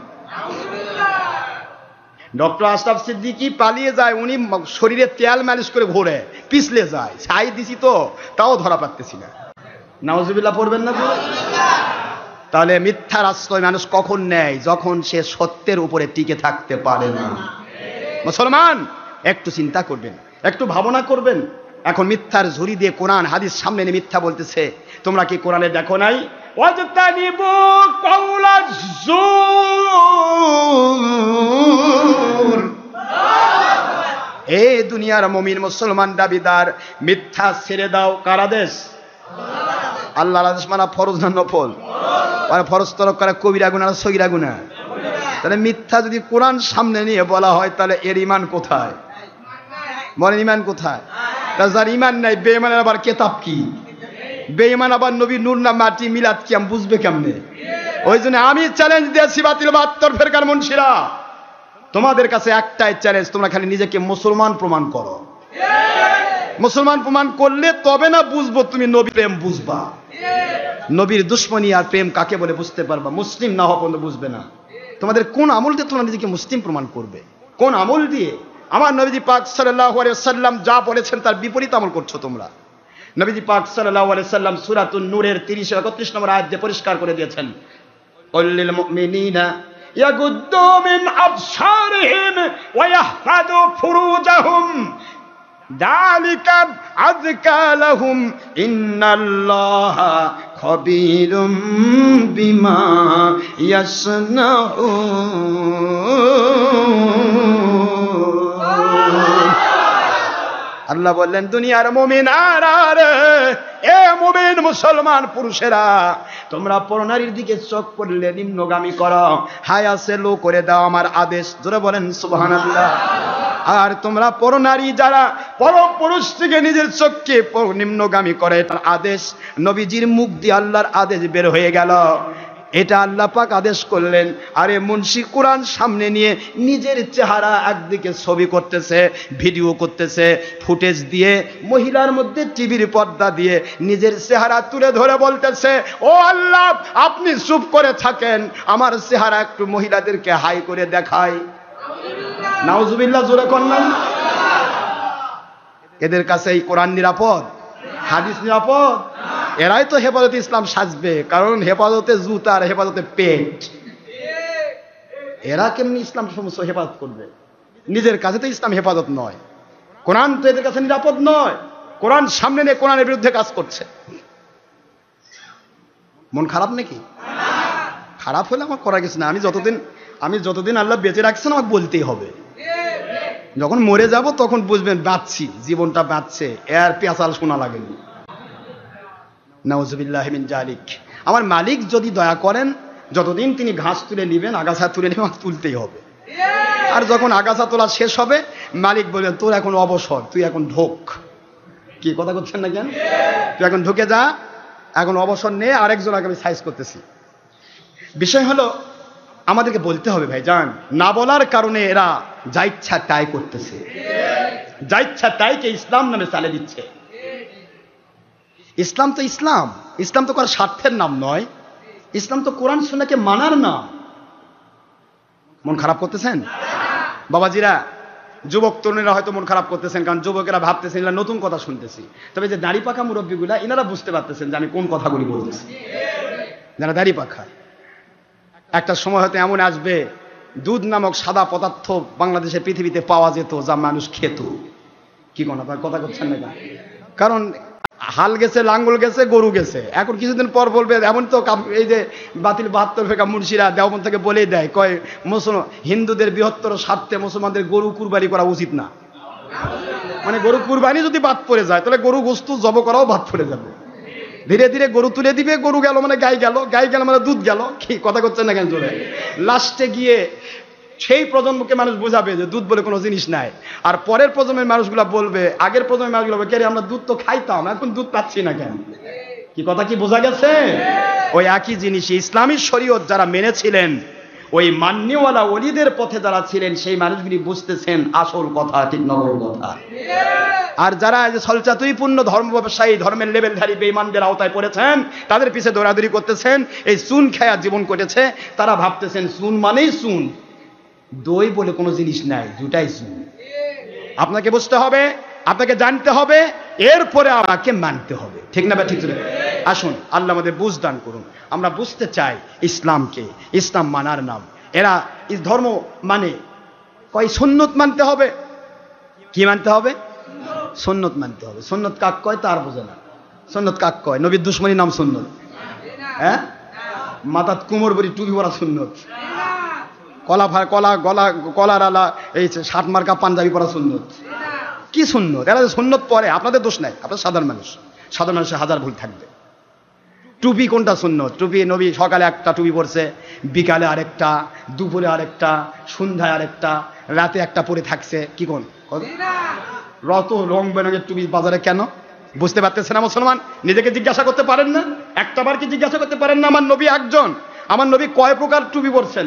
ডক্টর আশরাফ সিদ্দিকী পালিয়ে যায়, উনি শরীরে তেল মালিশ করে ঘোরে, পিছলে যায়, ছাই দিছি তো তাও ধরা পারতেছি না। নাউজুবিল্লাহ পড়বেন না? তাহলে মিথ্যার আশ্রয় মানুষ কখন নেয়? যখন সে সত্যের উপরে টিকে থাকতে পারে না। মুসলমান একটু চিন্তা করবেন, একটু ভাবনা করবেন। এখন মিথ্যার ঝুড়ি দিয়ে কোরআন হাদিস সামনে নিয়ে মিথ্যা বলতেছে। তোমরা কি কোরআনে দেখো নাই? ওয়াজতানিবু কাউলাজ জুর। এই দুনিয়ার মুমিন মুসলমান দাবিদার, মিথ্যা ছেড়ে দাও। কার আদেশ? আল্লাহর আদেশ। মানা ফরজ না নফল? ফরজ তরক করা কবিরা গুনাহ না সগীরা গুনাহ? তাহলে মিথ্যা যদি কোরআন সামনে নিয়ে বলা হয়, তাহলে এর ঈমান কোথায়? বলেন ঈমান কোথায়? তা যার ঈমান নাই, বেঈমানের আবার কেতাব কি? বেঈমান আবার নবী নূর না মাটি মিলাদ কি আমি বুঝবে কেমনে? ওই জন্য আমি চ্যালেঞ্জ দিয়েছি বাতিল 72 ফেরকার মুন্সিরা, তোমাদের কাছে একটাই চ্যালেঞ্জ, তোমরা খালি নিজেকে মুসলমান প্রমাণ করো। মুসলমান প্রমাণ করলে তবে না বুঝবো তুমি নবী প্রেম বুঝবা। নবীর দুশ্মনী আর প্রেম কাকে বলে বুঝতে পারবা। মুসলিম না হওয়া পর্যন্ত বুঝবে না। তোমাদের কোন আমল দিয়ে তোমরা নিজেকে মুসলিম প্রমাণ করবে? কোন আমল দিয়ে? আমার নবীজি পাক সাল্লাল্লাহু আলাইহি ওয়াসাল্লাম যা বলেছেন তার বিপরীত আমল করছো তোমরা। নবীজি পাক সাল্লাল্লাহু আলাইহি ওয়াসাল্লাম সূরাতুন নূরের 30-31 নম্বর আয়াত দিয়ে পরিষ্কার করে দিয়েছেন, কুল্লিল মুমিনিনা ইয়াগুদ্দু মিন আবসারিহিম ওয়া ইয়াহফাযু ফুরুজাহুম যালিকা আযকা লাহুম ইন্নাল্লাহা খাবীরুম বিমা ইয়াসনাউন। আল্লাহ বললেন, দুনিয়ার মুমিনারা রে, এ মুমিন মুসলমান পুরুষেরা, তোমরা পরনারীর দিকে চোখ করলে নিম্নগামী করো, হাই আছে লো করে দাও আমার আদেশ। জোরে বলেন সুবহানাল্লাহ। আর তোমরা পরনারী যারা পরপুরুষ থেকে নিজের চোখকে নিম্নগামী করে, তার আদেশ নবীজির মুখ দিয়ে আল্লাহর আদেশ বের হয়ে গেল। এটা আল্লাহ পাক আদেশ করলেন। আরে মুন্সি কোরআন সামনে নিয়ে নিজের চেহারা একদিকে ছবি করতেছে, ভিডিও করতেছে, ফুটেজ দিয়ে মহিলার মধ্যে টিভির পর্দা দিয়ে নিজের চেহারা তুলে ধরে বলতেছে, ও আল্লাহ আপনি চুপ করে থাকেন, আমার চেহারা একটু মহিলাদেরকে হাই করে দেখায়। নাউজুবিল্লাহ, জোরে কন্যান। এদের কাছে এই কোরআন নিরাপদ, হাদিস নিরাপদ? এরাই তো হেফাজতে ইসলাম সাজবে, কারণ হেফাজতে জুতা আর হেফাজতে পেট। এরা কেমনি ইসলাম সমস্ত হেফাজত করবে? নিজের কাছে তো ইসলাম হেফাজত নয়, কোরআন তো এদের কাছে নিরাপদ নয়। কোরআন সামনে নিয়ে কোরআনের বিরুদ্ধে কাজ করছে। মন খারাপ নাকি? খারাপ হলে আমার করা কিছু না। আমি যতদিন আল্লাহ বেঁচে রাখছেন আমাকে বলতেই হবে। যখন মরে যাব তখন বুঝবেন বাঁচছি, জীবনটা বাঁচছে, এর পেঁচাল শোনা লাগেনি। নাউজুবিল্লাহি মিন জালিক। আমার মালিক যদি দয়া করেন, যতদিন তিনি ঘাস তুলে নেবেন, আগাছা তুলে নেবেন, তুলতেই হবে। আর যখন আগাছা তোলা শেষ হবে, মালিক বলবেন, তোর এখন অবসর, তুই এখন ঢোক। কি কথা করছেন না কেন? তুই এখন ঢুকে যা, এখন অবসর নে, আরেকজন আগে আমি সাইজ করতেছি। বিষয় হলো আমাদেরকে বলতে হবে ভাই জান, না বলার কারণে এরা যা ইচ্ছা তাই করতেছে, যা ইচ্ছা তাইকে ইসলাম নামে চালে দিচ্ছে। ইসলাম তো ইসলাম, ইসলাম তো কারো স্বার্থের নাম নয়, ইসলাম তো কোরআন সুন্নাহকে মানার নাম। মন খারাপ করতেছেন বাবাজিরা? যুবক তরুণীরা হয়তো মন খারাপ করতেছেন, কারণ যুবকেরা ভাবতেছেন এরা নতুন কথা শুনতেছি। তবে যে দাড়ি পাখা মুরব্বীগুলা, এনারা বুঝতে পারতেছেন যে আমি কোন কথাগুলি বলতেছি। যারা দাড়ি পাখা, একটা সময় হয়তো এমন আসবে, দুধ নামক সাদা পদার্থ বাংলাদেশের পৃথিবীতে পাওয়া যেত, যা মানুষ খেত। কি কথা করছেন না? কারণ হাল গেছে, লাঙ্গল গেছে, গরু গেছে। এখন কিছুদিন পর বলবে, এমন তো এই যে বাতিল 72 ফেকা মুন্সিরা দেওবন্দ থেকে বলেই দেয়, কয় হিন্দুদের বৃহত্তর স্বার্থে মুসলমানদের গরু কুরবানি করা উচিত না। মানে গরু কুরবানি যদি বাদ পড়ে যায়, তাহলে গরু গোশত জব করাও বাদ পড়ে যাবে। ধীরে ধীরে গরু তুলে দিবে, গরু গেল মানে গাই গেল, গাই গেল মানে দুধ গেল। কি কথা করছেন না কেন? চলে লাস্টে গিয়ে সেই প্রজন্মকে মানুষ বোঝাবে যে দুধ বলে কোনো জিনিস নাই। আর পরের প্রজন্মের মানুষগুলা বলবে, আগের প্রজন্মের মানুষগুলো বলবে, কে আমরা দুধ তো খাইতাম, এখন দুধ পাচ্ছি না কেন? কি কথা কি বোঝা গেছে? ওই একই জিনিস ইসলামী শরীয়ত যারা মেনেছিলেন, ওই মান্যওয়ালা ওলিদের পথে যারা ছিলেন, সেই মানুষগুলি বুঝতেছেন আসল কথা, ঠিক নকল কথা। আর যারা ছলচাতুরিপূর্ণ ধর্ম ব্যবসায়ী, ধর্মের লেভেলধারী বেঈমানদের আওতায় পড়েছেন, তাদের পিছে দৌড়াদৌড়ি করতেছেন, এই চুন খায়া জীবন করেছে, তারা ভাবতেছেন চুন মানেই চুন, দই বলে কোনো জিনিস নাই, দুটাই চুন। আপনাকে বুঝতে হবে, আপনাকে জানতে হবে, এরপরে আমাকে মানতে হবে, ঠিক না? ঠিক আছে। আসুন আল্লাহ আমাদের বুঝ দান করুন। আমরা বুঝতে চাই ইসলামকে, ইসলাম মানার নাম। এরা এই ধর্ম মানে কয় সুন্নত মানতে হবে। কি মানতে হবে? সুন্নত মানতে হবে। সুন্নত কাক কয় তার বোঝে না। সুন্নত কাক কয়? নবীর দুশ্মনী নাম সুন্নত? হ্যাঁ, মাথাত কুমোর বড়ি টুপি পরা সুন্নত, কলার আলা এই 60 মার্কা পাঞ্জাবি পরা সুন্নত। কি সুন্নত? এরা সুন্নত পরে, আপনাদের দোষ নাই, আপনার সাধারণ মানুষ, সাধারণ মানুষের হাজার ভুল থাকবে। টুপি কোনটা সুন্নত? টুপি নবী সকালে একটা টুপি পরছে, বিকালে আরেকটা, দুপুরে আরেকটা, সন্ধ্যায় আরেকটা, রাতে একটা পরে থাকছে। কি কোন রত রং বেরঙের টুপি বাজারে কেন? বুঝতে পারতেছে না মুসলমান? নিজেকে জিজ্ঞাসা করতে পারেন না? একটাবার কি জিজ্ঞাসা করতে পারেন না আমার নবী একজন? আমার নবী কয় প্রকার টুপি পরছেন?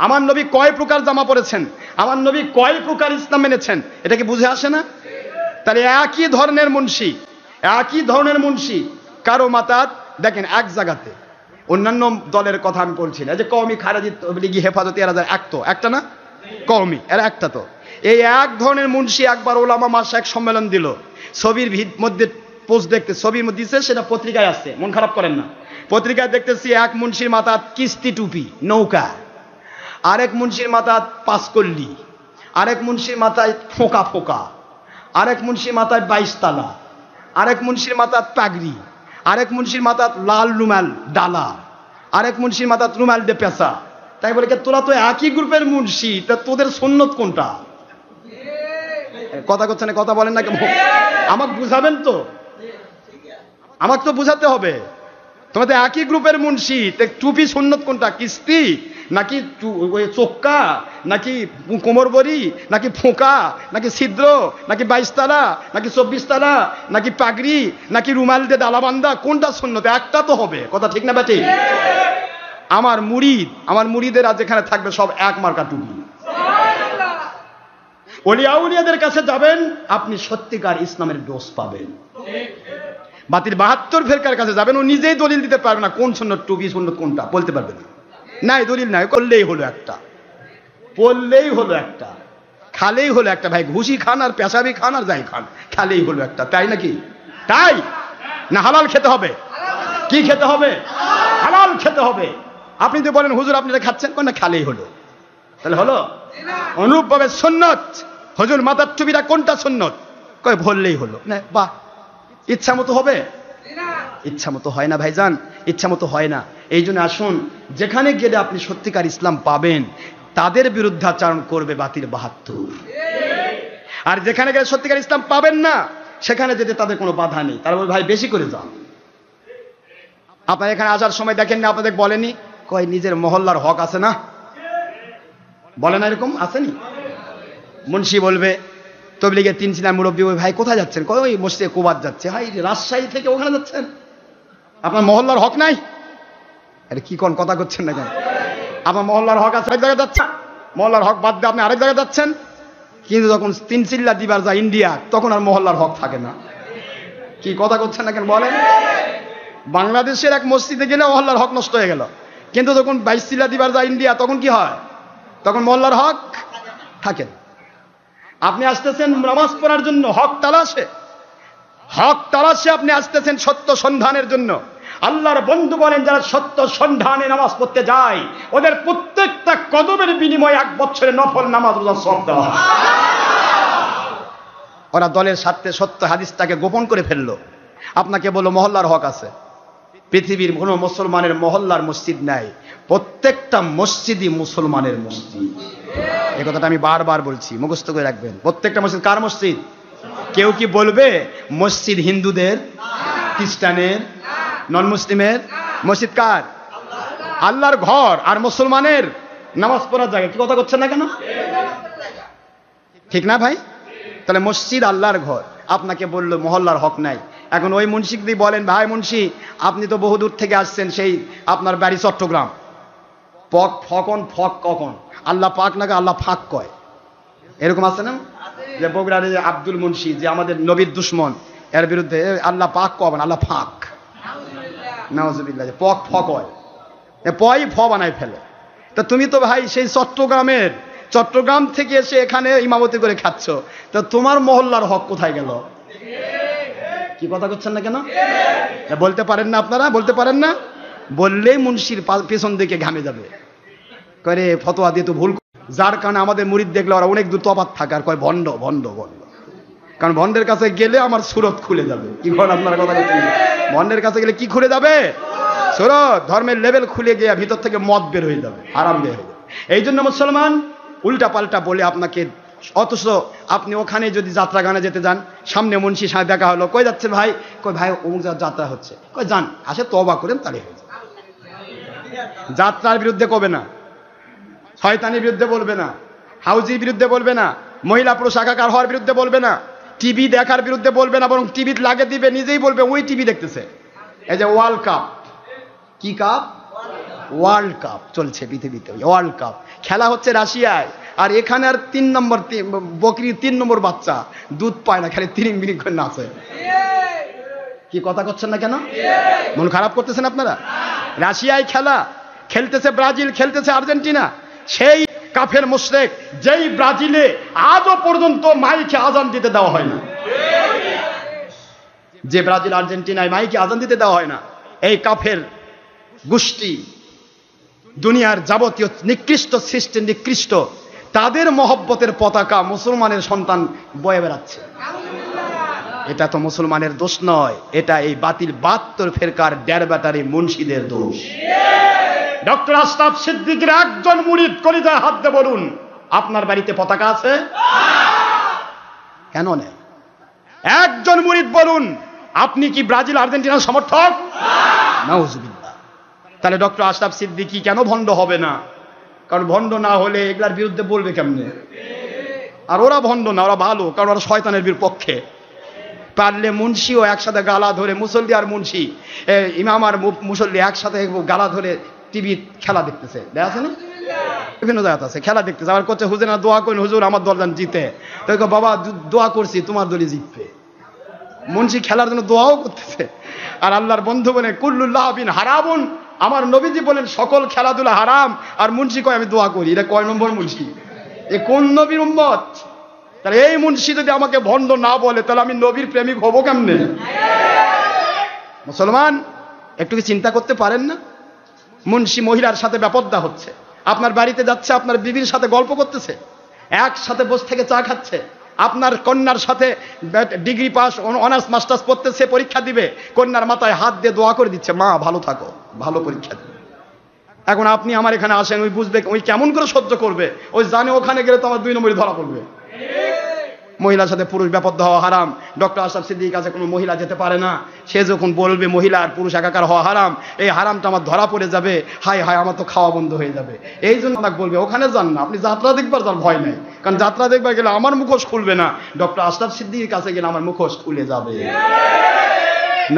আমার নবী কয় প্রকার জামা পরেছেন? আমার নবী কয় প্রকার ইসলাম মেনেছেন? এটা কি বুঝে আসে না? তাহলে একই ধরনের মুন্সি, কারো মাতাত দেখেন এক জায়গাতে। অন্যান্য দলের কথা আমি বলছি না, যে কওমি খারেজি লীগি হেফাজতে এরা একটা না, কওমি এরা একটা। তো এই এক ধরনের মুন্সি একবার ওলামা মাশায়েখ সম্মেলন দিল, ছবির মধ্যে পোস্ট দেখতে, ছবির মধ্যে দিচ্ছে, সেটা পত্রিকায় আসছে, মন খারাপ করেন না। পত্রিকায় দেখতেছি এক মুন্সির মাথাত কিস্তি টুপি নৌকা, আরেক মুন্সির মাথায় পাঁচকল্লি, আরেক মুন্সির মাথায় ফোকা ফোকা, আরেক মুন্সির মাথায় 22 তালা, আরেক মুন্সির মাথায় পাগড়ি, আরেক মুন্সির মাথায় লাল রুমাল ডালা, আরেক মুন্সির মাথায় রুমাল দে পেঁচা। তাই বলে তোরা তো একই গ্রুপের মুন্সি, তা তোদের সুন্নত কোনটা? কথা করছেন, কথা বলেন না কেমন? আমাকে বুঝাবেন তো, আমাকে তো বুঝাতে হবে। তোমাদের একই গ্রুপের মুন্সি, টুপি সুন্নত কোনটা? কিস্তি নাকি চোক্কা নাকি কোমর বড়ি নাকি ফোঁকা নাকি ছিদ্র নাকি 22 তালা নাকি 24 তালা নাকি পাগড়ি নাকি রুমাল দিয়ে ডালাবান্ধা? কোনটা সুন্নত? একটা তো হবে, কথা ঠিক না বেটি? আমার মুরিদেরা যেখানে থাকবে সব এক মার্কা টুপি। ওলিয়া উলিয়াদের কাছে যাবেন, আপনি সত্যিকার ইসলামের ডোজ পাবেন। বাতিল 72 ফেরকার কাছে যাবেন, ও নিজেই দলিল দিতে পারবে না কোন সুন্নত, টুপি সুন্নত কোনটা বলতে পারবে না। নাই দলিল নাই, করলেই হলো একটা, পড়লেই হলো একটা, খালেই হলো একটা। ভাই ঘুষি খান আর পেশাবি খান আর যাই খান, খালেই হলো একটা। তাই নাকি? তাই না? হালাল খেতে হবে। কি খেতে হবে? হালাল খেতে হবে। আপনি তো বলেন হুজুর আপনি খাচ্ছেন, কোন না খালেই হলো, তাহলে হলো? অনুরূপভাবে সুন্নত, হুজুর মাথার টুপিটা কোনটা সুন্নত? কয় বললেই হলো না। বাহ, ইচ্ছা মতো হবে? ইচ্ছা মতো হয় না ভাইজান, ইচ্ছা মতো হয় না। এই জন্য আসুন, যেখানে গেলে আপনি সত্যিকার ইসলাম পাবেন, তাদের বিরুদ্ধে আচরণ করবে বাতিল 72। আর যেখানে গেলে সত্যিকার ইসলাম পাবেন না, সেখানে যেতে তাদের কোনো বাধা নেই। তারা বলে ভাই বেশি করে যান। আপনার এখানে আসার সময় দেখেন না, আপনাদের বলেনি কয় নিজের মহল্লার হক আছে না? বলে না এরকম? আসেনি? মুন্সি বলবে, তবলিগের 3 ছিলেন মুরব্বী, ওই ভাই কোথায় যাচ্ছেন? কয় ওই মসজিদে কুবাত যাচ্ছে। হাই, রাজশাহী থেকে ওখানে যাচ্ছেন, আপনার মহল্লার হক নাই? আরে কি কোন কথা করছেন না কেন? আপনার মহল্লার হক আছে, এক জায়গায় যাচ্ছেন, মহল্লার হক বাদ দিয়ে আপনি আরেক জায়গায় যাচ্ছেন। কিন্তু যখন 3 চিল্লা দিবার যায় ইন্ডিয়া, তখন আর মহল্লার হক থাকে না। কি কথা করছেন না কেন বলেন? বাংলাদেশের এক মসজিদে গেলে মহল্লার হক নষ্ট হয়ে গেল, কিন্তু যখন 22 চিল্লা দিবার যায় ইন্ডিয়া, তখন কি হয়? তখন মহল্লার হক থাকে। আপনি আসতেছেন নামাজ পড়ার জন্য, হক তালাশে, হক তালাশে আপনি আসতেছেন সত্য সন্ধানের জন্য। আল্লাহর বন্ধু বলেন, যারা সত্য সন্ধানে নামাজ পড়তে যায়, ওদের প্রত্যেকটা কদমের বিনিময়ে 1 বছরে নফল নামাজ রোজার সওয়াব দেওয়া হয়। ওরা দলের স্বার্থে সত্য হাদিসটাকে গোপন করে ফেললো। আপনাকে বললো মহল্লার হক আছে। পৃথিবীর কোনো মুসলমানের মহল্লার মসজিদ নাই, প্রত্যেকটা মসজিদই মুসলমানের মসজিদ। এই কথাটা আমি বারবার বলছি, মুখস্থ করে রাখবেন। প্রত্যেকটা মসজিদ কার মসজিদ? কেউ কি বলবে মসজিদ হিন্দুদের, খ্রিস্টানের, নন মুসলিমের? মসজিদ কার? আল্লাহর ঘর। আর মুসলমানের নামাজ পড়ার জায়গা। কি কথা করছেন না কেন? ঠিক না ভাই? তাহলে মসজিদ আল্লাহর ঘর। আপনাকে বললো মহল্লার হক নাই। এখন ওই মুন্সিক দিয়ে বলেন, ভাই মুন্সি আপনি তো বহুদূর থেকে আসছেন, সেই আপনার বাড়ি চট্টগ্রাম, পক ফকন ফক কখন আল্লাহ পাক নাকি আল্লাহ ফাঁক কয়? এরকম আছে না? যে বগুড়ার যে আব্দুল মুন্সি, যে আমাদের নবীর দুশ্মন, এর বিরুদ্ধে আল্লাহ পাক কবেন, আল্লাহ ফাঁক। নাউজুবিল্লাহ, পক ফক হয়, পয় ফ বানায় ফেলে। তা তুমি তো ভাই সেই চট্টগ্রাম থেকে এসে এখানে ইমামতি করে খাচ্ছ, তা তোমার মহল্লার হক কোথায় গেল? কি কথা করছেন না কেন? বলতে পারেন না আপনারা? বলতে পারেন না? বললেই মুন্সির পেছন দিকে ঘামে যাবে, করে ফতোয়া দিয়ে তো ভুল। যার কারণে আমাদের মুরিদ দেখলে ওরা অনেক দূর তফাৎ থাকে, আর কয় ভণ্ড ভণ্ড ভণ্ড। কারণ ভণ্ডের কাছে গেলে আমার সুরত খুলে যাবে। কি বলেন আপনারা? কথা বলছেন, ভণ্ডের কাছে গেলে কি খুলে যাবে? সুরত, ধর্মের লেভেল খুলে গিয়ে ভিতর থেকে মদ বের হয়ে যাবে, আরাম বের হয়ে যাবে। এই জন্য মুসলমান উল্টা পাল্টা বলে আপনাকে, অথচ আপনি ওখানে যদি যাত্রা গানে যেতে যান, সামনে মুন্সির সাথে দেখা হলো, কই যাচ্ছে ভাই? কই ভাই অমুক যাত্রা হচ্ছে। কই যান, আসে তওবা করেন তাহলে হয়ে যায়। যাত্রার বিরুদ্ধে কবে না, শয়তানির বিরুদ্ধে বলবে না, হাউজির বিরুদ্ধে বলবে না, মহিলা পুরুষ একাকার হওয়ার বিরুদ্ধে বলবে না, টিভি দেখার বিরুদ্ধে বলবে না, বরং টিভি লাগে দিবে, নিজেই বলবে ওই টিভি দেখতেছে। এই যে ওয়ার্ল্ড কাপ, কি কাপ? ওয়ার্ল্ড কাপ চলছে পৃথিবীতে, ওয়ার্ল্ড কাপ খেলা হচ্ছে রাশিয়ায়। আর এখানে আর 3 নম্বর বকরি 3 নম্বর বাচ্চা দুধ পায় না, খালি 3 মিনিট করে নাচে। কি কথা করছেন না কেন? মন খারাপ করতেছেন আপনারা? রাশিয়ায় খেলা খেলতেছে ব্রাজিল, খেলতেছে আর্জেন্টিনা। সেই কাফের মুশরিক, যেই ব্রাজিলে আজও পর্যন্ত মাইকে আজান দিতে দেওয়া হয় না, যে ব্রাজিল আর্জেন্টিনায় মাইকে আজান দিতে দেওয়া হয় না, এই কাফের গোষ্ঠী দুনিয়ার যাবতীয় নিকৃষ্ট সৃষ্টি, নিকৃষ্ট তাদের মহব্বতের পতাকা মুসলমানের সন্তান বয়ে বেড়াচ্ছে। এটা তো মুসলমানের দোষ নয়, এটা এই বাতিল 72 ফেরকার ডের ব্যাটারি মুন্সিদের দোষ। ডক্টর আশরাফ সিদ্দিকীর একজন মুরিদ কলিজায় হাত দিয়ে বলুন, আপনার বাড়িতে পতাকা আছে? কেন নেয়? একজন মুরিদ বলুন, আপনি কি ব্রাজিল আর্জেন্টিনার সমর্থক? নাউজুবিল্লাহ। তাহলে ডক্টর আশরাফ সিদ্দিকী কেন ভণ্ড হবে না? কারণ ভণ্ড না হলে এগুলার বিরুদ্ধে বলবে কেমনে? আর ওরা ভণ্ড না, ওরা ভালো, কারণ ওরা শয়তানের বিপক্ষে। পারলে মুন্সিও একসাথে গালা ধরে, মুসল্লি আর মুন্সি, ইমাম আর মুসল্লি একসাথে গালা ধরে টিভি খেলা দেখতেছে, দেখা না? বিভিন্ন জায়গাতে আছে, খেলা দেখতেছে। আবার করছে হুজুর না দোয়া করেন, হুজুর আমার দল যেন জিতে। তো বাবা দোয়া করছি, তোমার দলই জিতবে। মুন্সি খেলার জন্য দোয়াও করতেছে। আর আল্লাহর বন্ধু বলে কুল্লুল্লাহ বিন হারামুন, আমার নবীজি বলেন সকল খেলাধুলা হারাম, আর মুন্সি কয় আমি দোয়া করি। এটা কয় নম্বর মুন্সি? এ কোন নবীর উম্মত? তাহলে এই মুন্সি যদি আমাকে ভণ্ড না বলে, তাহলে আমি নবীর প্রেমিক হবো কেমনে? মুসলমান, একটু কি চিন্তা করতে পারেন না? মুন্সি মহিলার সাথে বেপরদা হচ্ছে, আপনার বাড়িতে যাচ্ছে, আপনার বিবির সাথে গল্প করতেছে, একসাথে বসে থেকে চা খাচ্ছে, আপনার কন্যার সাথে ডিগ্রি পাস অনার্স মাস্টার্স পড়তেছে, পরীক্ষা দিবে, কন্যার মাথায় হাত দিয়ে দোয়া করে দিচ্ছে, মা ভালো থাকো, ভালো পরীক্ষা দিবে। এখন আপনি আমার এখানে আসেন, ওই বুঝবে, ওই কেমন করে সহ্য করবে? ওই জানে ওখানে গেলে তো আমার 2 নম্বরই ধরা পড়বে। মহিলার সাথে পুরুষ বেপরদা হওয়া হারাম। ডক্টর আশরাফ সিদ্দিকীর কাছে কোনো মহিলা যেতে পারে না। সে যখন বলবে মহিলা আর পুরুষ একাকার হওয়া হারাম, এই হারামটা আমার ধরা পড়ে যাবে, হায় হায় আমার তো খাওয়া বন্ধ হয়ে যাবে। এই জন্য আপনাকে বলবে ওখানে যান না, আপনি যাত্রা দেখবার যার ভয় নেই, কারণ যাত্রা দেখবার গেলে আমার মুখোশ খুলবে না, ডক্টর আশরাফ সিদ্দিকীর কাছে গেলে আমার মুখোশ খুলে যাবে।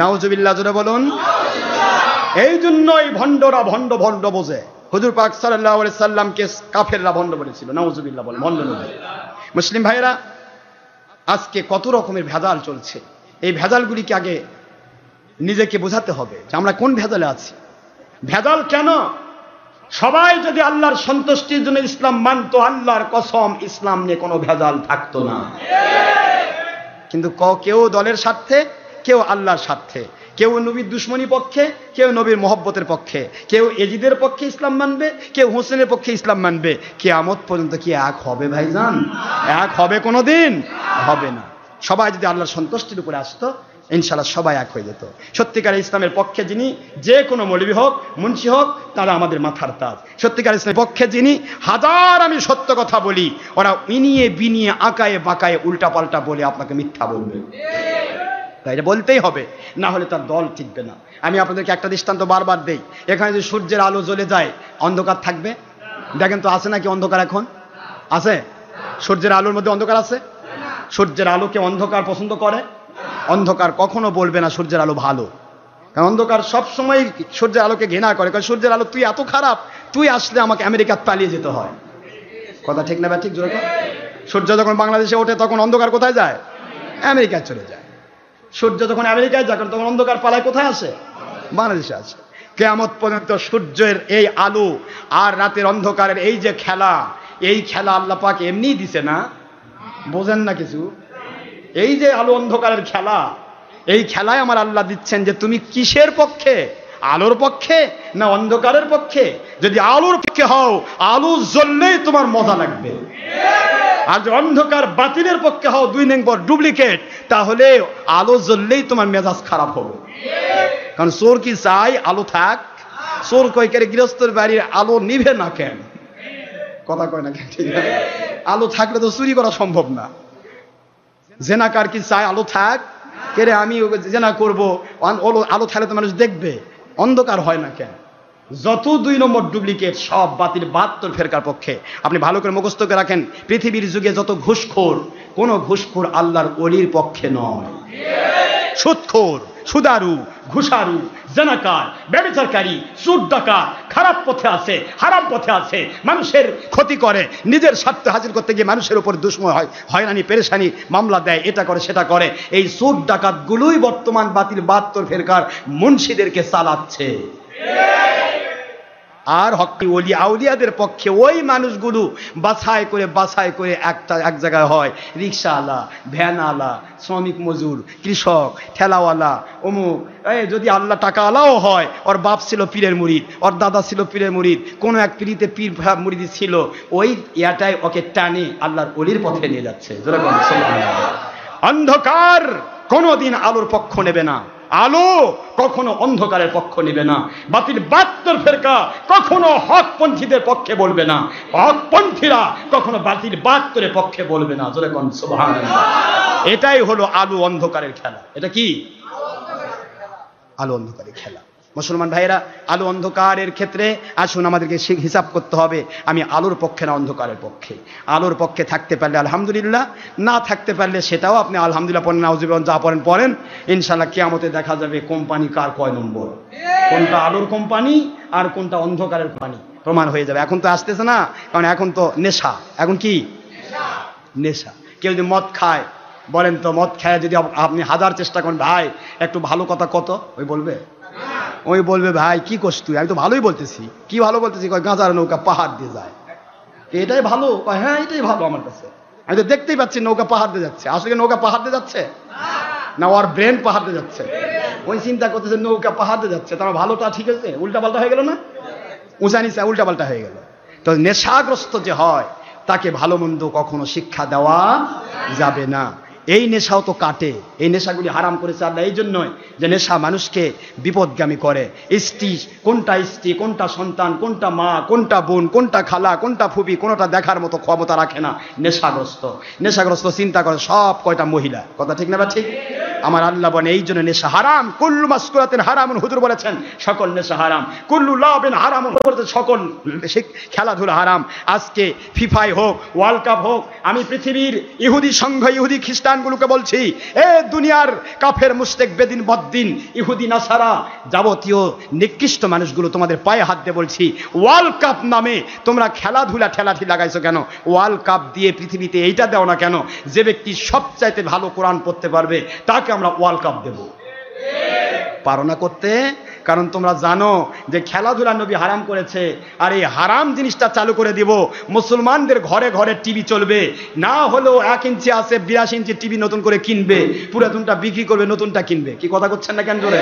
নাউজুবিল্লাহ জোরে বলুন। এই জন্যই ভণ্ডরা ভণ্ড ভণ্ড বোঝে। হুজুর পাক সাল্লাল্লাহু আলাইহি সাল্লামকে কাফেররা ভণ্ড বলেছিল। নাউজুবিল্লাহ বলেন, ভণ্ড নয়। মুসলিম ভাইরা, আজকে কত রকমের ভেজাল চলছে। এই ভেজালগুলিকে আগে নিজেকে বোঝাতে হবে যে আমরা কোন ভেজালে আছি। ভেজাল কেন? সবাই যদি আল্লাহর সন্তুষ্টির জন্য ইসলাম মানতো, আল্লাহর কসম ইসলাম নিয়ে কোনো ভেজাল থাকতো না। কিন্তু কেউ দলের স্বার্থে, কেউ আল্লাহর স্বার্থে, কেউ নবীর দুশ্মনী পক্ষে, কেউ নবীর মহব্বতের পক্ষে, কেউ এজিদের পক্ষে ইসলাম মানবে, কেউ হোসেনের পক্ষে ইসলাম মানবে। কিয়ামত পর্যন্ত কি এক হবে ভাইজান? এক হবে? কোনোদিন হবে না। সবাই যদি আল্লাহর সন্তুষ্টির উপরে আসতো, ইনশাআল্লাহ সবাই এক হয়ে যেত। সত্যিকার ইসলামের পক্ষে যিনি, যে কোনো মৌলবী হোক, মুন্সি হোক, তারা আমাদের মাথার তাজ। সত্যিকার ইসলামের পক্ষে যিনি, হাজার আমি সত্য কথা বলি, ওরা ইনিয়ে বিনিয়ে আঁকায়ে বাঁকায়ে উল্টা পাল্টা বলে আপনাকে মিথ্যা বলবে। তাই এটা বলতেই হবে, না হলে তার দল টিকবে না। আমি আপনাদেরকে একটা দৃষ্টান্ত বারবার দেই। এখানে যদি সূর্যের আলো জ্বলে যায়, অন্ধকার থাকবে? দেখেন তো আছে নাকি অন্ধকার? এখন আছে? সূর্যের আলোর মধ্যে অন্ধকার আছে? সূর্যের আলোকে অন্ধকার পছন্দ করে? অন্ধকার কখনো বলবে না সূর্যের আলো ভালো, কারণ অন্ধকার সবসময় সূর্যের আলোকে ঘৃণা করে। কারণ সূর্যের আলো, তুই এত খারাপ, তুই আসলে আমাকে আমেরিকা পালিয়ে যেতে হয়। কথা ঠিক না বা ঠিক? জোরে। সূর্য যখন বাংলাদেশে ওঠে তখন অন্ধকার কোথায় যায়? আমেরিকায় চলে যায়। সূর্য যখন আমেরিকায় যায় তখন অন্ধকার পালায় কোথায় আসে? বাংলাদেশে আসে। কিয়ামত পর্যন্ত সূর্যের এই আলো আর রাতের অন্ধকারের এই যে খেলা, এই খেলা আল্লাহ পাক এমনিই দিছে না, বোঝেন না কিছু? এই যে আলো অন্ধকারের খেলা, এই খেলায় আমার আল্লাহ দিচ্ছেন যে তুমি কিসের পক্ষে? আলোর পক্ষে না অন্ধকারের পক্ষে? যদি আলোর পক্ষে হও, আলো জ্বললেই তোমার মজা লাগবে। আর যদি অন্ধকার বাতিলের পক্ষে হও, 2 নম্বর ডুপ্লিকেট, তাহলে আলো জ্বললেই তোমার মেজাজ খারাপ হবে। কারণ চোর কি চাই আলো থাক? চোর কয় করে গৃহস্থের বাড়ির আলো নিভে না কেন? কথা কয় না কেন? ঠিক আছে, আলো থাকলে তো চুরি করা সম্ভব না। জেনাকার কি চায় আলো থাক? কেরে আমি জেনা করবো, আলো থাকলে তো মানুষ দেখবে। অন্ধকার হয় না কেন? যত 2 নম্বর ডুপ্লিকেট সব বাতিল, 72 ফেরকার পক্ষে। আপনি ভালো করে মুখস্থ করে রাখেন, পৃথিবীর যুগে যত ঘুষখোর, কোন ঘুষখোর আল্লাহর ওলির পক্ষে নয়। সুদখোর, সুদারু, ঘুষারু, জেনাকার, ব্যভিচারকারী, চোর ডাকাত খারাপ পথে আছে, হারাম পথে আছে, মানুষের ক্ষতি করে, নিজের স্বার্থ হাসিল করতে গিয়ে মানুষের উপর দুশ্মন হয়, হয়রানি পেরেশানি, মামলা দেয়, এটা করে সেটা করে। এই চোর ডাকাত গুলোই বর্তমান বাতিল 72 ফেরকার মুন্সিদেরকে চালাচ্ছে। আর হকি ওলি আউলিয়াদের পক্ষে ওই মানুষগুলো বাছাই করে এক জায়গায় হয়, রিক্সাওয়ালা, ভ্যানওয়ালা, শ্রমিক মজুর, কৃষক, ঠেলাওয়ালা, অমুক। যদি আল্লাহ টাকাওয়ালাও হয়, ওর বাপ ছিল পীরের মুরিদ, ওর দাদা ছিল পীরের মুরিদ, কোনো এক পীরিতে পীর মুরিদ ছিল, ওই ইয়াটাই ওকে টানে আল্লাহর ওলির পথে নিয়ে যাচ্ছে। অন্ধকার কোনোদিন আলোর পক্ষ নেবে না। আলো কখনো অন্ধকারের পক্ষ নেবে না, বাতিল 72 ফেরকা কখনো হকপন্থীদের পক্ষে বলবে না, হকপন্থীরা কখনো বাতিল 72-এর পক্ষে বলবে না। জোরে কোন সুবহানাল্লাহ। এটাই হলো আলো অন্ধকারের খেলা। এটা কি? আলো অন্ধকারের খেলা। মুসলমান ভাইয়েরা, আলো অন্ধকারের ক্ষেত্রে আসুন আমাদেরকে হিসাব করতে হবে, আমি আলোর পক্ষে না অন্ধকারের পক্ষে। আলোর পক্ষে থাকতে পারলে আলহামদুলিল্লাহ, না থাকতে পারলে সেটাও আপনি আলহামদুলিল্লাহ পড়েন, নাউজুবিল্লাহ যা পড়েন পড়েন, ইনশাআল্লাহ কিয়ামতে দেখা যাবে কোম্পানি কার কয় নম্বর, কোনটা আলোর কোম্পানি আর কোনটা অন্ধকারের কোম্পানি প্রমাণ হয়ে যাবে। এখন তো আসতেছে না, কারণ এখন তো নেশা। এখন কি নেশা? কেউ যদি মদ খায়, বলেন তো মদ খায় যদি আপনি 1000 চেষ্টা করেন, ভাই একটু ভালো কথা কত, ওই বলবে? ওই বলবে ভাই কি করছ তুই? আমি তো ভালোই বলতেছি। কি ভালো বলতেছি? কয় গাঁজার নৌকা পাহাড় দিয়ে যায়। এটাই ভালো? কয় হ্যাঁ এটাই ভালো আমার কাছে। আমি তো দেখতেই পাচ্ছি নৌকা পাহাড় দিয়ে যাচ্ছে। আসলে নৌকা পাহাড় দিয়ে যাচ্ছে না ওর ব্রেন পাহাড় দিয়ে যাচ্ছে? ওই চিন্তা করতেছে নৌকা পাহাড় দিয়ে যাচ্ছে, তার ভালোটা ঠিক আছে, উল্টা পাল্টা হয়ে গেল না? উঁচা নিচা উল্টা পাল্টা হয়ে গেল। তো নেশাগ্রস্ত যে হয় তাকে ভালো মন্দ কখনো শিক্ষা দেওয়া যাবে না। এই নেশাও তো কাটে, এই নেশাগুলি হারাম করেছে আল্লাহ এই জন্যই যে নেশা মানুষকে বিপদগামী করে। স্ত্রী কোনটা, স্ত্রী কোনটা, সন্তান কোনটা, মা কোনটা, বোন কোনটা, খালা কোনটা, ফুপি কোনটা দেখার মতো ক্ষমতা রাখে না নেশাগ্রস্ত। নেশাগ্রস্ত চিন্তা করে সব কয়টা মহিলা। কথা ঠিক না বা ঠিক? আমার আল্লাহ বলেন এই জন্য নেশা হারাম। কুল্লু মাসকুরাতিন হারামুন, হুজুর বলেছেন সকল নেশা হারাম। কুল্লু লাবিন হারামুন, সকল খেলাধুলা হারাম। আজকে ফিফাই হোক, ওয়ার্ল্ড কাপ হোক, আমি পৃথিবীর ইহুদি সংঘ, ইহুদি খ্রিস্টানগুলোকে বলছি, এ দুনিয়ার কাফের মুশরিক বেদিন বদ্দিন ইহুদি নাসারা যাবতীয় নিকৃষ্ট মানুষগুলো, তোমাদের পায়ে হাত দিয়ে বলছি, ওয়ার্ল্ড কাপ নামে তোমরা খেলাধুলা ঠেলাঠি লাগাইছো কেন? ওয়ার্ল্ড কাপ দিয়ে পৃথিবীতে এইটা দাও না কেন, যে ব্যক্তি সবচাইতে ভালো কোরআন পড়তে পারবে তাকে আমরা ওয়ার্ল্ড কাপ দেব। পারো না করতে? কারণ তোমরা জানো যে খেলাধুলা নবী হারাম করেছে। আর এই হারাম জিনিসটা চালু করে দিব, মুসলমানদের ঘরে ঘরে টিভি চলবে, না হলেও 1 ইঞ্চি আছে 82 ইঞ্চি টিভি নতুন করে কিনবে, পুরাতনটা বিক্রি করবে, নতুনটা কিনবে। কি কথা করছেন না কেন জোরে?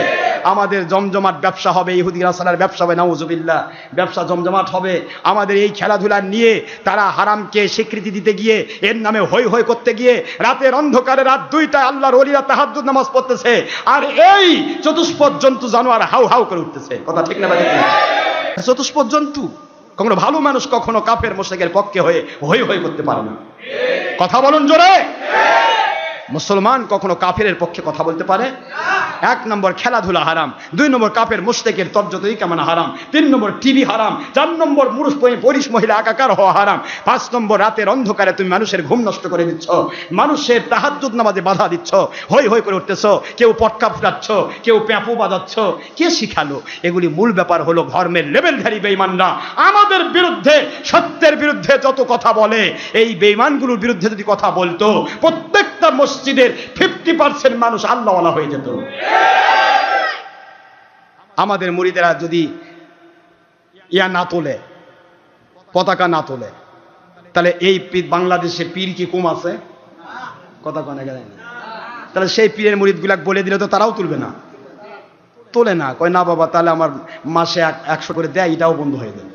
আমাদের জমজমাট ব্যবসা হবে, ইহুদি নাসারার ব্যবসা হবে, নাউজুবিল্লাহ, ব্যবসা জমজমাট হবে। আমাদের এই খেলাধুলা নিয়ে তারা হারামকে স্বীকৃতি দিতে গিয়ে, এর নামে হই হই করতে গিয়ে রাতের অন্ধকারে রাত 2টায় আল্লাহর ওলিরা তাহাজ্জুদ নামাজ পড়তেছে, আর এই চতুষ্পদ জন্তু জানোয়ার হাউ হাউ করে উঠতেছে। কথা ঠিক না ভাই? চতুষ্পদ জন্তু। কখনো ভালো মানুষ কখনো কাফের মুশরিকের পক্ষে হয়ে হই হই করতে পারে না। কথা বলুন জোরে। মুসলমান কখনো কাফেরের পক্ষে কথা বলতে পারে? 1 নম্বর খেলাধুলা হারাম, 2 নম্বর কাফের মুশরিকের তর্জতই কেমন হারাম, 3 নম্বর টিভি হারাম, 4 নম্বর পুরুষ মহিলা একাকার হওয়া হারাম, 5 নম্বর রাতের অন্ধকারে তুমি মানুষের ঘুম নষ্ট করে দিচ্ছ, মানুষের তাহাজ্জুদ নামাজে বাধা দিচ্ছ, হই হই করে উঠতেছ, কেউ পটকা ফুটাচ্ছ, কেউ প্যাপু বাজাচ্ছ। কে শিখালো এগুলি? মূল ব্যাপার হলো ধর্মের লেভেলধারী বেঈমানরা আমাদের বিরুদ্ধে, সত্যের বিরুদ্ধে যত কথা বলে, এই বেঈমানগুলোর বিরুদ্ধে যদি কথা বলতো, প্রত্যেকটা মসজিদের 50% মানুষ আল্লাহওয়ালা হয়ে যেত। আমাদের মুরিদেরা যদি না তোলে, পতাকা না তোলে, তাহলে এই বাংলাদেশে পীর কি কম আছে? কথা কনে গেলে তাহলে সেই পীরের মুরিদগুলা বলে দিলে তো তারাও তুলবে না, তোলে না। কয় না বাবা, তাহলে আমার মাসে 100 করে দেয়, এটাও বন্ধ হয়ে যাবে।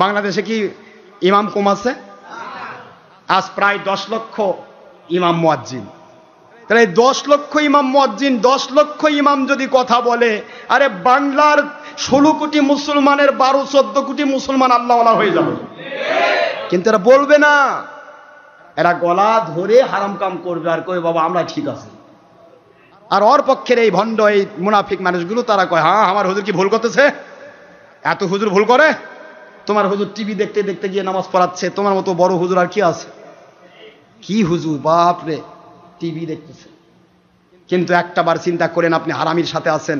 বাংলাদেশে কি ইমাম কম আছে? আজ প্রায় 10 লক্ষ ইমাম মুয়াজ্জিন। তাহলে 10 লক্ষ ইমাম মুয়াজ্জিন, 10 লক্ষ ইমাম যদি কথা বলে, আরে বাংলার 16 কোটি মুসলমানের 12-14 কোটি মুসলমান আল্লাহওয়ালা হয়ে যাবে। কিন্তু এরা বলবে না, এরা গলা ধরে হারাম কাম করবে আর কই বাবা আমরা ঠিক আছে। আর ওর পক্ষের এই ভণ্ড, এই মুনাফিক মানুষগুলো তারা কয় হ্যাঁ আমার হুজুর কি ভুল করতেছে? এত হুজুর ভুল করে? তোমার হুজুর টিভি দেখতে দেখতে গিয়ে নামাজ পড়াচ্ছে, তোমার মতো বড় হুজুর আর কি আছে? কি হুজুর বাপরে, টিভি দেখতেছে। কিন্তু একটাবার চিন্তা করেন আপনি হারামির সাথে আছেন,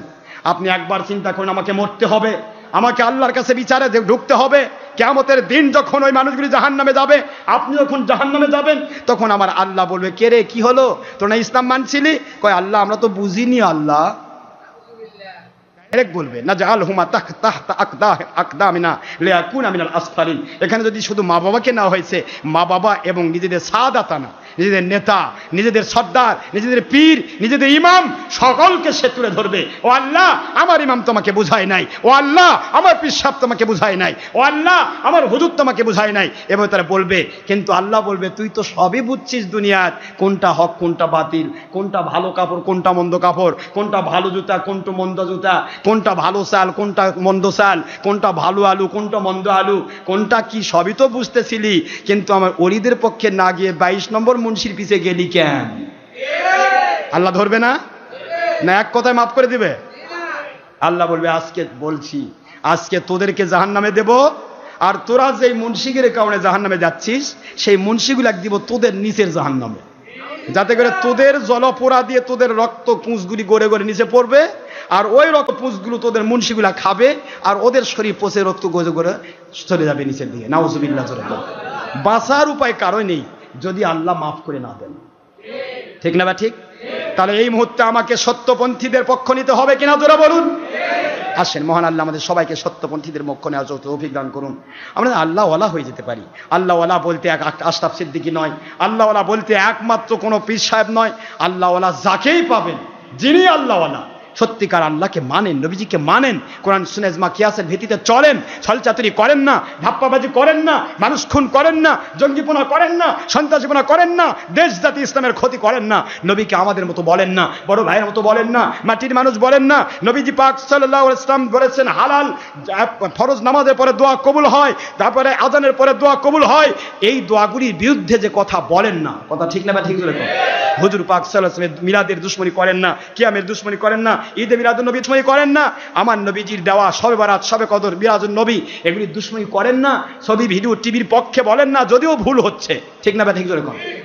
আপনি একবার চিন্তা করেন আমাকে মরতে হবে, আমাকে আল্লাহর কাছে বিচারে ঢুকতে হবে। কিয়ামতের দিন যখন ওই মানুষগুলি জাহান্নামে যাবে, আপনি যখন জাহান্নামে যাবেন, তখন আমার আল্লাহ বলবে কে রে কি হলো, তোর না ইসলাম মানছিলি? কয় আল্লাহ আমরা তো বুঝিনি। আল্লাহ ডাইরেক্ট বলবে না জাআলহুমা তাহতা আকদামিনা লিয়াকুনা মিনাল আসফালিন। এখানে যদি শুধু মা বাবাকে নেওয়া হয়েছে, মা বাবা এবং নিজেদের সাদাতানা, নিজেদের নেতা, নিজেদের সর্দার, নিজেদের পীর, নিজেদের ইমাম, সকলকে সে তুলে ধরবে। ও আল্লাহ, আমার ইমাম তোমাকে বুঝায় নাই, ও আল্লাহ আমার পীর সাহেব তোমাকে বুঝায় নাই, ও আল্লাহ আমার হুজুর তোমাকে বুঝায় নাই, এবং তারা বলবে। কিন্তু আল্লাহ বলবে তুই তো সবই বুঝছিস দুনিয়ার, কোনটা হক কোনটা বাতিল, কোনটা ভালো কাপড় কোনটা মন্দ কাপড়, কোনটা ভালো জুতা কোনটা মন্দ জুতা, কোনটা ভালো চাল কোনটা মন্দ চাল, কোনটা ভালো আলু কোনটা মন্দ আলু, কোনটা কি সবই তো বুঝতেছিলি। কিন্তু আমার ওলিদের পক্ষে না গিয়ে 22 নম্বর মুন্সির পিছে গেলি কেন? আল্লাহ ধরবে না? না এক কথায় মাফ করে দিবে? আল্লাহ বলবে আজকে বলছি, আজকে তোদেরকে জাহান্নামে দেব, আর তোরা যেই মুন্সিগের কারণে জাহান্নামে যাচ্ছিস সেই মুন্সিগুলো দিব তোদের নিচের জাহান্নামে, যাতে করে তোদের জলপোড়া দিয়ে তোদের রক্ত পুঁজগুলি গড়ে গড়ে নিচে পড়বে, আর ওই রক্ত পুঁজগুলো তোদের মুন্সিগুলা খাবে, আর ওদের শরীর পচে রক্ত গড়ে গড়ে চলে যাবে নিচের দিকে। নাউজুবিল্লাহ। বাঁচার উপায় কারো নেই যদি আল্লাহ মাফ করে না দেন। ঠিক না বা ঠিক? তাহলে এই মুহূর্তে আমাকে সত্যপন্থীদের পক্ষ নিতে হবে কিনা জোরে বলুন। আসেন, মহান আল্লাহ আমাদের সবাইকে সত্যপন্থীদের পক্ষ নেওয়ার তৌফিক দান করুন। আমরা আল্লাহওয়ালা হয়ে যেতে পারি। আল্লাহওয়ালা বলতে এক আশরাফ সিদ্দিকী নয়, আল্লাহওয়ালা বলতে একমাত্র কোনো পীর সাহেব নয়। আল্লাহওয়ালা যাকেই পাবেন, যিনি আল্লাহওয়ালা, সত্যিকার আল্লাহকে মানেন, নবীজিকে মানেন, কোরআন সুন্নাহ ইজমা কিয়াসের ভিত্তিতে চলেন, ছলচাতুরি করেন না, ধাপ্পাবাজি করেন না, মানুষ খুন করেন না, জঙ্গিপনা করেন না, সন্ত্রাসীপনা করেন না, দেশ জাতি ইসলামের ক্ষতি করেন না, নবীকে আমাদের মতো বলেন না, বড় ভাইয়ের মতো বলেন না, মাটির মানুষ বলেন না। নবীজি পাক সাল্লাল্লাহু আলাইহি ওয়াসাল্লাম বলেছেন হালাল ফরজ নামাজের পরে দোয়া কবুল হয়, তারপরে আযানের পরে দোয়া কবুল হয়। এই দোয়াগুলির বিরুদ্ধে যে কথা বলেন না, কথা ঠিক না বা ঠিক? হুজুর পাক সাল্লাল্লাহু আলাইহি ওয়াসাল্লাম মিলাদের দুশমনি করেন না, কিয়ামের দুশমনি করেন না, ঈদে মিলাদুন নবী দুশমনি করেন না, আমার নবীজির দেওয়া শবে বারাত, শবে কদর, মিলাদুন নবী এগুলি দুশমনি করেন না, ছবি ভিডিও টিভির পক্ষে বলেন না, যদিও ভুল হচ্ছে। ঠিক না বা ঠিক?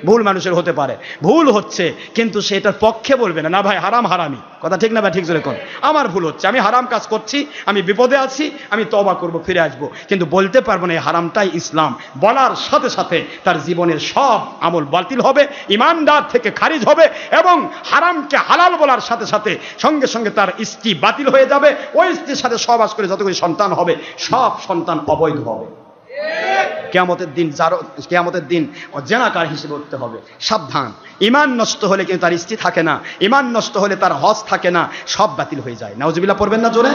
ভুল মানুষের হতে পারে, ভুল হচ্ছে, কিন্তু সেটার পক্ষে বলবে না, না ভাই হারাম হারামি, কথা ঠিক না বা ঠিক? আমার ভুল হচ্ছে, আমি হারাম কাজ করছি, আমি বিপদে আছি, আমি তওবা করব, ফিরে আসবো, কিন্তু বলতে পারবো না এই হারামটাই ইসলাম। বলার সাথে সাথে তার জীবনের সব আমল বাতিল হবে, ইমানদার থেকে খারিজ হবে, এবং হারামকে হালাল বলার সাথে সাথে সঙ্গে সঙ্গে তার স্ত্রী বাতিল হয়ে যাবে, ওই স্ত্রীর সাথে সহবাস করে যতগুলি সন্তান হবে সব সন্তান অবৈধ হবে। কিয়ামতের দিন জেনাকার হিসেবে উঠতে হবে। সাবধান, ঈমান নষ্ট হলে কিন্তু তার স্ত্রী থাকে না, ঈমান নষ্ট হলে তার হজ থাকে না, সব বাতিল হয়ে যায়। নাউজুবিল্লাহ পড়বেন না জোরে?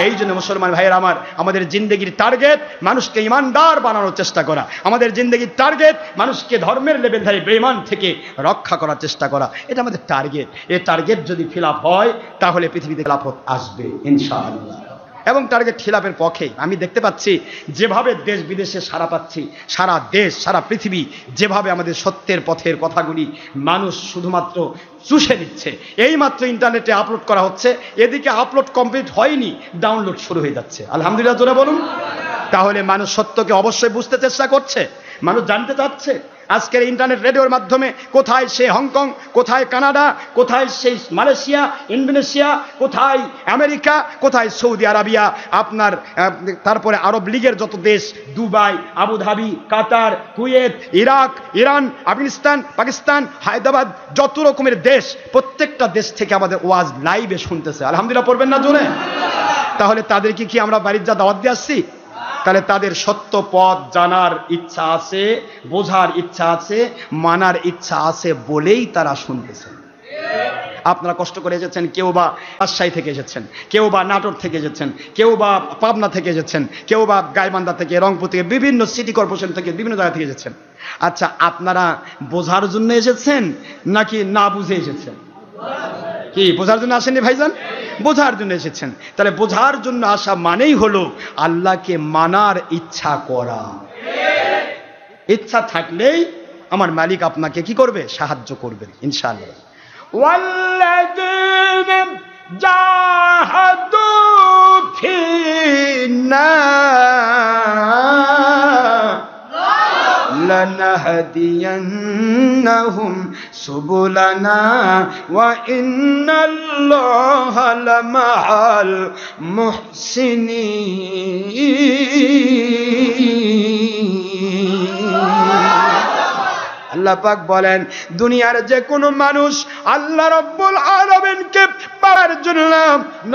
এই জন্য মুসলমান ভাইয়ের আমার, আমাদের জিন্দেগির টার্গেট মানুষকে ঈমানদার বানানোর চেষ্টা করা, আমাদের জিন্দেগির টার্গেট মানুষকে ধর্মের লেভেলধারী বেঈমান থেকে রক্ষা করার চেষ্টা করা, এটা আমাদের টার্গেট। এই টার্গেট যদি ফিল-আপ হয় তাহলে পৃথিবীতে খেলাফত আসবে ইনশাআল্লাহ। এবং টার্গেট খিলাফের পক্ষে আমি দেখতে পাচ্ছি যেভাবে দেশ বিদেশে সারা পাচ্ছি, সারা দেশ সারা পৃথিবী যেভাবে আমাদের সত্যের পথের কথাগুলি মানুষ শুধুমাত্র চুষে নিচ্ছে। এই মাত্র ইন্টারনেটে আপলোড করা হচ্ছে, এদিকে আপলোড কমপ্লিট হয়নি, ডাউনলোড শুরু হয়ে যাচ্ছে। আলহামদুলিল্লাহ জোরে বলুন। তাহলে মানুষ সত্যকে অবশ্যই বুঝতে চেষ্টা করছে, মানুষ জানতে চাচ্ছে। আজকের ইন্টারনেট রেডিওর মাধ্যমে কোথায় সে হংকং, কোথায় কানাডা, কোথায় সেই মালয়েশিয়া, ইন্দোনেশিয়া, কোথায় আমেরিকা, কোথায় সৌদি আরবিয়া, আপনার তারপরে আরব লীগের যত দেশ, Dubai, Abu Dhabi, Qatar, Kuwait, Iraq, Iran, Afghanistan, Pakistan, Hyderabad, যত রকমের দেশ, প্রত্যেকটা দেশ থেকে আমাদের ওয়াজ লাইভে শুনতেছে। আলহামদুলিল্লাহ পড়বেন না জোরে? তাহলে তাদেরকে কি আমরা বাড়ির যা দাওয়াত দিয়ে আসছি? তাহলে তাদের সত্য পথ জানার ইচ্ছা আছে, বোঝার ইচ্ছা আছে, মানার ইচ্ছা আছে বলেই তারা শুনতেছে। আপনারা কষ্ট করে এসেছেন, কেউ বা রাজশাহী থেকে এসেছেন, কেউ বা নাটোর থেকে এসেছেন, কেউ বা পাবনা থেকে এসেছেন, কেউ বা গাইবান্ধা থেকে, রংপুর থেকে, বিভিন্ন সিটি কর্পোরেশন থেকে, বিভিন্ন জায়গা থেকে এসেছেন। আচ্ছা, আপনারা বোঝার জন্য এসেছেন নাকি না বুঝে এসেছেন? কি বোঝার জন্য আসেননি ভাইজান? বোঝার জন্য এসেছেন। তাহলে বোঝার জন্য আসা মানেই হলো আল্লাহকে মানার ইচ্ছা করা। ইচ্ছা থাকলেই আমার মালিক আপনাকে কি করবে? সাহায্য করবেন ইনশাআল্লাহ। ওয়াল্লাযীনা জাহাদু ফিনা লানাহদিয়ান্নাহুম সুবুলানা ওয়া ইন্নাল্লাহা লামাআল মুহসিনিন। আল্লাহ পাক বলেন, দুনিয়ার যে কোনো মানুষ আল্লাহ রাব্বুল আলামিনকে পাওয়ার জন্য,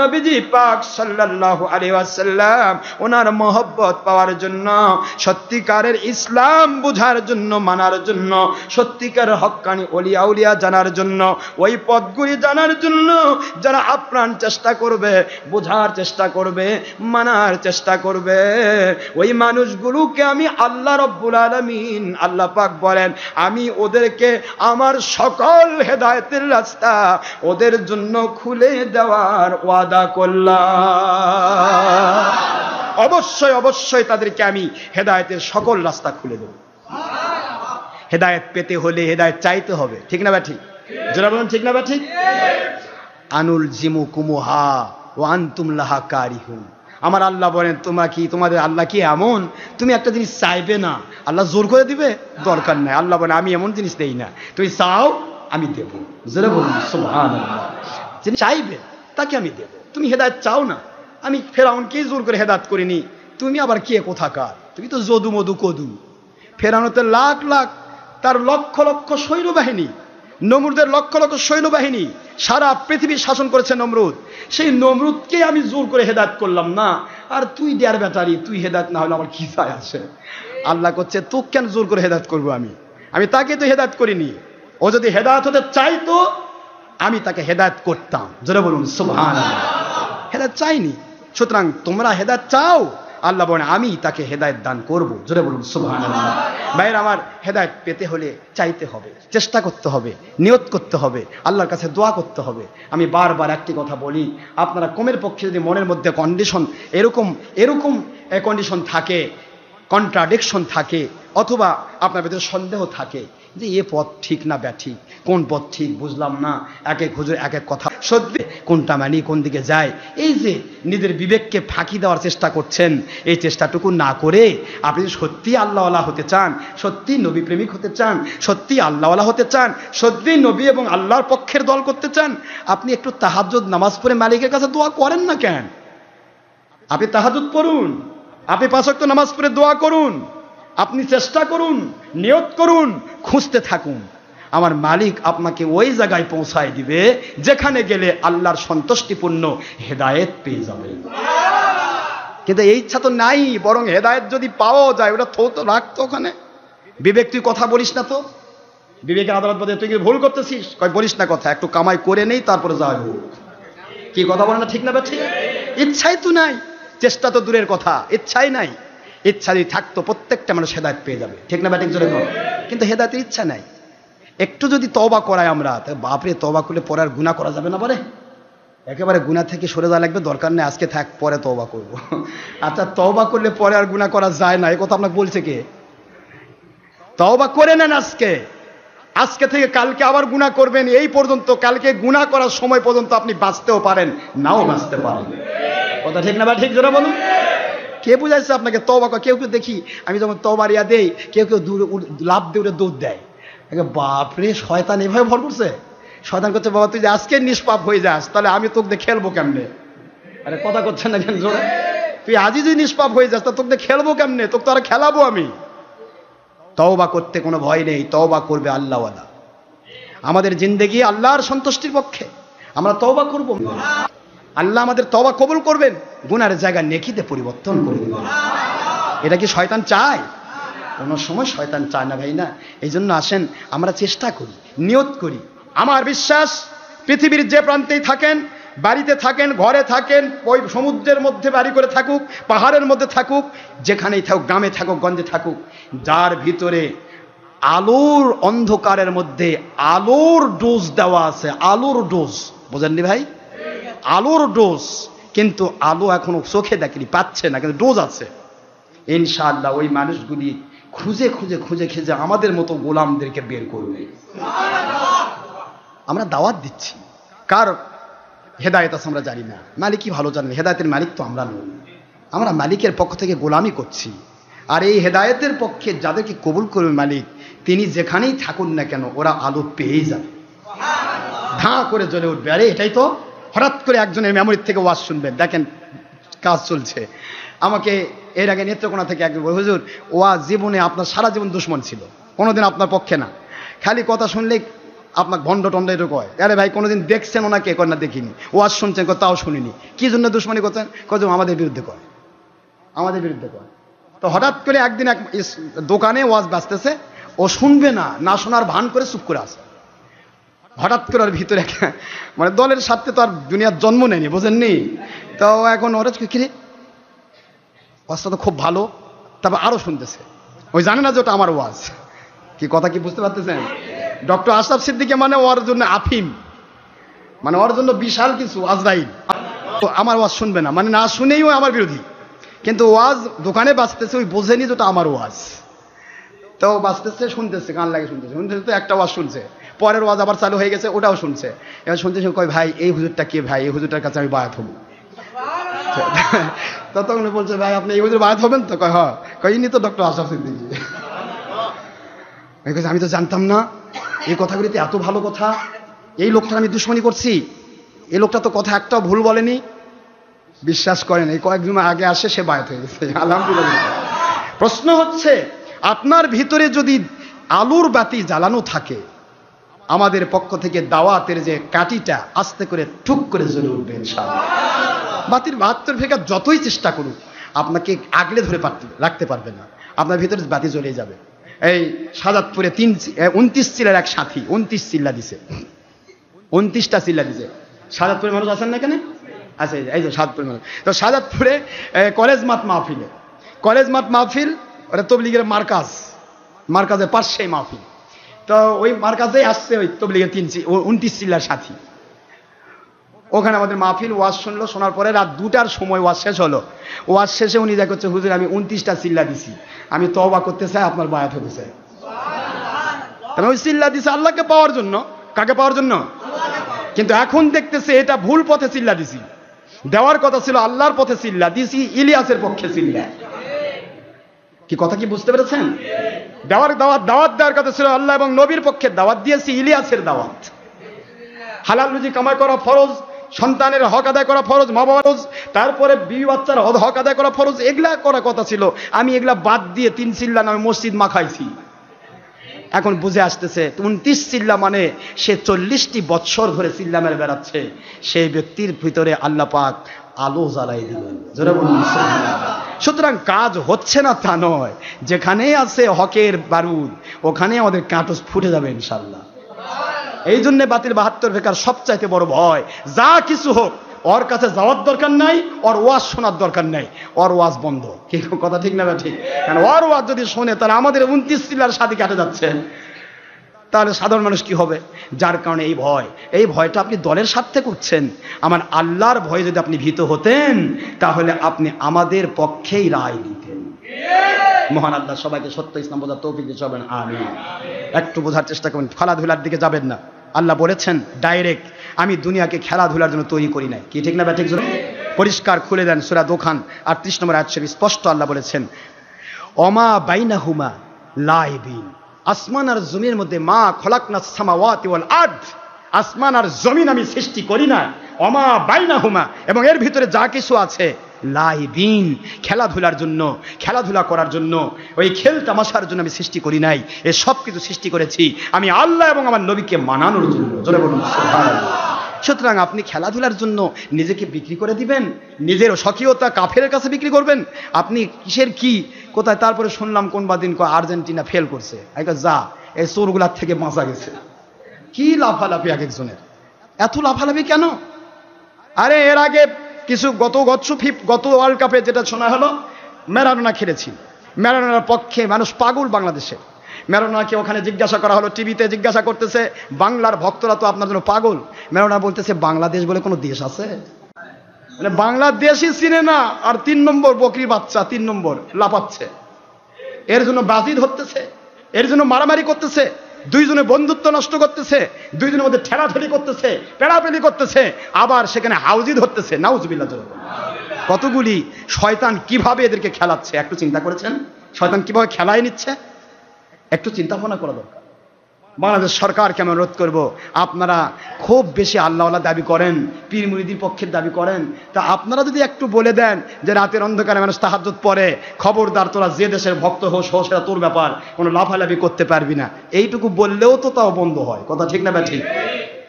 নবীজি পাক সাল্লাল্লাহু আলাইহি ওয়াসাল্লাম ওনার মহব্বত পাওয়ার জন্য, সত্যিকারের ইসলাম বুঝার জন্য, মানার জন্য, সত্যিকারের হক্কানি ওলিয়া উলিয়া জানার জন্য, ওই পথগুলি জানার জন্য যারা আপ্রাণ চেষ্টা করবে, বোঝার চেষ্টা করবে, মানার চেষ্টা করবে, ওই মানুষগুলোকে আমি আল্লাহ রাব্বুল আলামিন আল্লাহ পাক বলেন আমি ওদেরকে আমার সকল হেদায়েতের রাস্তা ওদের জন্য খুলে দেওয়ার ওয়াদা করলাম। অবশ্যই অবশ্যই তাদেরকে আমি হেদায়েতের সকল রাস্তা খুলে দেব। হেদায়েত পেতে হলে হেদায়েত চাইতে হবে, ঠিক না বা ঠিক? যারা বলেন ঠিক না বা ঠিক? আনুল জিমু কুমুহা ও আনতুম লাহা কারিহুন। আমার আল্লাহ বলেন তোমরা কি, তোমাদের আল্লাহ কি এমন তুমি একটা জিনিস চাইবে না আল্লাহ জোর করে দিবে? দরকার নাই। আল্লাহ বলেন আমি এমন জিনিস দেই না, তুমি চাও আমি দেব। যারা বলুন সুবহানাল্লাহ। যিনি চাইবে তাকে আমি দেব। তুমি হেদায়েত চাও না, আমি ফেরাউনকেই জোর করে হেদায়েত করিনি, তুমি আবার কে কোথাকার? তুমি তো যদু মধু কদু। ফেরাউনের লাখ লাখ, তার লক্ষ লক্ষ সৈন্যবাহিনী, নমরুদের লক্ষ লক্ষ সৈন্যবাহিনী, সারা পৃথিবী শাসন করেছে নমরুদ। সেই নমরুদকে আমি জোর করে হেদায়েত করলাম না, আর তুই ডেয়ার ব্যাটারি, তুই হেদায়েত না হলে আমার কি চাই আসে? আল্লাহ করছে তোকে কেন জোর করে হেদায়েত করবো? আমি তাকে তো হেদায়েত করিনি। ও যদি হেদায়েত হতে চাইতো আমি তাকে হেদায়েত করতাম। যারা বলুন সুবহানাল্লাহ। হেদায়েত চাইনি, সুতরাং তোমরা হেদায়েত চাও, আল্লাহ বলেন আমি তাকে হেদায়েত দান করব। জোরে বলুন সুবহানাল্লাহ। ভাইরা আমার, হেদায়েত পেতে হলে চাইতে হবে, চেষ্টা করতে হবে, নিয়ত করতে হবে, আল্লাহর কাছে দোয়া করতে হবে। আমি বারবার একটি কথা বলি, আপনারা কমের পক্ষে যদি মনের মধ্যে কন্ডিশন এরকম কন্ডিশন থাকে, কন্ট্রাডিকশন থাকে, অথবা আপনার ভিতরে সন্দেহ থাকে যে এ পথ ঠিক না ব্যাঠিক, কোন পথ ঠিক বুঝলাম না, এক এক হুজুর এক এক কথা, সত্যি কোনটা মানি কোন দিকে যায়, এই যে নিজের বিবেককে ফাঁকি দেওয়ার চেষ্টা করছেন, এই চেষ্টাটুকু না করে আপনি সত্যি আল্লাহওয়ালা হতে চান, সত্যি নবী প্রেমিক হতে চান, সত্যি আল্লাহওয়ালা হতে চান, সত্যি নবী এবং আল্লাহর পক্ষের দল করতে চান, আপনি একটু তাহাজ্জুদ নামাজ পড়ে মালিকের কাছে দোয়া করেন না কেন? আপনি তাহাজ্জুদ পড়ুন, আপনি 5 ওয়াক্ত নামাজ পড়ে দোয়া করুন, আপনি চেষ্টা করুন, নিয়ত করুন, খুঁজতে থাকুন। আমার মালিক আপনাকে ওই জায়গায় পৌঁছায় দিবে যেখানে গেলে আল্লাহর সন্তুষ্টিপূর্ণ হেদায়েত পেয়ে যাবে। কিন্তু এই ইচ্ছা তো নাই, বরং হেদায়েত যদি পাওয়া যায় ওটা তো রাখতো ওখানে। বিবেক তুই কথা বলিস না তো, বিবেকের আদালত বলে তুই কি ভুল করতেছিস? কয় বলিস না কথা, একটু কামাই করে নেই তারপরে যা হোক। কি কথা বলে না, ঠিক না? ঠিক। ইচ্ছাই তো নাই, চেষ্টা তো দূরের কথা, ইচ্ছাই নাই। ইচ্ছা যদি থাকতো প্রত্যেকটা মানুষ হেদায়েত পেয়ে যাবে, ঠিক না ব্যাটিক জোরে বল। কিন্তু হেদায়েতের ইচ্ছা নাই। একটু যদি তওবা করাই আমরা, তাই বাপরে তওবা করলে পরে আর গুনাহ করা যাবে না। বলে একেবারে গুনাহ থেকে সরে যাওয়া লাগবে, দরকার নেই, আজকে থাক পরে তওবা করব। আচ্ছা তওবা করলে পরে আর গুনাহ করা যায় না, এই কথা আপনাকে বলছে কে? তওবা করে নেন আজকে থেকে কালকে আবার গুনাহ করবেন, এই পর্যন্ত কালকে গুনাহ করার সময় পর্যন্ত আপনি বাঁচতেও পারেন, নাও বাঁচতে পারেন। কথা ঠিক না বা ঠিক জোরে বলুন। কে বুঝাইছে আপনাকে তওবা? কেউ কেউ দেখি আমি যখন তওবার ইয়া দেই, কেউ কেউ লাভ দিয়ে উঠে দৌড় দেয়। বাপরে, শয়তান এভাবে ভর করছে। শয়তান করছে বাবা তুই যে আজকে নিষ্পাপ হয়ে যাস, তাহলে আমি তোকে দিয়ে খেলবো কেমনে? আরে কথা করছেন না কেন জোরে? তুই আজই যদি নিষ্পাপ হয়ে যাস তা তোকে দিয়ে খেলবো কেমনে? তোকে তো আর খেলাবো আমি। তওবা করতে কোনো ভয় নেই, তওবা করবে আল্লাহওয়ালা। আমাদের জিন্দেগি আল্লাহর সন্তুষ্টির পক্ষে, আমরা তওবা করব, আল্লাহ আমাদের তওবা কবুল করবেন, গুনার জায়গা নেকিতে পরিবর্তন করে দেবেন। এটা কি শয়তান চায়? কোনো সময় শয়তান চায় না ভাই না। এই জন্য আসেন আমরা চেষ্টা করি, নিয়ত করি। আমার বিশ্বাস পৃথিবীর যে প্রান্তেই থাকেন, বাড়িতে থাকেন, ঘরে থাকেন, ওই সমুদ্রের মধ্যে বাড়ি করে থাকুক, পাহাড়ের মধ্যে থাকুক, যেখানেই থাকুক, গ্রামে থাকুক, গঞ্জে থাকুক, যার ভিতরে আলোর অন্ধকারের মধ্যে আলোর ডোজ দেওয়া আছে, আলোর ডোজ, বোঝেননি ভাই? আলোর ডোজ, কিন্তু আলো এখনো চোখে দেখেনি, পাচ্ছে না, কিন্তু ডোজ আছে। ইনশাআল্লাহ ওই মানুষগুলি খুঁজে খুঁজে খুঁজে খুঁজে আমাদের মতো গোলামদেরকে বের করবে। আমরা দাওয়াত দিচ্ছি, কার হেদায়েত আছে আমরা জানি না, মালিকই ভালো জানেন। হেদায়েতের মালিক তো আমরা নই, আমরা মালিকের পক্ষ থেকে গোলামি করছি। আর এই হেদায়েতের পক্ষে যাদেরকে কবুল করবে মালিক, তিনি যেখানেই থাকুন না কেন ওরা আলো পেয়ে যাবে, ধাঁ করে জ্বলে উঠবে। আরে এটাই তো, হঠাৎ করে একজনের মেমোরির থেকে ওয়াজ শুনবেন, দেখেন কাজ চলছে। আমাকে এর আগে নেত্রকোনা থেকে একজন বলে, হুজুর ওয়াজ জীবনে আপনার সারা জীবন দুশ্মন ছিল, কোনোদিন আপনার পক্ষে না, খালি কথা শুনলে আপনাকে ভণ্ড টন্ড এটা কয়। আরে ভাই কোনোদিন দেখছেন ওনাকে? কয় না দেখিনি। ওয়াজ শুনছেন? কয় তাও শুনিনি। কি জন্য দুশ্মনী করছেন? কয় যে আমাদের বিরুদ্ধে কয়, আমাদের বিরুদ্ধে কয়। তো হঠাৎ করে একদিন এক দোকানে ওয়াজ বাজতেছে, ও শুনবে না, না শোনার ভান করে চুপ করে আছে। হঠাৎ করে ওর ভিতরে মানে দলের সাথে তো আর দুনিয়ার জন্ম নেয়নি, বোঝেননি? তো এখন ওরা কিরে ওয়াজটা তো খুব ভালো, তারপর আরো শুনতেছে। ওই জানে না যে ওটা আমার ওয়াজ। কি কথা কি বুঝতে পারতেছেন? ডক্টর আশরাফ সিদ্দিকী মানে ওর জন্য আফিম, মানে ওর জন্য বিশাল কিছু আজরাইল। আমার ওয়াজ শুনবে না, মানে না শুনেই ও আমার বিরোধী। কিন্তু ওয়াজ দোকানে বাজতেছে, ওই বোঝেনি যে ওটা আমার ওয়াজ। তো বাজতেছে, শুনতেছে, গান লাগে শুনতেছে শুনতেছে, তো একটা ওয়াজ শুনছে। পরের ওয়াজ আবার চালু হয়ে গেছে, ওটাও শুনছে। এবার শুনতে শুনে কয় ভাই এই হুজুরটা কে? ভাই এই হুজুরটার কাছে আমি বায়াত হবো। তখন বলছে ভাই আপনি এই হুজুর বায়াত হবেন? তো কয় হ্যাঁ। কয় ইনি তো ডক্টর আশরাফ সিদ্দিকী। আমি তো জানতাম না এই কথাগুলিতে এত ভালো কথা। এই লোকটা আমি দুশ্মনী করছি, এই লোকটা তো কথা একটাও ভুল বলেনি। বিশ্বাস করেন, এই কয়েকদিন আগে আসে সে বায়াত হয়ে গেছে, আলহামদুলিল্লাহ। প্রশ্ন হচ্ছে, আপনার ভিতরে যদি আলুর বাতি জ্বালানো থাকে, আমাদের পক্ষ থেকে দাওয়াতের যে কাঠিটা আস্তে করে ঠুক করে জ্বলে উঠবে ইনশাআল্লাহ। বাতির 72 ফেকা যতই চেষ্টা করুক আপনাকে আগলে ধরে রাখতে পারবে না, আপনার ভিতরে বাতি জ্বলে যাবে। এই সাজাদপুরে 29 চিল্লার এক সাথী 29 চিল্লা দিছে, 29টা চিল্লা দিছে। সাজাদপুরের মানুষ আছেন না এখানে? আচ্ছা, এই যে সাজাদপুরের মানুষ। তো সাজাদপুরে কলেজ মাঠ মাহফিলে, কলেজ মাঠ মাহফিল, ওটা তবলিগের মার্কাজের পাশেই মাহফিল। তো ওই মার্কাজেই আসছে ওই তবলিগের 29 চিল্লার সাথী। ওখানে আমাদের মাহফিল, ওয়াজ শুনলো। শোনার পরে রাত 2টার সময় ওয়াজ শেষ হলো। ওয়াজ শেষে উনি যা করছে, হুজুর আমি 29টা চিল্লা দিছি, আমি তওবা করতে চাই, আপনার বায়াত হতে চাই। তবে ওই চিল্লা দিছে আল্লাহকে পাওয়ার জন্য। কাকে পাওয়ার জন্য? কিন্তু এখন দেখতেছে এটা ভুল পথে চিল্লা দিছি। দেওয়ার কথা ছিল আল্লাহর পথে চিল্লা দিছি, ইলিয়াসের পক্ষে চিল্লা। কি কথা কি বুঝতে পেরেছেন? দাওয়াত দেওয়ার কথা ছিল আল্লাহ এবং নবীর পক্ষে, দাওয়াত দিয়েছি ইলিয়াসের দাওয়াত। হালাল রুজি কামাই করা ফরজ, সন্তানের হক আদায় করা ফরজ, মা বাবার ফরজ, তারপরে বিবি বাচ্চার হক আদায় করা ফরজ, এগুলা করা কথা ছিল। আমি এগুলা বাদ দিয়ে 3 চিল্লা নামে মসজিদ মাখাইছি। এখন বুঝে আসতেছে 29 চিল্লা মানে সে 40টি বৎসর ধরে চিল্লা মেরে বেড়াচ্ছে। সেই ব্যক্তির ভিতরে আল্লাহ পাক আলো জ্বালাই দিবেন। জোরে বলুন সুবহানাল্লাহ। সুতরাং কাজ হচ্ছে না তা নয়, যেখানেই আছে হকের বারুদ ওখানে আমাদের কাঁটুস ফুটে যাবে ইনশাআল্লাহ। এই জন্য বাতিল 72 ফেকার সবচাইতে বড় ভয়, যা কিছু হোক ওর কাছে যাওয়ার দরকার নাই, ওর ওয়াজ শোনার দরকার নাই, ওর ওয়াজ বন্ধ। কি কথা ঠিক না ঠিক? কারণ ওর ওয়াজ যদি শোনে তাহলে আমাদের 29 চিল্লার সাথে কাটে যাচ্ছে, তাহলে সাধারণ মানুষ কি হবে? যার কারণে এই ভয়টা আপনি দলের স্বার্থে করছেন। আমার আল্লাহর ভয়ে যদি আপনি ভীত হতেন তাহলে আপনি আমাদের পক্ষেই রায় দিতেন। মহান আল্লাহ সবাইকে সত্য ইসলাম বোঝার তৌফিক দিতে হবে। আমিন। একটু বোঝার চেষ্টা করুন, খেলাধুলার দিকে যাবেন না। আল্লাহ বলেছেন ডাইরেক্ট, আমি দুনিয়াকে খেলাধুলার জন্য তৈরি করি নাই। কি ঠিক না ঠিক? পরিষ্কার খুলে দেন সূরা দোখান 38 নম্বর আয়াত শরীফ স্পষ্ট আল্লাহ বলেছেন, অমা বাইনাহুমা লাইবিন। আসমান আর জমিনের মধ্যে মা খলাকনাস সামাওয়াতি ওয়াল আরদ, আসমান আর জমিন আমি সৃষ্টি করি না, অমা বাইনাহুমা, এবং এর ভিতরে যা কিছু আছে লাইবিন, খেলাধুলার জন্য, খেলাধুলা করার জন্য, ওই খেল তামাশার জন্য আমি সৃষ্টি করি নাই। এ সব কিছু সৃষ্টি করেছি আমি আল্লাহ এবং আমার নবীকে মানানোর জন্য। জোরে বলুন সুবহানাল্লাহ। সুতরাং আপনি খেলাধুলার জন্য নিজেকে বিক্রি করে দিবেন, নিজের স্বকীয়তা কাফেরের কাছে বিক্রি করবেন? আপনি কিসের কি কোথায়? তারপরে শুনলাম কোনবা দিন আর্জেন্টিনা ফেল করছে, যা এই চোরগুলার থেকে বাঁচা গেছে। কি লাফালাফি এক একজনের, এত লাফালাফি কেন? আরে এর আগে কিছু গত ওয়ার্ল্ড কাপে যেটা শোনা হলো, ম্যারাডোনা খেলেছিল, ম্যারাডোনার পক্ষে মানুষ পাগল বাংলাদেশে। ম্যারাডোনাকে ওখানে জিজ্ঞাসা করা হলো, টিভিতে জিজ্ঞাসা করতেছে, বাংলার ভক্তরা তো আপনার জন্য পাগল। ম্যারাডোনা বলতেছে বাংলাদেশ বলে কোনো দেশ আছে? মানে বাংলাদেশই চিনে না, আর 3 নম্বর বকরির বাচ্চা 3 নম্বর লাফাচ্ছে। এর জন্য বাজি ধরতেছে, এর জন্য মারামারি করতেছে, দুইজনে বন্ধুত্ব নষ্ট করতেছে, দুইজনের মধ্যে ঠেলাঠেলি করতেছে, পেড়াপেড়ি করতেছে, আবার সেখানে হাউজি ধরতেছে। নাউজুবিল্লাহ। কতগুলি শয়তান কিভাবে এদেরকে খেলাচ্ছে, একটু চিন্তা করেছেন? শয়তান কিভাবে খেলায় নিচ্ছে, একটু চিন্তা ভাবনা করা দরকার। বাংলাদেশ সরকারকে আমি অনুরোধ করব, আপনারা খুব বেশি আল্লাহওয়ালা দাবি করেন, পীর মুরিদির পক্ষের দাবি করেন, তা আপনারা যদি একটু বলে দেন যে রাতের অন্ধকারে মানুষ তাহাজ্জুদ পড়ে, খবরদার তোরা যে দেশের ভক্ত হোস সেটা তোর ব্যাপার, কোনো লাফালাফি করতে পারবি না, এইটুকু বললেও তো তাও বন্ধ হয়। কথা ঠিক না ঠিক?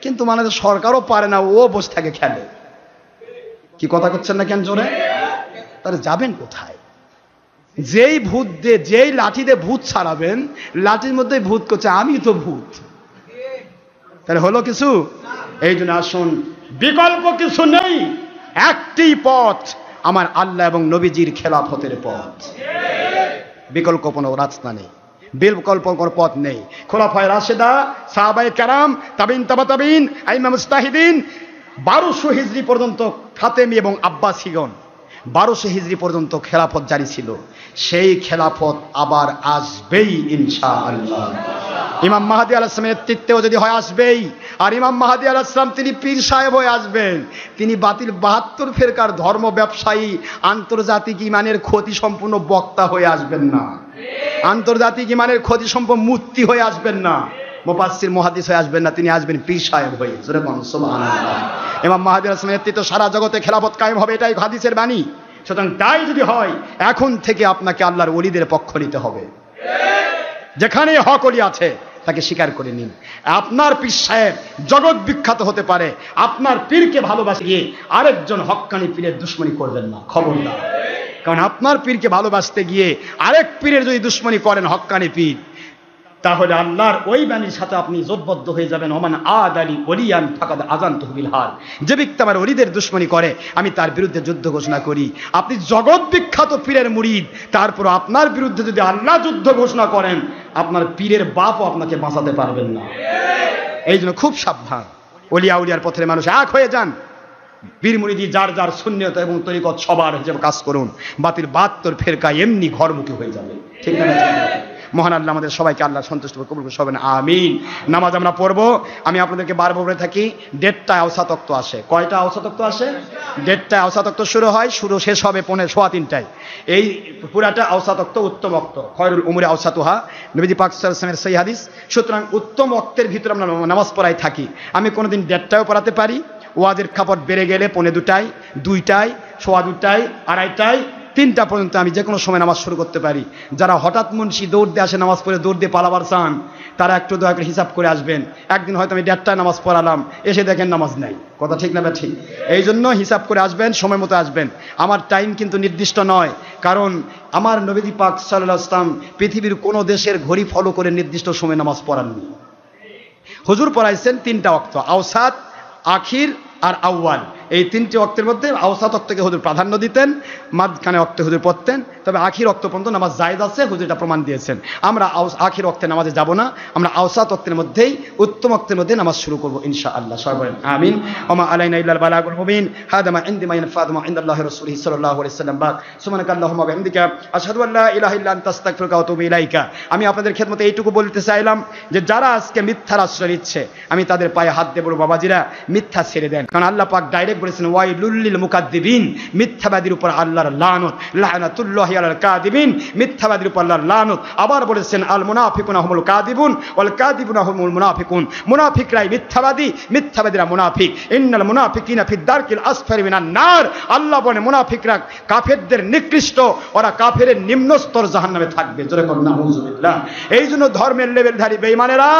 কিন্তু বাংলাদেশ সরকারও পারে না, ও বসে থাকে খেলে। কি কথা করছেন না কেন জোরে? তাহলে যাবেন কোথায়? যেই ভূত দিয়ে, যেই লাঠি দিয়ে ভূত ছাড়াবেন, লাঠির মধ্যে ভূত করছে আমি তো ভূত, তাহলে হলো কিছু? এই জন্য আসুন, বিকল্প কিছু নেই, একটি পথ, আমার আল্লাহ এবং নবীজির খেলাফতের পথ। বিকল্প কোনো রাস্তা নেই, বিকল্প কোনো পথ নেই। খোলাফায়ে রাশেদা, সাহাবায়ে কেরাম, তাবিন তাবা তাবিন, আইমা মুজতাহিদিন, 1200 হিজরি পর্যন্ত ফাতেমি এবং আব্বাসীগণ 1200 হিজরি পর্যন্ত খেলাফত জারি ছিল। সেই খেলাফত আবার আসবেই ইনশাআল্লাহ। ইমাম মাহদী আলাইহিস সালামের নেতৃত্বেও যদি হয় আসবেই। আর ইমাম মাহদী আলাইহিস সালাম তিনি পীর সাহেব হয়ে আসবেন, তিনি বাতিল 72 ফেরকার ধর্ম ব্যবসায়ী, আন্তর্জাতিক ইমানের ক্ষতি সম্পূর্ণ বক্তা হয়ে আসবেন না, আন্তর্জাতিক ইমানের ক্ষতি সম্পূর্ণ মূর্তি হয়ে আসবেন না, মুফাসসির মুহাদ্দিস হয়ে আসবেন না, তিনি আসবেন পীর সাহেব হয়ে। জোরে বলুন সুবহানাল্লাহ। ইমাম মাহদী আলাইহিস সালামের নেতৃত্বে সারা জগতে খেলাফত কায়েম হবে, এটাই হাদিসের বাণী। সুতরাং তাই যদি হয়, এখন থেকে আপনাকে আল্লাহর ওলিদের পক্ষ নিতে হবে। যেখানে হক ওলি আছে তাকে স্বীকার করে নিন। আপনার পীর সাহেব জগৎ বিখ্যাত হতে পারে, আপনার পীরকে ভালোবাসে গিয়ে আরেকজন হক্কানি পীরের দুশমনি করবেন না, খবরদার। কারণ আপনার পীরকে ভালোবাসতে গিয়ে আরেক পীরের যদি দুশমনি করেন, হক্কানি পীর, তাহলে আল্লাহর ওই বাণীর সাথে আপনি জোটবদ্ধ হয়ে যাবেন। ওমান আদালি ওলিয়ান ফাকাদ আযানতুহু বিল হার, যে ব্যক্তি আমার ওলিদের দুশমনি করে আমি তার বিরুদ্ধে যুদ্ধ ঘোষণা করি। আপনি জগৎ বিখ্যাত পীরের মুরিদ, তারপর আপনার বিরুদ্ধে যদি আল্লাহ যুদ্ধ ঘোষণা করেন, আপনার পীরের বাপও আপনাকে বাঁচাতে পারবেন না। এই জন্য খুব সাবধান, ওলিয়া উলিয়ার পথের মানুষ এক হয়ে যান। পীর মুরিদি যার যার সুন্নিয়ত এবং তরিকত সবার হিসেবে কাজ করুন, বাতিল 72 ফেরকা এমনি ঘরমুখী হয়ে যাবে। ঠিক না? মহান আল্লাহ আমাদের সবাইকে আল্লাহ সন্তুষ্ট করে কবুল করবেন, আমিন। নামাজ আমরা পড়বো। আমি আপনাদেরকে বারবার বলে থাকি, 1:30টায় আওসাতক্ত আসে। কয়টা আওসাতক্ত আসে? 1:30টায় আওসাতক্ত শুরু হয়, শুরু শেষ হবে 2:45টায়। এই পুরাটা আওসাতক্ত উত্তম ওয়াক্ত, খয়রুল উমুরি আওসাতুহা, নবীজি পাক সাল্লাল্লাহু আলাইহি ওয়াসাল্লামের সহিহ হাদিস। সুতরাং উত্তম ওয়াক্তের ভিতরে আমরা নামাজ পড়াই থাকি। আমি কোনোদিন 1:30টায়ও পড়াতে পারি, ওয়াজের খাপট বেড়ে গেলে 2:45টায়, 2টায়, 2:15টায়, 2:30টায়, 3টা পর্যন্ত আমি যে কোনো সময় নামাজ শুরু করতে পারি। যারা হঠাৎ মুন্সি দৌড় দিয়ে আসে, নামাজ পড়ে দৌড় দিয়ে পালাবার চান, তারা একটু দয়া করে হিসাব করে আসবেন। একদিন হয়তো আমি 1:30টায় নামাজ পড়ালাম, এসে দেখেন নামাজ নাই। কথা ঠিক না ঠিক? এই জন্য হিসাব করে আসবেন, সময় মতো আসবেন। আমার টাইম কিন্তু নির্দিষ্ট নয়, কারণ আমার নবীজি পাক সাল্লাল্লাহু আলাইহি ওয়াসাল্লাম পৃথিবীর কোনো দেশের ঘড়ি ফলো করে নির্দিষ্ট সময় নামাজ পড়াননি। হুজুর পড়াইছেন 3টা ওয়াক্ত, আওসাত, আখির আর আউয়াল। এই 3টি ওয়াক্তের মধ্যে আওসাত ওয়াক্তকে হুজুর প্রাধান্য দিতেন, মাঝখানে ওয়াক্তে হুজুর পড়তেন, তবে আখির ওয়াক্ত পর্যন্ত নামাজ জায়েজ আছে, হুজুর এটা প্রমাণ দিয়েছেন। আমরা আখির ওয়াক্তে নামাজে যাব না, আমরা আওসাত ওয়াক্তের মধ্যেই, উত্তম ওয়াক্তের মধ্যে নামাজ শুরু করব ইনশাআল্লাহ। সবাই বলেন আমিন। ওমা আলাইনা ইল্লাল বালাগুল মুবিন। হাদা মা ইনদি মা ইয়ানফাদু মা ইনদাল্লাহি রাসূলিহি সাল্লাল্লাহু আলাইহি ওয়াসাল্লাম। সুবহানাকাল্লাহুম্মা ওয়া বিহামদিকা আশহাদু আল্লা ইলাহা ইল্লা আনতা আস্তাগফিরুকা ওয়া আতুবু ইলাইকা। আমি আপনাদের খেদমতে এইটুকু বলতে চাইলাম যে যারা আজকে মিথ্যার আশ্রয় নিচ্ছে, আমি তাদের পায়ে হাত দেব, বাবাজিরা মিথ্যা ছেড়ে দেন। কারণ আল্লাহ পাক ডাইরেক্ট বলেছেন, ওয়াইলুল লিল মুকাদ্দিবিন, মিথ্যাবাদীর উপর আল্লাহর লানত, লানাতুল্লাহি আলাল কাযিবিন, মিথ্যাবাদীর উপর আল্লাহর লানত। আবার বলেছেন, আল মুনাফিকুনা হুমুল কাযিবুন ওয়াল কাযিবুনা হুমুল মুনাফিকুন, মুনাফিকরাই মিথ্যাবাদী, মিথ্যাবাদীরা মুনাফিক। ইন্নাল মুনাফিকিনা ফি দারকিল আসফালি মিনান নার, আল্লাহ বলেন মুনাফিকরা কাফেরদের নিকৃষ্ট, ওরা কাফেরের নিম্ন স্তর জাহান্নামে থাকবে। জোরে করুন নাউযুবিল্লাহ। এই জন্য ধর্মের লেভেলধারী বেঈমানেরা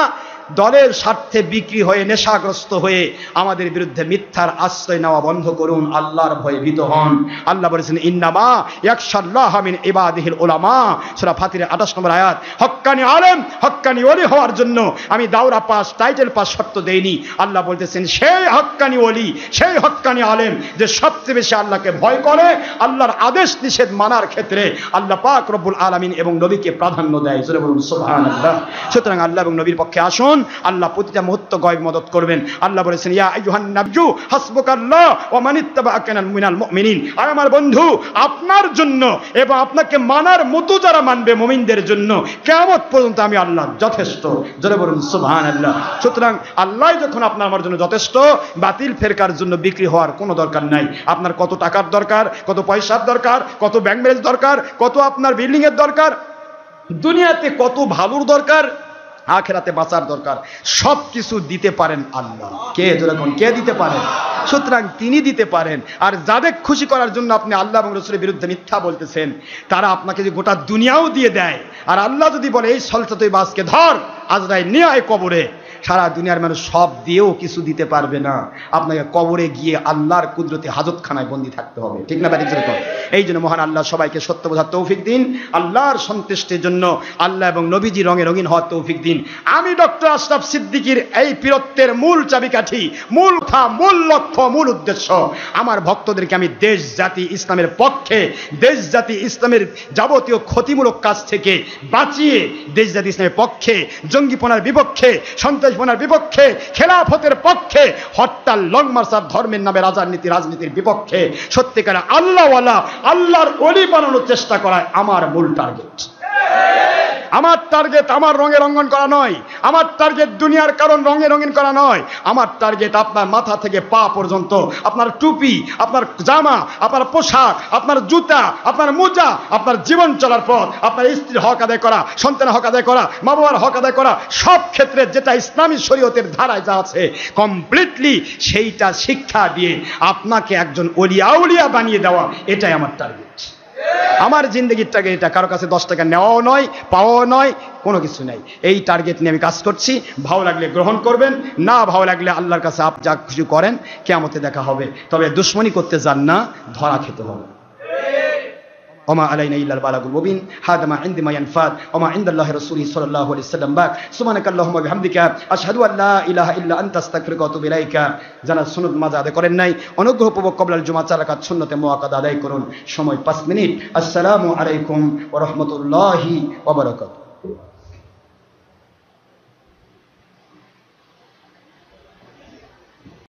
দলের স্বার্থে বিক্রি হয়ে, নেশাগ্রস্ত হয়ে আমাদের বিরুদ্ধে মিথ্যার আশ্রয় নেওয়া বন্ধ করুন, আল্লাহর ভয়ে ভীত হন। আল্লাহ বলেছেন, ইন্নামা ইয়াখশাল্লাহা মিন ইবাদিহিল উলামা, সূরা ফাতিরের 28 নম্বর আয়াত। হক্কানি আলেম, হক্কানি ওলি হওয়ার জন্য আমি দাওরা পাস, টাইটেল পাস শর্ত দেইনি। আল্লাহ বলতেছেন, সেই হক্কানি ওলি, সেই হক্কানি আলেম যে সবচেয়ে বেশি আল্লাহকে ভয় করে, আল্লাহর আদেশ নিষেধ মানার ক্ষেত্রে আল্লাহ পাক রব্বুল আলামিন এবং নবীকে প্রাধান্য দেয়। জোরে বলুন সুবহানাল্লাহ। সুতরাং আল্লাহ এবং নবীর পক্ষে আসুন, আল্লাহ প্রতিটা মুহূর্ত গায়ব মদত করবেন। আল্লাহ বলেছেন, ইয়া আইয়ুহান নাবিয়্যু হাসবুকাল্লাহ ওয়া মান ইত্তাবাআকা মিনাল মুমিনিন। আর আমার বন্ধু, আপনার জন্য এবং আপনাকে মানার মতো যারা মানবে মুমিনদের জন্য কিয়ামত পর্যন্ত আমি আল্লাহ যথেষ্ট। জোরে বলুন সুবহানাল্লাহ। সুতরাং আল্লাহ যখন আপনার আমার জন্য যথেষ্ট, বাতিল ফেরকার জন্য বিক্রি হওয়ার কোনো দরকার নাই। আপনার কত টাকার দরকার, কত পয়সার দরকার, কত ব্যাংক ব্যালেন্স দরকার, কত আপনার বিল্ডিং এর দরকার, দুনিয়াতে কত ভালোর দরকার, আখেরাতে বাঁচার দরকার। সব কিছু দিতে পারেন আল্লাহ। কে যেরকম কে দিতে পারেন? সুতরাং তিনি দিতে পারেন। আর যাদের খুশি করার জন্য আপনি আল্লাহ এবং রসুলের বিরুদ্ধে মিথ্যা বলতেছেন, তারা আপনাকে যদি গোটা দুনিয়াও দিয়ে দেয়, আর আল্লাহ যদি বলে এই সলটা তুই বাসকে ধর, আজরাইল নিয়ে আয় কবরে, সারা দুনিয়ার মানুষ সব দিয়েও কিছু দিতে পারবে না। আপনাকে কবরে গিয়ে আল্লাহর কুদরতে হাজতখানায় বন্দী থাকতে হবে। ঠিক না ব্যাটিক? এই জন্য মহান আল্লাহ সবাইকে সত্য বোঝার তৌফিক দিন। আল্লাহর সন্তুষ্টির জন্য আল্লাহ এবং নবীজি রঙে রঙিন হওয়ার তৌফিক দিন। আমি ডক্টর আশরাফ সিদ্দিকীর এই বীরত্বের মূল চাবিকাঠি, মূল কথা, মূল লক্ষ্য, মূল উদ্দেশ্য, আমার ভক্তদেরকে আমি দেশ জাতি ইসলামের পক্ষে, দেশ জাতি ইসলামের যাবতীয় ক্ষতিমূলক কাজ থেকে বাঁচিয়ে দেশ জাতি ইসলামের পক্ষে, জঙ্গিপনার বিপক্ষে, সন্ত্রাসপনার বিপক্ষে, খেলাফতের পক্ষে, হরতাল, লং মার্চ আর ধর্মের নামে রাজনীতির বিপক্ষে সত্যিকার আল্লাহওয়ালা, আল্লাহর ওলি বানানোর চেষ্টা করায় আমার মূল টার্গেট। আমার টার্গেট আমার রঙে রঙন করা নয়, আমার টার্গেট দুনিয়ার কারণ রঙে রঙিন করা নয়। আমার টার্গেট আপনার মাথা থেকে পা পর্যন্ত, আপনার টুপি, আপনার জামা, আপনার পোশাক, আপনার জুতা, আপনার মোজা, আপনার জীবন চলার পথ, আপনার স্ত্রীর হক আদায় করা, সন্তানের হক আদায় করা, মা বাবার হক আদায় করা, সব ক্ষেত্রে যেটা ইসলামী শরীয়তের ধারায় যা আছে কমপ্লিটলি সেইটা শিক্ষা দিয়ে আপনাকে একজন ওলিয়া আউলিয়া বানিয়ে দেওয়া, এটাই আমার টার্গেট। আমার জিন্দগির টার্গেট এটা। কারো কাছে 10 টাকা নেওয়াও নয়, পাওয়াও নয়, কোনো কিছু নেই। এই টার্গেট নিয়ে আমি কাজ করছি। ভালো লাগলে গ্রহণ করবেন, না ভালো লাগলে আল্লাহর কাছে আপ যা কিছু করেন, কিয়ামতে দেখা হবে। তবে দুশ্মনী করতে যান না, ধরা খেতে হবে। ওমা আলাইনা ইল্লাল বালাগুল মুবিন। হাদা মা ইনদি মা ইয়ানফাদ ওমা ইনদাল্লাহি রাসূলি সাল্লাল্লাহু আলাইহি ওয়াসাল্লাম বাক। সুবহানাকাল্লাহুম্মা ওয়া বিহামদিকা আশহাদু আল্লা ইলাহা ইল্লা আনতা আস্তাগফিরুকা ওয়া আতুবু ইলাইকা। যারা সুন্নাত মাজা আদায় করেন নাই, অনুগ্রহপূর্বক ক্বাবলাল জুমআ 4 রাকাত সুন্নতে মুআক্কাদা আদায় করুন। সময় 5 মিনিট। আসসালামু আলাইকুম ওয়া রাহমাতুল্লাহি ওয়া বারাকাতুহু।